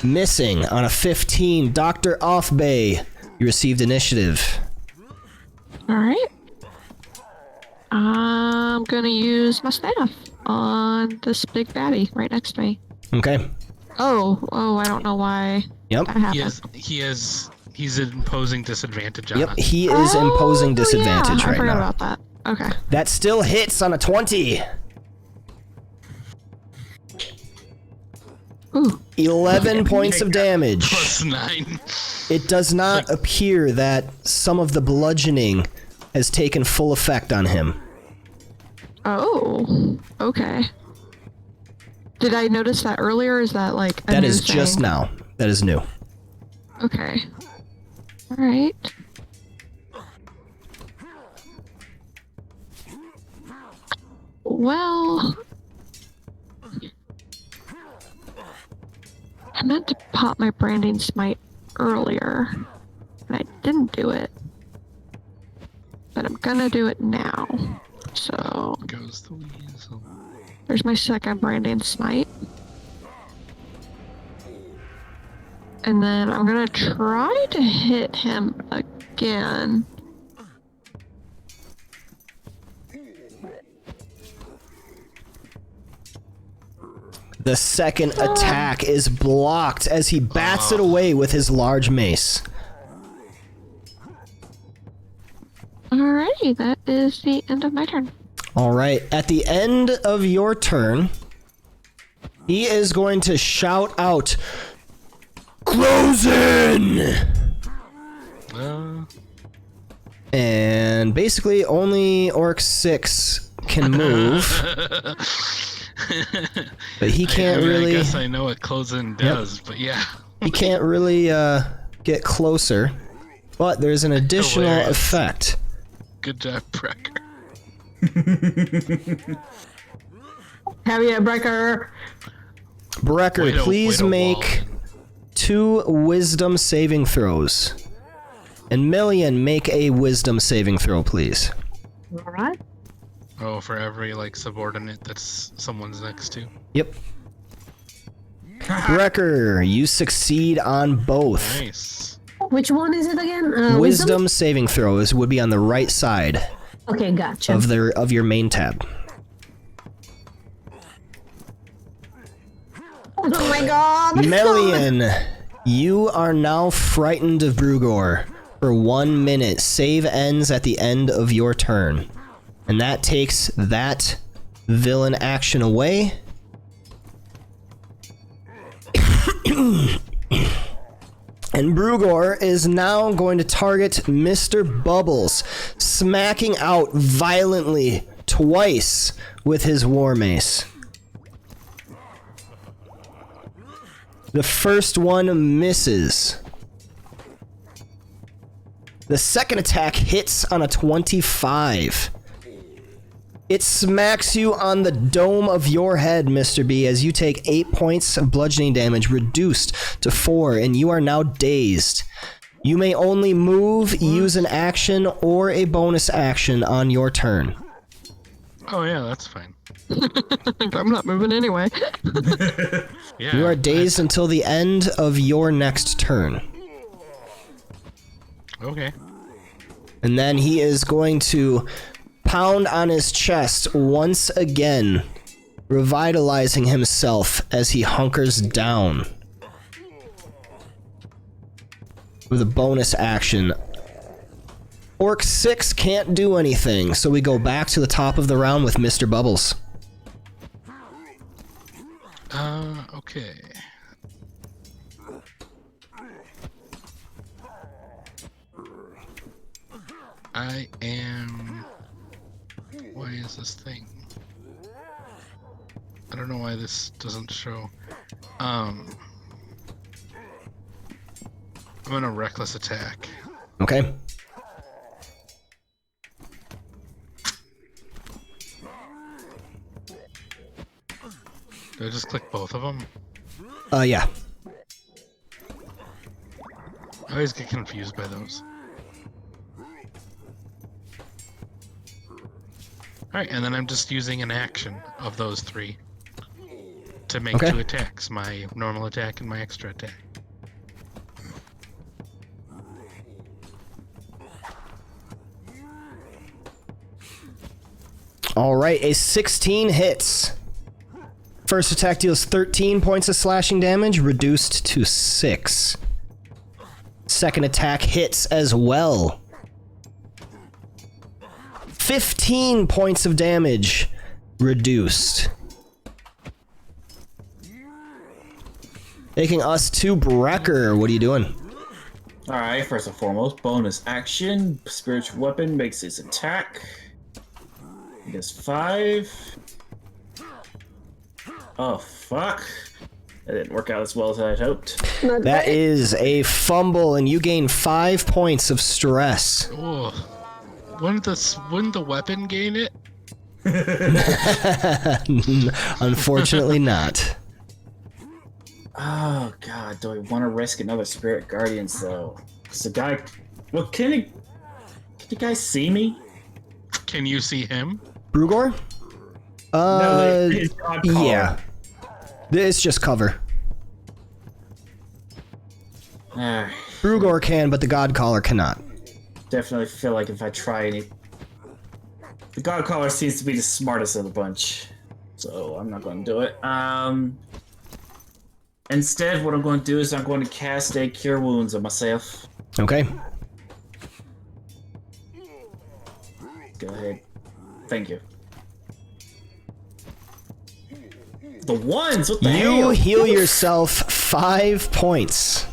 Missing on a 15, Dr. Offbay, you received initiative. Alright. I'm gonna use my staff on this big baddie right next to me. Okay. Oh, I don't know why Yep. that happened. He's imposing disadvantage on Yep, us. he is imposing disadvantage I right forgot now. about that. Okay. That still hits on a 20. Ooh. 11 points of damage. Plus 9. It does not appear that some of the bludgeoning has taken full effect on him. Oh. Okay. Did I notice that earlier? Or is that like a That new is just thing? now. That is new. Okay. Alright. Well, I meant to pop my branding smite earlier, and I didn't do it. But I'm gonna do it now. So, Goes the weasel. there's my second branding smite. And then I'm gonna try to hit him again. The second attack is blocked as he bats it away with his large mace. Alrighty, that is the end of my turn. All right, at the end of your turn, he is going to shout out, "Close in!" And basically, only Orc 6 can move. But he can't really. I guess I know what closing does, but yeah. He can't really get closer. But there's an additional Hilarious. effect. Good job, Brecker. Heavy Brecker. Brecker, Way to please wall make it. 2 wisdom saving throws. And Million, make a wisdom saving throw, please. All right. Oh, for every like subordinate that's someone's next to. Yep. Wrecker, you succeed on both. Nice. Which one is it again? Wisdom saving throws would be on the right side Okay, gotcha. of your main tab. Oh my god! Melian, you are now frightened of Brugor for 1 minute. Save ends at the end of your turn. And that takes that villain action away. And Brugor is now going to target Mr. Bubbles, smacking out violently twice with his war mace. The first one misses. The second attack hits on a 25. It smacks you on the dome of your head, Mr. B, as you take 8 points of bludgeoning damage, reduced to 4, and you are now dazed. You may only move, use an action, or a bonus action on your turn. Oh yeah, that's fine. I'm not moving anyway. Yeah. You are dazed until the end of your next turn. Okay. And then he is going to pound on his chest once again, revitalizing himself as he hunkers down. With a bonus action. Orc 6 can't do anything, so we go back to the top of the round with Mr. Bubbles. Okay. I am... Why is this thing? I don't know why this doesn't show. I'm gonna reckless attack. Okay. Did I just click both of them? Yeah. I always get confused by those. Alright, and then I'm just using an action of those 3 to make 2 attacks, my normal attack and my extra attack. Alright, a 16 hits. First attack deals 13 points of slashing damage, reduced to 6. Second attack hits as well. 15 points of damage, reduced. Taking us to Brecker. What are you doing? Alright, first and foremost, bonus action. Spiritual weapon makes its attack. I guess 5. Oh, fuck. That didn't work out as well as I had hoped. That is a fumble, and you gain 5 points of stress. Oh. Wouldn't the weapon gain it? Unfortunately not. Oh, God. Do I want to risk another Spirit Guardians, though? Because the guy... Well, can the guy see me? Can you see him? Brugor? No, his god collar. Yeah. It's just cover. Brugor can, but the God Caller cannot. Definitely feel like if I try any... The God Caller seems to be the smartest of the bunch. So I'm not going to do it. Instead, what I'm going to do is I'm going to cast a Cure Wounds on myself. Okay. Go ahead. Thank you. The ones? What the hell? You heal yourself 5 points.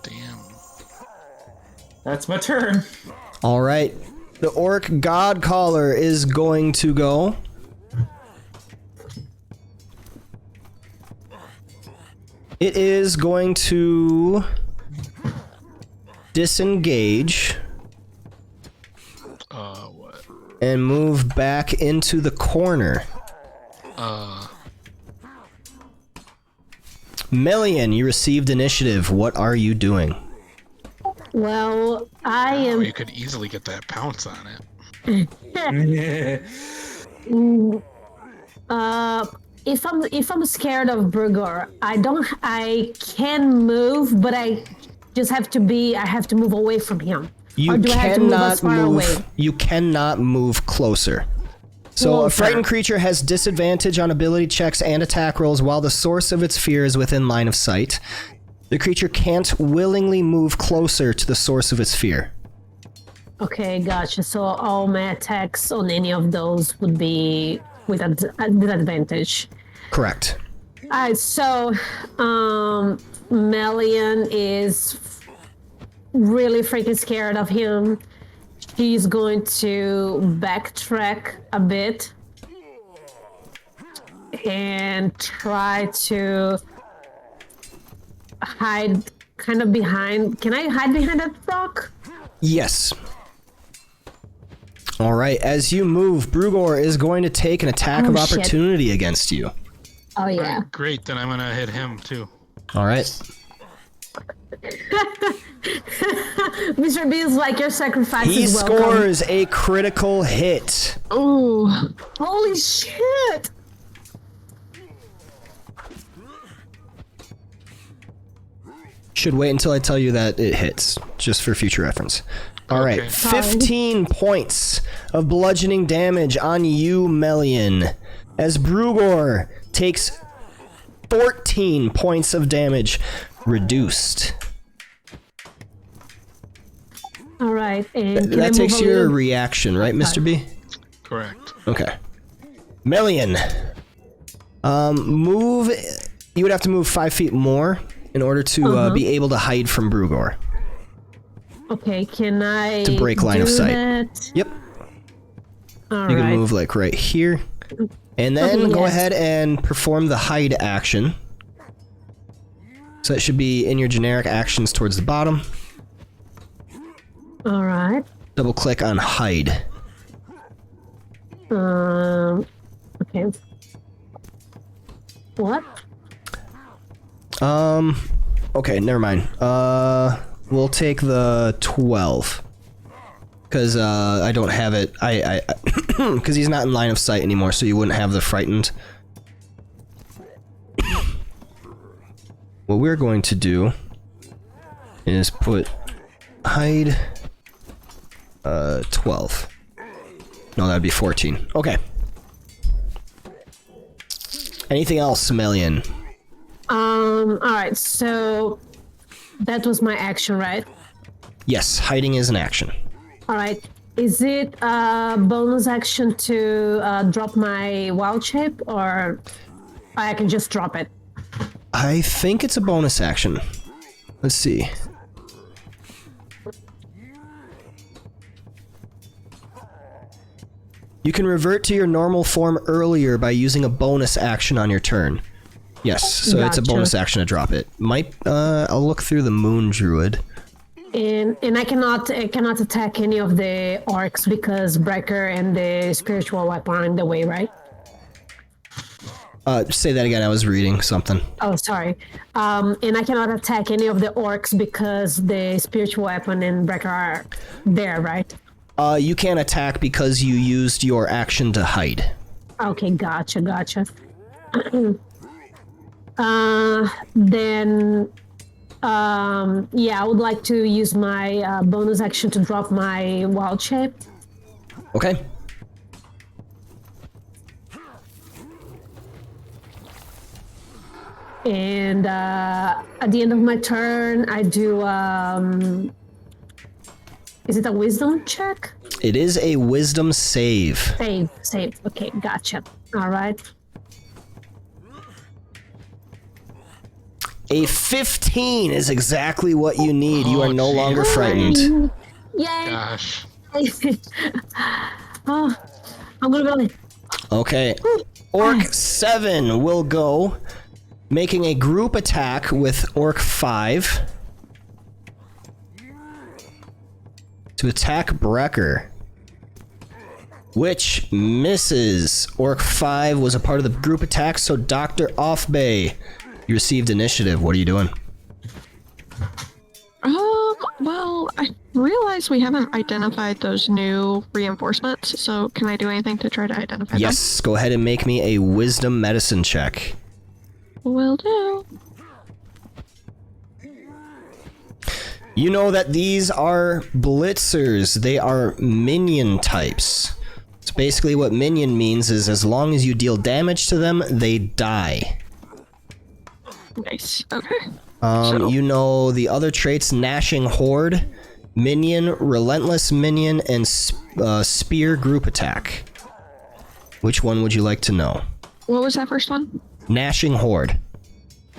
Damn. That's my turn. All right. The Orc God Caller is going to go. It is going to disengage What? and move back into the corner. Melian, you received initiative. What are you doing? Well, I am. You could easily get that pounce on it. If I'm scared of Brugor, I can move, but I have to move away from him. You or do I have to move as far away? You cannot move closer. So a frightened creature has disadvantage on ability checks and attack rolls while the source of its fear is within line of sight. The creature can't willingly move closer to the source of its fear. Okay, gotcha. So all my attacks on any of those would be with a disadvantage. Correct. Alright, so Melian is really freaking scared of him. She's going to backtrack a bit and try to hide kind of behind. Can I hide behind that rock? Yes. All right, as you move, Brugor is going to take an attack of opportunity against you. Oh, yeah. Great, then I'm gonna hit him too. All right. Mr. B is like, your sacrifice He is welcome. scores a critical hit. Ooh. Holy shit! Should wait until I tell you that it hits, just for future reference. All right, Okay. 15 points of bludgeoning damage on you, Melian, as Brugor takes 14 points of damage reduced. All right, and can I That move takes a your little- reaction, right, Mr. B? Correct. Okay. Melian, move. You would have to move 5 feet more in order to be able to hide from Brugor. Okay, can I To break line of do sight. that? Yep. All You can right. move like right here. And then go yes. ahead and perform the hide action. So it should be in your generic actions towards the bottom. All right. Double click on hide. Okay. What? Okay, never mind. We'll take the 12. Because I don't have it. Because he's not in line of sight anymore, so you wouldn't have the frightened. What we're going to do is put hide 12. No, that'd be 14. Okay. Anything else, Melian? All right. So that was my action, right? Yes, hiding is an action. All right. Is it a bonus action to drop my wild shape, or I can just drop it? I think it's a bonus action. Let's see. You can revert to your normal form earlier by using a bonus action on your turn. Yes, so it's a Gotcha. bonus action to drop it. I'll look through the Moon Druid. And I cannot attack any of the orcs because Breaker and the spiritual weapon are in the way, right? Say that again, I was reading something. Oh, sorry. And I cannot attack any of the orcs because the spiritual weapon and Breaker are there, right? You can't attack because you used your action to hide. Okay, gotcha. Then, yeah, I would like to use my bonus action to drop my wild shape. Okay. And at the end of my turn, I do. Is it a wisdom check? It is a wisdom save. Save. Okay, gotcha. All right. A 15 is exactly what you need. You are no geez. longer frightened. Yay! Gosh. Oh, I'm gonna go. Okay. Orc 7 will go, making a group attack with Orc 5 to attack Brecker, which misses. Orc 5 was a part of the group attack, so Dr. Offbay, You received initiative. What are you doing? Well, I realize we haven't identified those new reinforcements, so can I do anything to try to identify them? Yes, go ahead and make me a wisdom medicine check. Will do. You know that these are blitzers. They are minion types. So basically what minion means is as long as you deal damage to them, they die. Nice. Okay. You know the other traits: Gnashing Horde, Minion, Relentless Minion, and Spear Group Attack. Which one would you like to know? What was that first one? Gnashing Horde.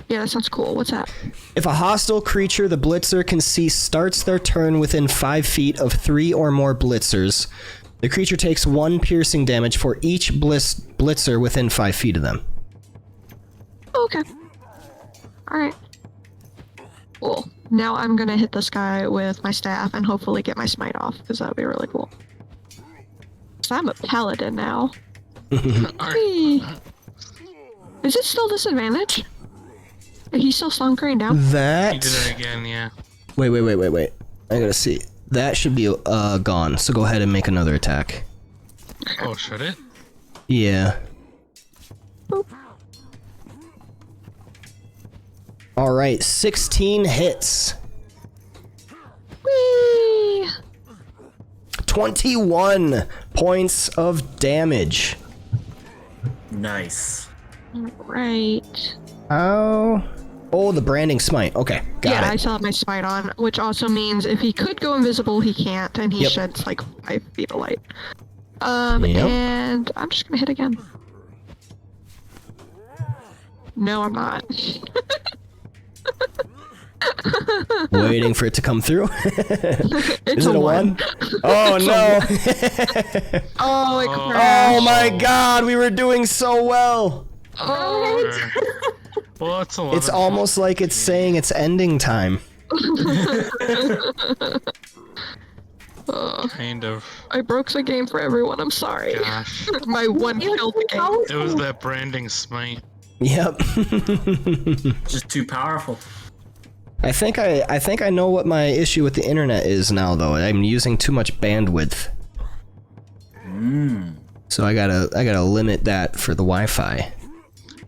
Yeah, that sounds cool. What's that? If a hostile creature the blitzer can see starts their turn within 5 feet of 3 or more blitzers, the creature takes 1 piercing damage for each blitzer within 5 feet of them. Okay. Alright. Cool. Now I'm gonna hit this guy with my staff and hopefully get my smite off, because that would be really cool. So I'm a paladin now. Whee! Is it still disadvantage? Is he still slunkering down? That... You did it again, yeah. Wait. I gotta see. That should be gone, so go ahead and make another attack. Oh, should it? Yeah. Boop. Alright, 16 hits. Whee! 21 points of damage. Nice. Right. Oh, the branding smite. Okay, got Yeah, it. I still have my smite on, which also means if he could go invisible, he can't, and he Yep. sheds like 5 feet of light. Yep. And I'm just gonna hit again. No, I'm not. Waiting for it to come through. It's Is it a 1? Oh no! Oh, it crashed. Oh my god, we were doing so well! Oh. Well, it's 11. It's almost like it's saying it's ending time. Kind of. I broke the game for everyone, I'm sorry. Gosh. My one kill the game. It was that branding smite. Yep. Just too powerful. I think I know what my issue with the internet is now, though. I'm using too much bandwidth. So I gotta limit that for the Wi-Fi.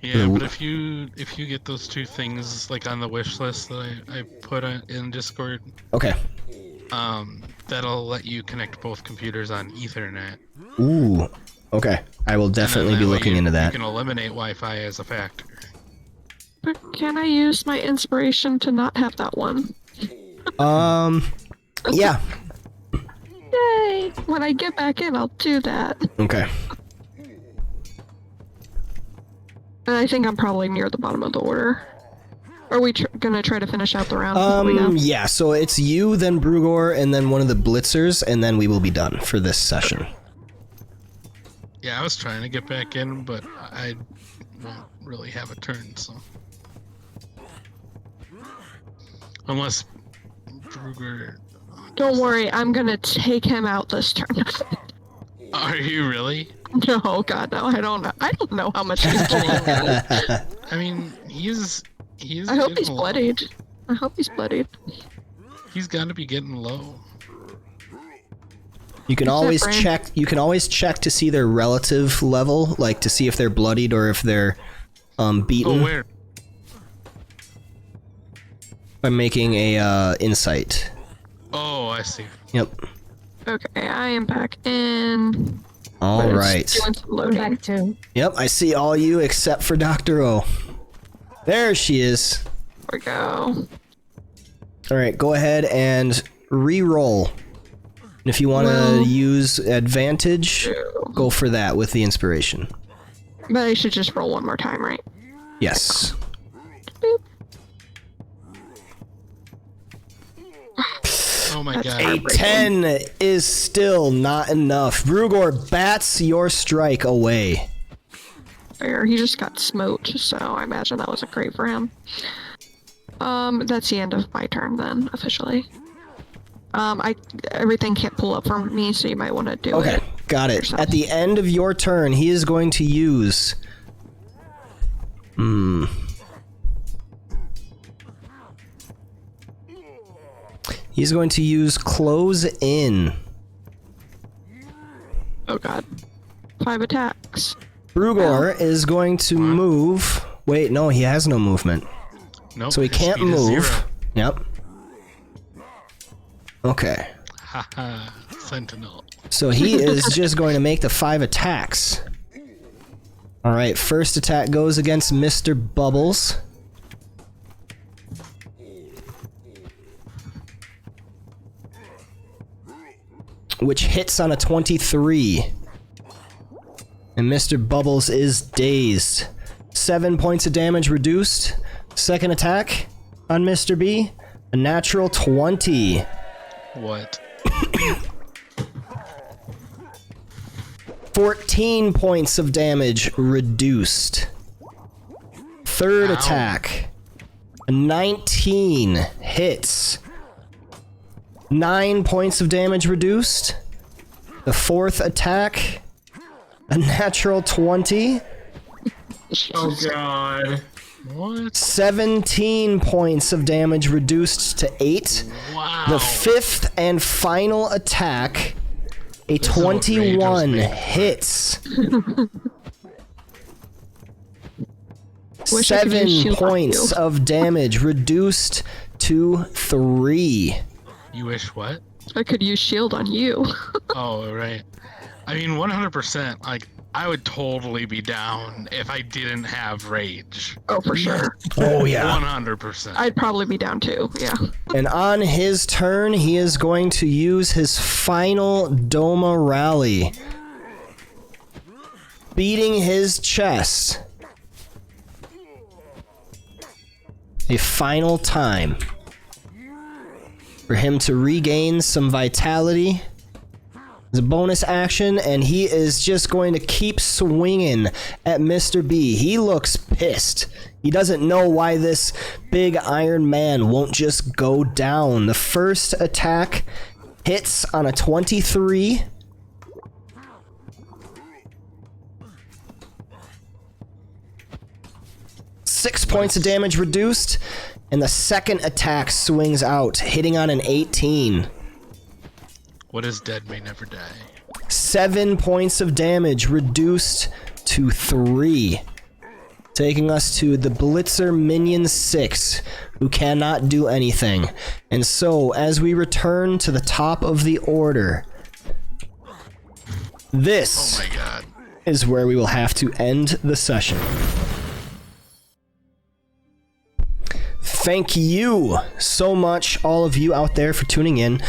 Yeah, but if you get those 2 things like on the wish list that I put in Discord, Okay. that'll let you connect both computers on Ethernet. Ooh. Okay. I will definitely be looking into You that. can eliminate Wi-Fi as a factor. But can I use my inspiration to not have that one? Yeah. Yay! When I get back in, I'll do that. Okay. And I think I'm probably near the bottom of the order. Are we gonna try to finish out the round before we go? Yeah, so it's you, then Brugor, and then one of the blitzers, and then we will be done for this session. Yeah, I was trying to get back in, but I won't really have a turn, so. Unless Brugger... Don't worry, I'm gonna take him out this turn. Are you really? No, God, no, I don't know. I don't know how much he's doing. I mean, he's I hope he's getting low. bloodied. I hope he's bloodied. He's got to be getting low. You can What's that, always Brian? check. You can always check to see their relative level, like to see if they're bloodied or if they're beaten Oh, where? by making a insight. Oh, I see. Yep. Okay, I am back in. All But it's right. doing some I'm loading. back too. Yep, I see all you except for Dr. O. There she is. There we go. All right, go ahead and re-roll. And if you want to Well- use advantage, go for that with the inspiration. But I should just roll one more time, right? Yes. Boop. Oh my That's god. A 10 is still not enough. Brugor bats your strike away. Fair. He just got smote, so I imagine that wasn't great for him. That's the end of my turn then, officially. Everything can't pull up for me, so you might want to do Okay, it. got it. yourself. At the end of your turn, he is going to use... He's going to use Close In. Oh god. 5 attacks. Brugor is going to move. Wait, no, he has no movement. Nope. So he his can't speed is move. 0. Yep. Okay. Haha. Sentinel. So he is just going to make the 5 attacks. Alright, first attack goes against Mr. Bubbles. Which hits on a 23. And Mr. Bubbles is dazed. 7 points of damage reduced. Second attack on Mr. B. A natural 20. What? 14 points of damage reduced. Third Ow. attack. A 19 hits. 9 points of damage reduced. The fourth attack. A natural 20. Oh god. What? 17 points of damage reduced to 8. Wow. The fifth and final attack. A This is what Rage 21 was made for. hits. Wish I could 7 use shield on points you. of damage reduced to 3. You wish what? I could use shield on you. Oh, right. I mean, 100%. Like, I would totally be down if I didn't have rage. Oh, for sure. Oh yeah. 100%. I'd probably be down too. Yeah. And on his turn, he is going to use his final Dohma rally. Beating his chest. A final time. For him to regain some vitality. It's a bonus action, and he is just going to keep swinging at Mr. B. He looks pissed. He doesn't know why this big Iron Man won't just go down. The first attack hits on a 23. Six points of damage reduced, and the second attack swings out, hitting on an 18. What is dead may never die. 7 points of damage reduced to 3. Taking us to the Blitzer Minion 6, who cannot do anything. And so, as we return to the top of the order, this Oh my god. is where we will have to end the session. Thank you so much, all of you out there, for tuning in,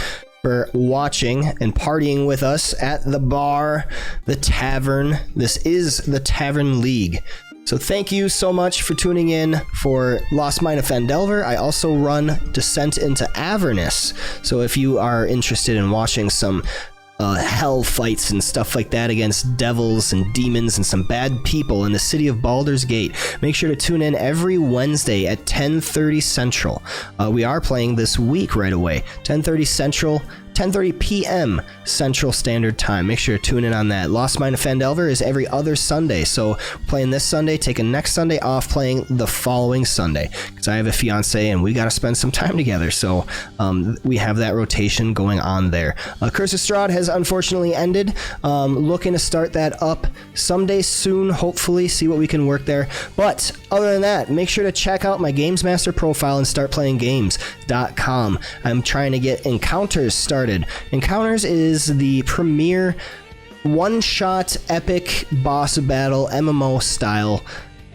for watching and partying with us at the bar, the tavern. This is the Tavern League. So thank you so much for tuning in for Lost Mine of Phandelver. I also run Descent into Avernus. So if you are interested in watching some hell fights and stuff like that against devils and demons and some bad people in the city of Baldur's Gate, make sure to tune in every Wednesday at 10:30 Central. We are playing this week right away, 10:30 Central, 10:30 p.m. Central Standard Time. Make sure to tune in on that. Lost Mine of Phandelver is every other Sunday, so playing this Sunday, taking next Sunday off, playing the following Sunday, because I have a fiance and we got to spend some time together, so we have that rotation going on there. Curse of Strahd has unfortunately ended. Looking to start that up someday soon, hopefully, see what we can work there. But other than that, make sure to check out my Games Master profile and startplayinggames.com. I'm trying to get Encounters started. Encounters is the premier one-shot epic boss battle MMO style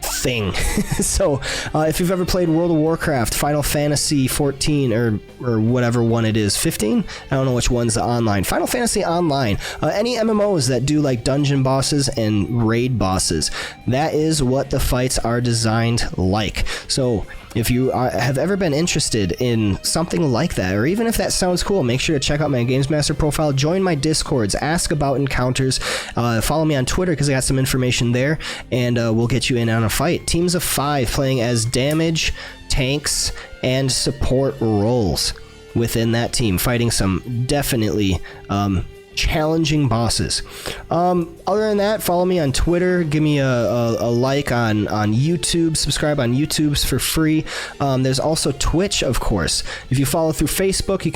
thing. So if you've ever played World of Warcraft, Final Fantasy 14 or whatever one it is, 15, I don't know which one's the online, Final Fantasy Online, any MMOs that do like dungeon bosses and raid bosses, that is what the fights are designed like. So if you have ever been interested in something like that, or even if that sounds cool, make sure to check out my Games Master profile, join my Discords, ask about encounters, follow me on Twitter because I got some information there, and we'll get you in on a fight. Teams of 5 playing as damage, tanks, and support roles within that team, fighting some definitely challenging bosses. Other than that, follow me on Twitter, give me a like on YouTube, subscribe on YouTube for free. There's also Twitch, of course. If you follow through Facebook, you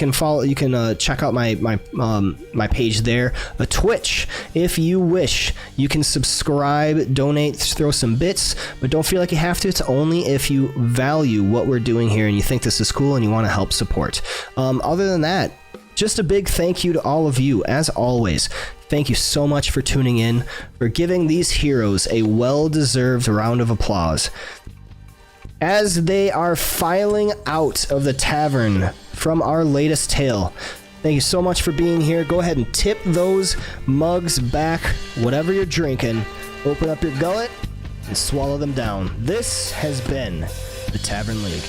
can check out my page there. Twitch, if you wish, you can subscribe, donate, throw some bits, but don't feel like you have to. It's only if you value what we're doing here and you think this is cool and you want to help support. Other than that, just a big thank you to all of you, as always. Thank you so much for tuning in, for giving these heroes a well-deserved round of applause. As they are filing out of the tavern from our latest tale, thank you so much for being here. Go ahead and tip those mugs back, whatever you're drinking. Open up your gullet and swallow them down. This has been the Tavern League.